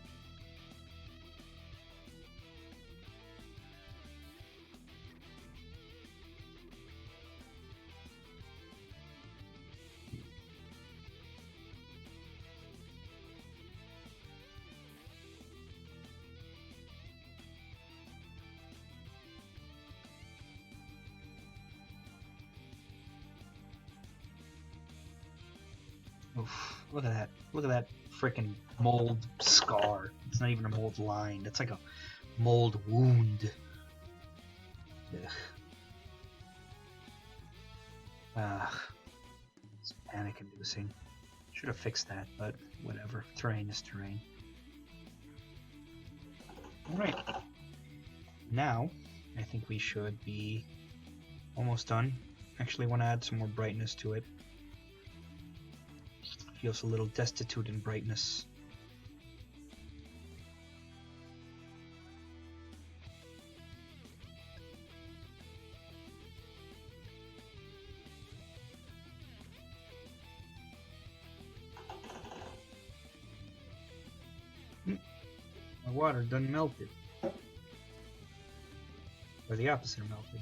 Speaker 1: Oof, look at that. Look at that freaking mold scar. It's not even a mold line. It's like a mold wound. Ugh. It's panic inducing. Should have fixed that, but whatever. Terrain is terrain. Alright. Now, I think we should be almost done. Actually, want to add some more brightness to it. Feels a little destitute in brightness. My water done melted. Or the opposite of melted.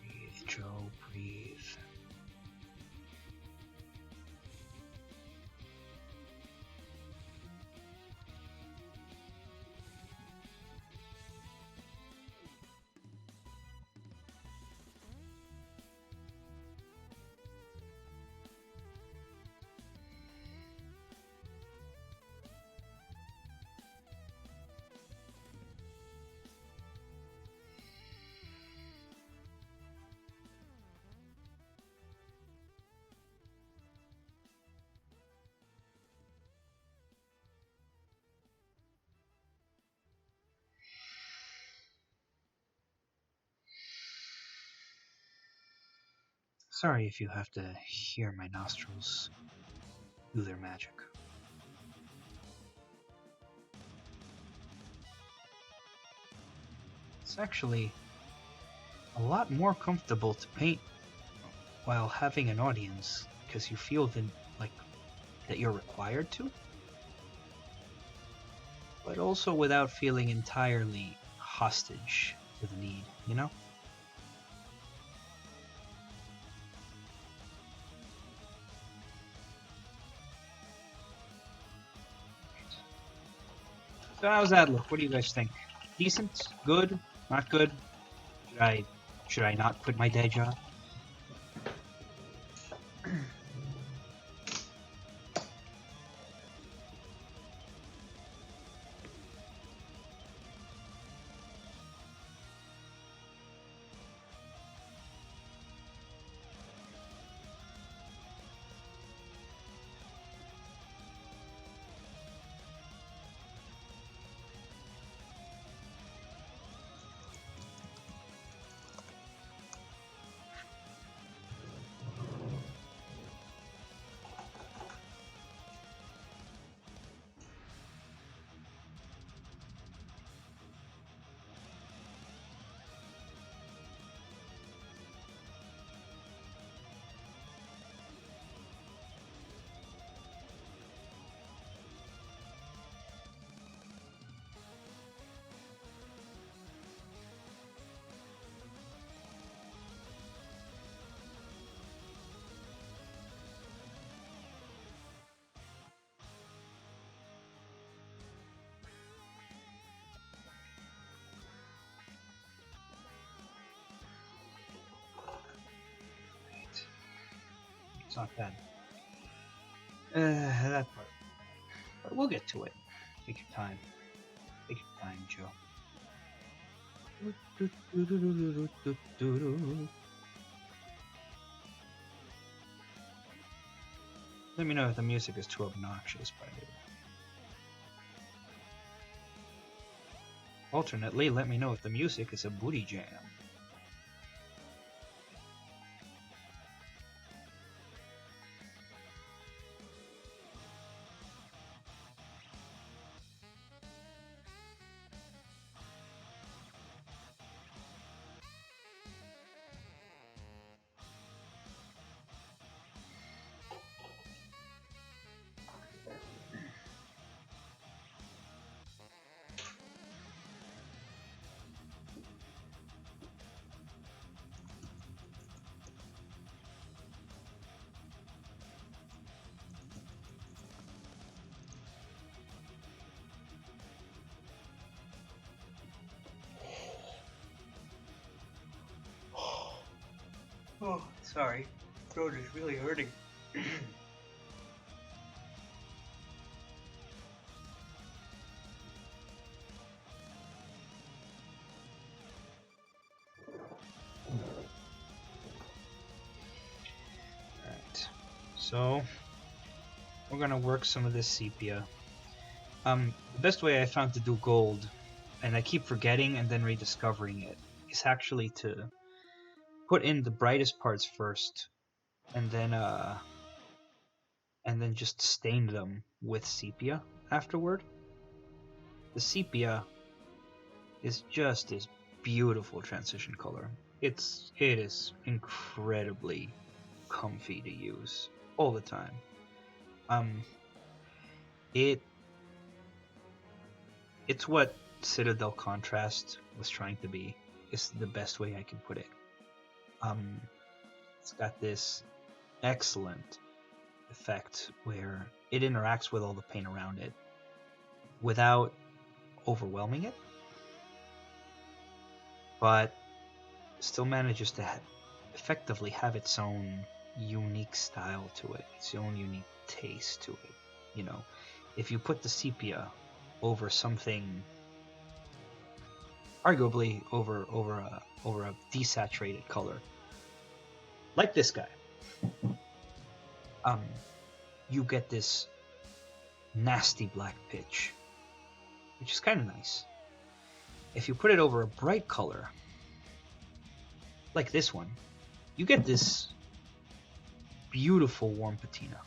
Speaker 1: Breathe, Joe, breathe. Sorry if you have to hear my nostrils do their magic. It's actually a lot more comfortable to paint while having an audience because you feel like that you're required to, but also without feeling entirely hostage to the need, you know? So how's that look? What do you guys think? Decent? Good? Not good? Should I not quit my day job? It's not bad. That part. But we'll get to it. Take your time. Take your time, Joe. Let me know if the music is too obnoxious, by the way. Alternately, let me know if the music is a booty jam. Oh, sorry. Throat is really hurting. Alright. So, we're gonna work some of this sepia. The best way I found to do gold, and I keep forgetting and then rediscovering it, is actually to put in the brightest parts first, and then just stain them with sepia afterward. The sepia is just this beautiful transition color. It is incredibly comfy to use all the time. It's what Citadel Contrast was trying to be. Is the best way I can put it. It's got this excellent effect where it interacts with all the paint around it without overwhelming it, but still manages to effectively have its own unique style to it, its own unique taste to it. You know, if you put the sepia over something, arguably over a desaturated color, like this guy, you get this nasty black pitch, which is kind of nice. If you put it over a bright color, like this one, you get this beautiful warm patina,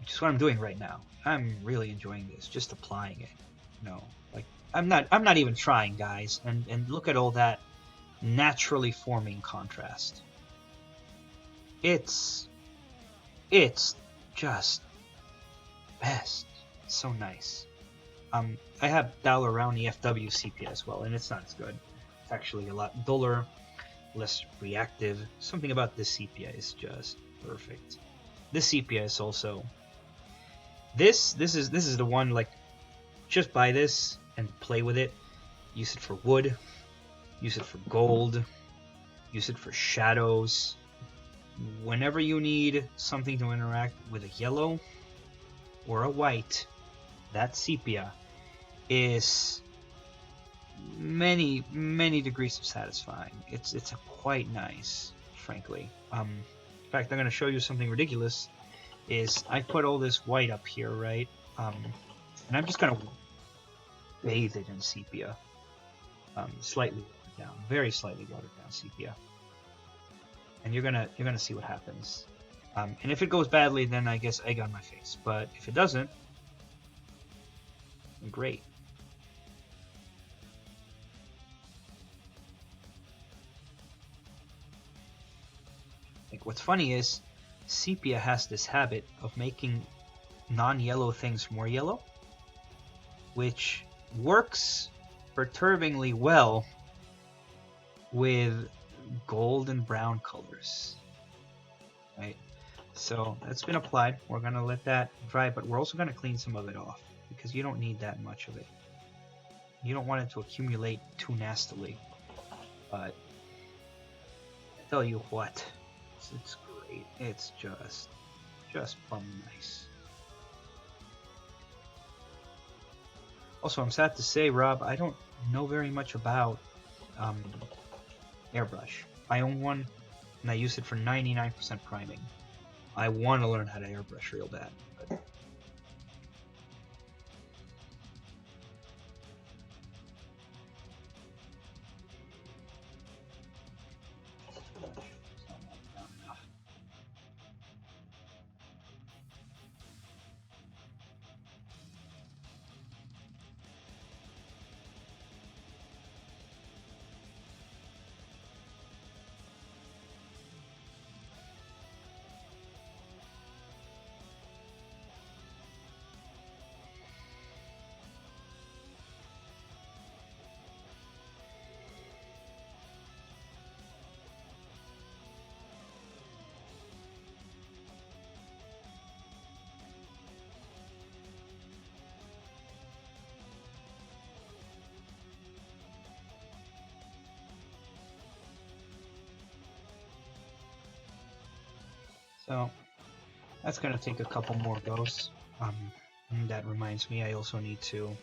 Speaker 1: which is what I'm doing right now. I'm really enjoying this, just applying it. Like I'm not even trying, guys. And look at all that naturally forming contrast. It's just best. It's so nice. I have dial around EFW sepia as well, and it's not as good. It's actually a lot duller, less reactive. Something about this sepia is just perfect. This sepia is also this is the one, like, just buy this and play with it. Use it for wood, use it for gold, use it for shadows. Whenever you need something to interact with a yellow or a white, that sepia is many degrees of satisfying. It's quite nice, frankly. In fact, I'm going to show you something ridiculous. Is I put all this white up here, right? And I'm just going to bathe it in sepia, slightly watered down, very slightly watered down sepia, and you're gonna see what happens. And if it goes badly, then I guess egg on my face. But if it doesn't, great. Like, what's funny is sepia has this habit of making non-yellow things more yellow, which works perturbingly well with gold and brown colors, right? So that's been applied. We're gonna let that dry, but we're also gonna clean some of it off because you don't need that much of it. You don't want it to accumulate too nastily. But I tell you what, it's great. It's just plumb nice. Also, I'm sad to say, Rob, I don't know very much about airbrush. I own one, and I use it for 99% priming. I want to learn how to airbrush real bad. But... So that's gonna take a couple more goes. And that reminds me, I also need to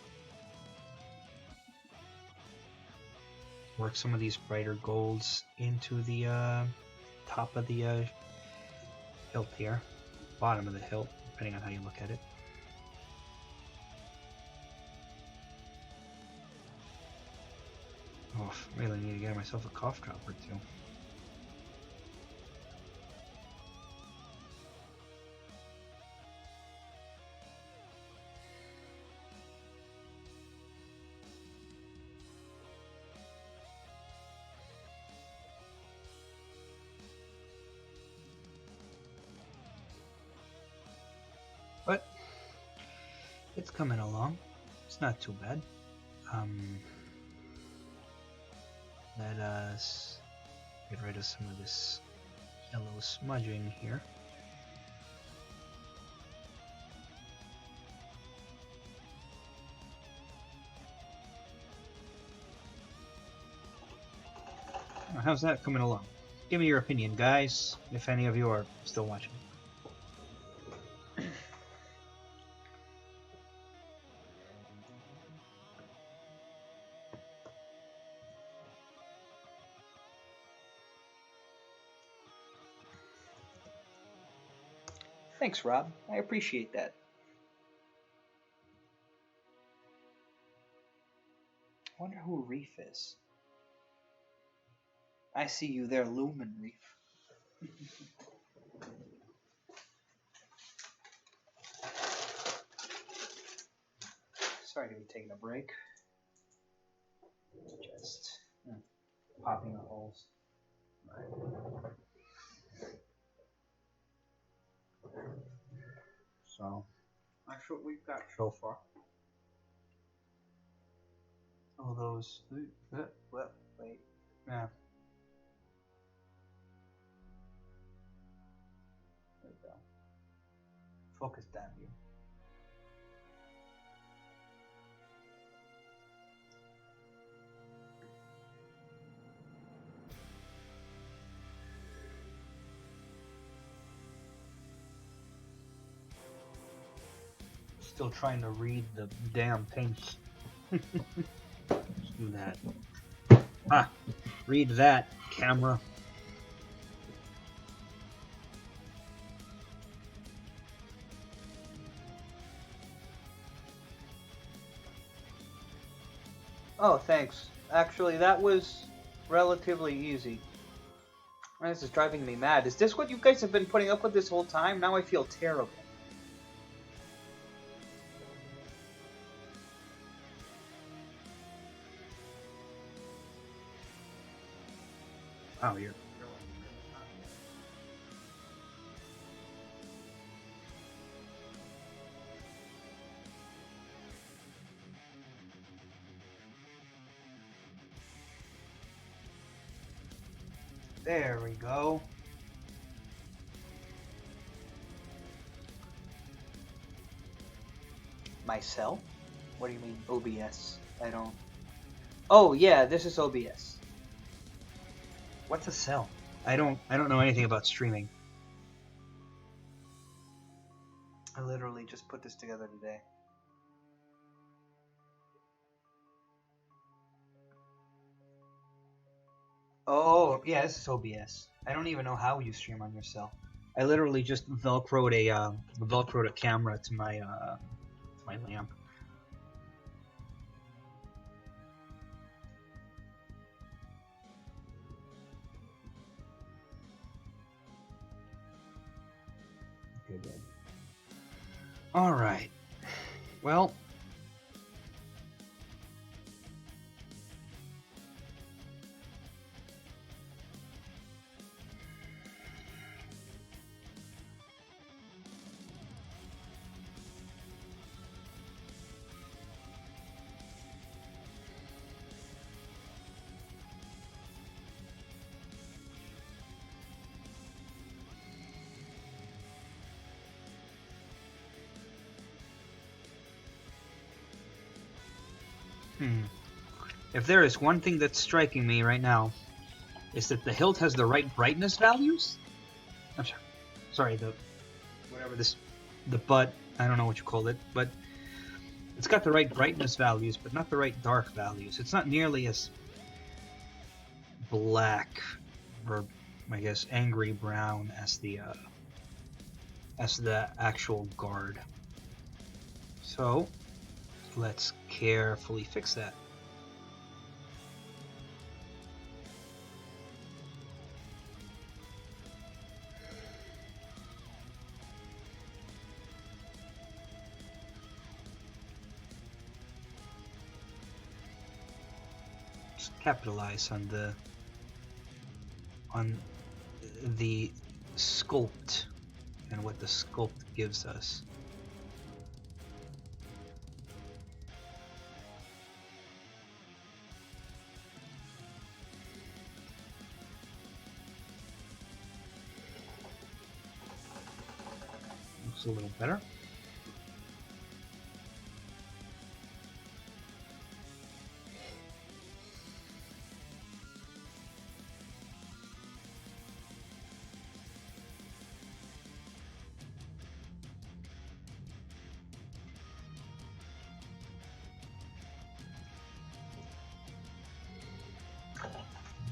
Speaker 1: work some of these brighter golds into the top of the hilt here, bottom of the hilt, depending on how you look at it. Oh, I really need to get myself a cough drop or two. But it's coming along. It's not too bad. Let us get rid of some of this yellow smudging here. How's that coming along? Give me your opinion, guys, if any of you are still watching. Thanks, Rob. I appreciate that. I wonder who Reef is. I see you there, Lumen Reef. Sorry to be taking a break. Just popping the holes. So that's what we've got so far. All those. Well, wait. Yeah. There we go. Focus down here. Still trying to read the damn paints. Let's do that. Ah, read that, camera. Oh, thanks. Actually, that was relatively easy. This is driving me mad. Is this what you guys have been putting up with this whole time? Now I feel terrible. Oh, you're... There we go. My cell? What do you mean OBS? I don't... Oh yeah, this is OBS. What's a cell? I don't know anything about streaming. I literally just put this together today. Oh, yeah, this is OBS. I don't even know how you stream on your cell. I literally just velcroed a camera to my lamp. Okay, good. All right. Well. If there is one thing that's striking me right now, is that the hilt has the right brightness values. I'm sorry, the butt. I don't know what you call it, but it's got the right brightness values, but not the right dark values. It's not nearly as black, or I guess angry brown as the actual guard. So let's carefully fix that. Capitalize on the sculpt and what the sculpt gives us. Looks a little better.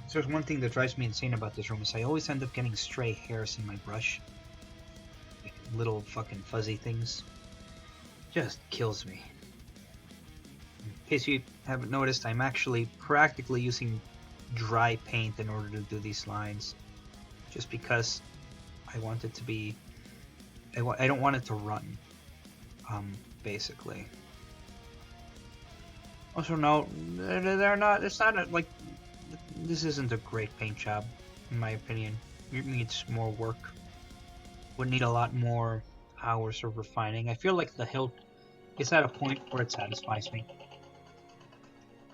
Speaker 1: So there's one thing that drives me insane about this room is I always end up getting stray hairs in my brush. Like little fucking fuzzy things. Just kills me. In case you haven't noticed, I'm actually practically using dry paint in order to do these lines. Just because I want it to be... I don't want it to run. Basically. Also, no, they're not. It's not like this isn't a great paint job, in my opinion. It needs more work. Would need a lot more hours of refining. I feel like the hilt is at a point where it satisfies me.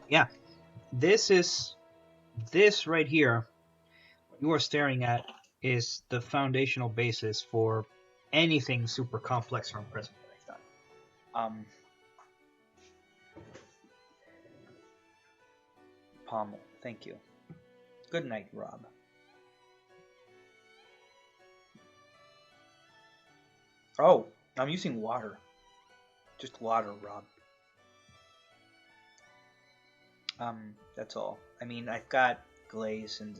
Speaker 1: Yeah, this is this right here. What you are staring at is the foundational basis for anything super complex or impressive that I've done. Pommel, thank you. Good night, Rob. Oh, I'm using water. Just water, Rob. That's all. I mean, I've got glaze and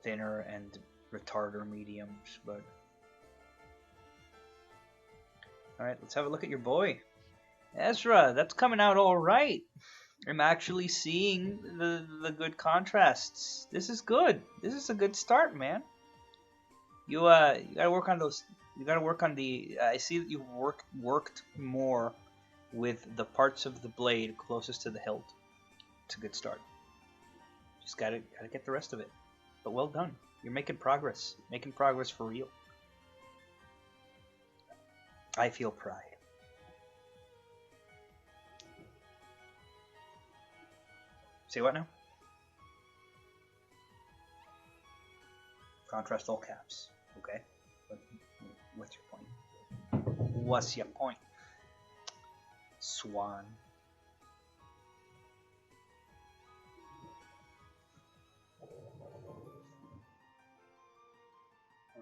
Speaker 1: thinner and retarder mediums, but... Alright, let's have a look at your boy. Ezra, that's coming out alright. I'm actually seeing the good contrasts. This is good. This is a good start, man. You gotta work on those. You gotta work on the. I see that you've worked more with the parts of the blade closest to the hilt. It's a good start. Just gotta get the rest of it. But well done. You're making progress. Making progress for real. I feel pride. Say what now? Contrast all caps. Okay. What's your point? What's your point? Swan.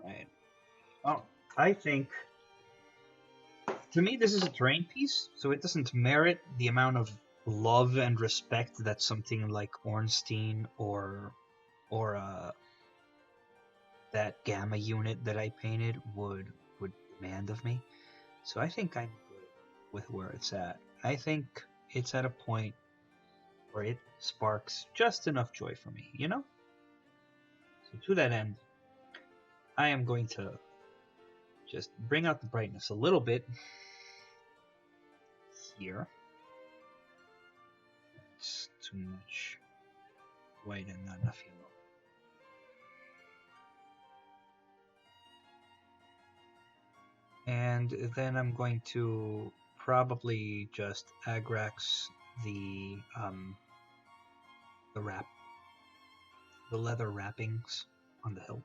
Speaker 1: Alright. Oh, I think... To me, this is a terrain piece, so it doesn't merit the amount of love and respect that something like Ornstein or that gamma unit that I painted would demand of me. So I think I'm good with where it's at. I think it's at a point where it sparks just enough joy for me, you know? So to that end, I am going to just bring out the brightness a little bit here. It's too much white and not enough yellow. And then I'm going to probably just Agrax the leather wrappings on the hilt.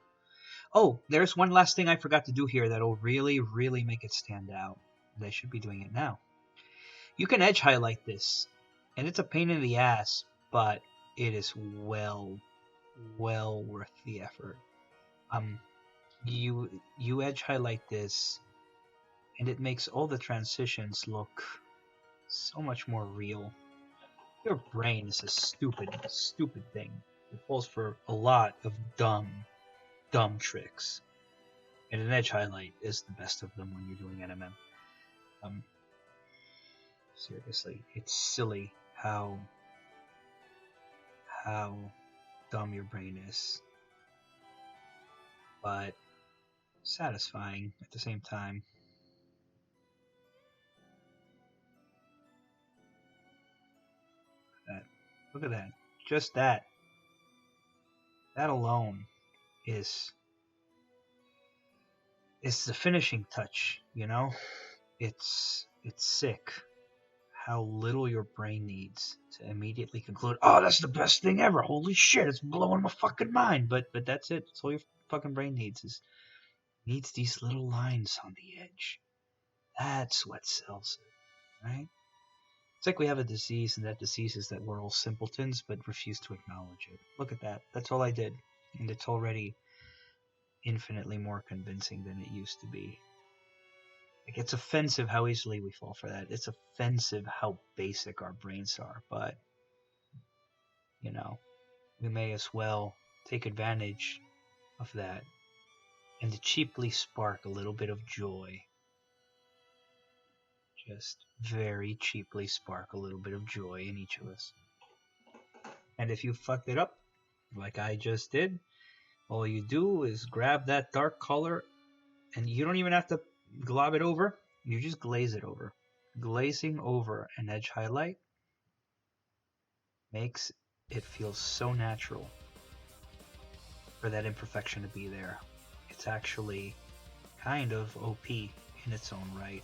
Speaker 1: Oh, there's one last thing I forgot to do here that'll really, really make it stand out. I should be doing it now. You can edge highlight this, and it's a pain in the ass, but it is well worth the effort. You edge highlight this, and it makes all the transitions look so much more real. Your brain is a stupid thing. It falls for a lot of dumb tricks. And an edge highlight is the best of them when you're doing NMM. Seriously, it's silly how dumb your brain is. But satisfying at the same time. Look at that. Just that. That alone is the finishing touch, you know? It's sick how little your brain needs to immediately conclude, oh, that's the best thing ever. Holy shit, it's blowing my fucking mind. But that's it. That's all your fucking brain needs these little lines on the edge. That's what sells it, right? It's like we have a disease, and that disease is that we're all simpletons, but refuse to acknowledge it. Look at that. That's all I did. And it's already infinitely more convincing than it used to be. Like, it's offensive how easily we fall for that. It's offensive how basic our brains are, but, you know, we may as well take advantage of that and to cheaply spark a little bit of joy. Just very cheaply spark a little bit of joy in each of us. And if you fucked it up, like I just did, all you do is grab that dark color, and you don't even have to glob it over. You just glaze it over. Glazing over an edge highlight makes it feel so natural for that imperfection to be there. It's actually kind of OP in its own right.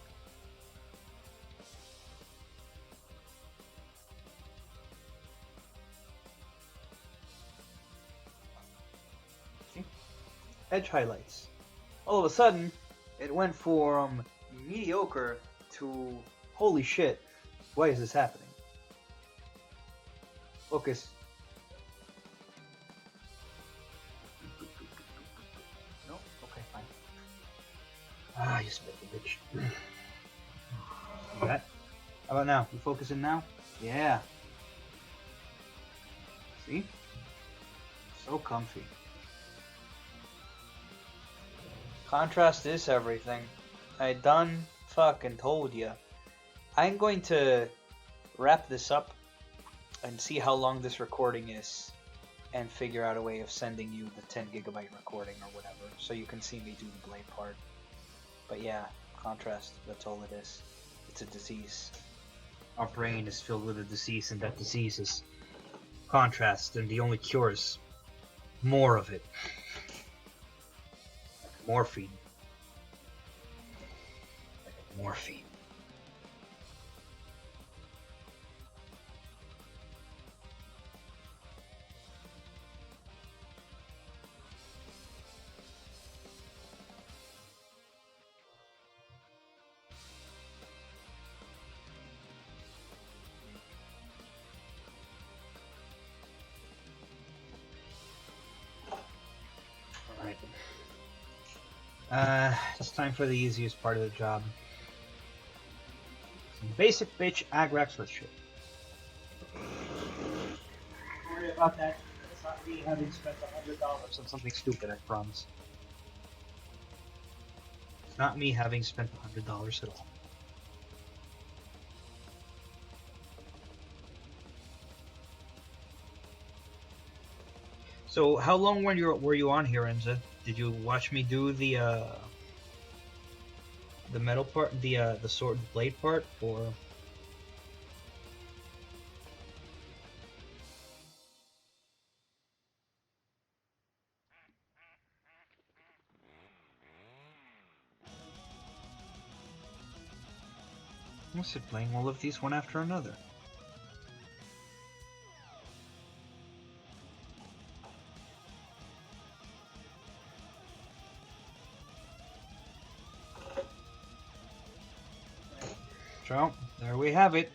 Speaker 1: See? Edge highlights. All of a sudden, it went from mediocre to holy shit, why is this happening? Focus. No? Okay, fine. Ah, you spit the bitch. That? How about now? You focusing now? Yeah. See? So comfy. Contrast is everything. I done fucking told ya. I'm going to wrap this up and see how long this recording is and figure out a way of sending you the 10 gigabyte recording or whatever so you can see me do the blade part. But yeah, contrast, that's all it is. It's a disease. Our brain is filled with a disease, and that disease is contrast, and the only cure is more of it. Like morphine. Like morphine. It's time for the easiest part of the job. Some basic bitch Agrax with shit. Don't worry about that. It's not me having spent $100 on something stupid, I promise. It's not me having spent $100 at all. So, how long were you on here, Enza? Did you watch me do the metal part, the sword blade part, or? I must have playing all of these one after another. So, there we have it.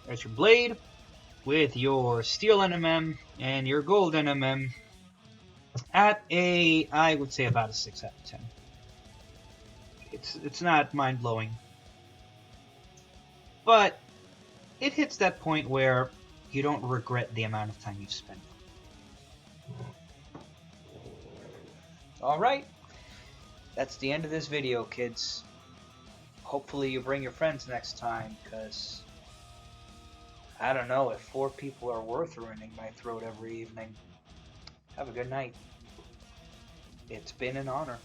Speaker 1: There's your blade with your steel NMM and your gold NMM at a, I would say about a 6 out of 10. It's not mind-blowing, but it hits that point where you don't regret the amount of time you've spent. Alright, that's the end of this video, kids. Hopefully you bring your friends next time, because I don't know if 4 people are worth ruining my throat every evening. Have a good night. It's been an honor.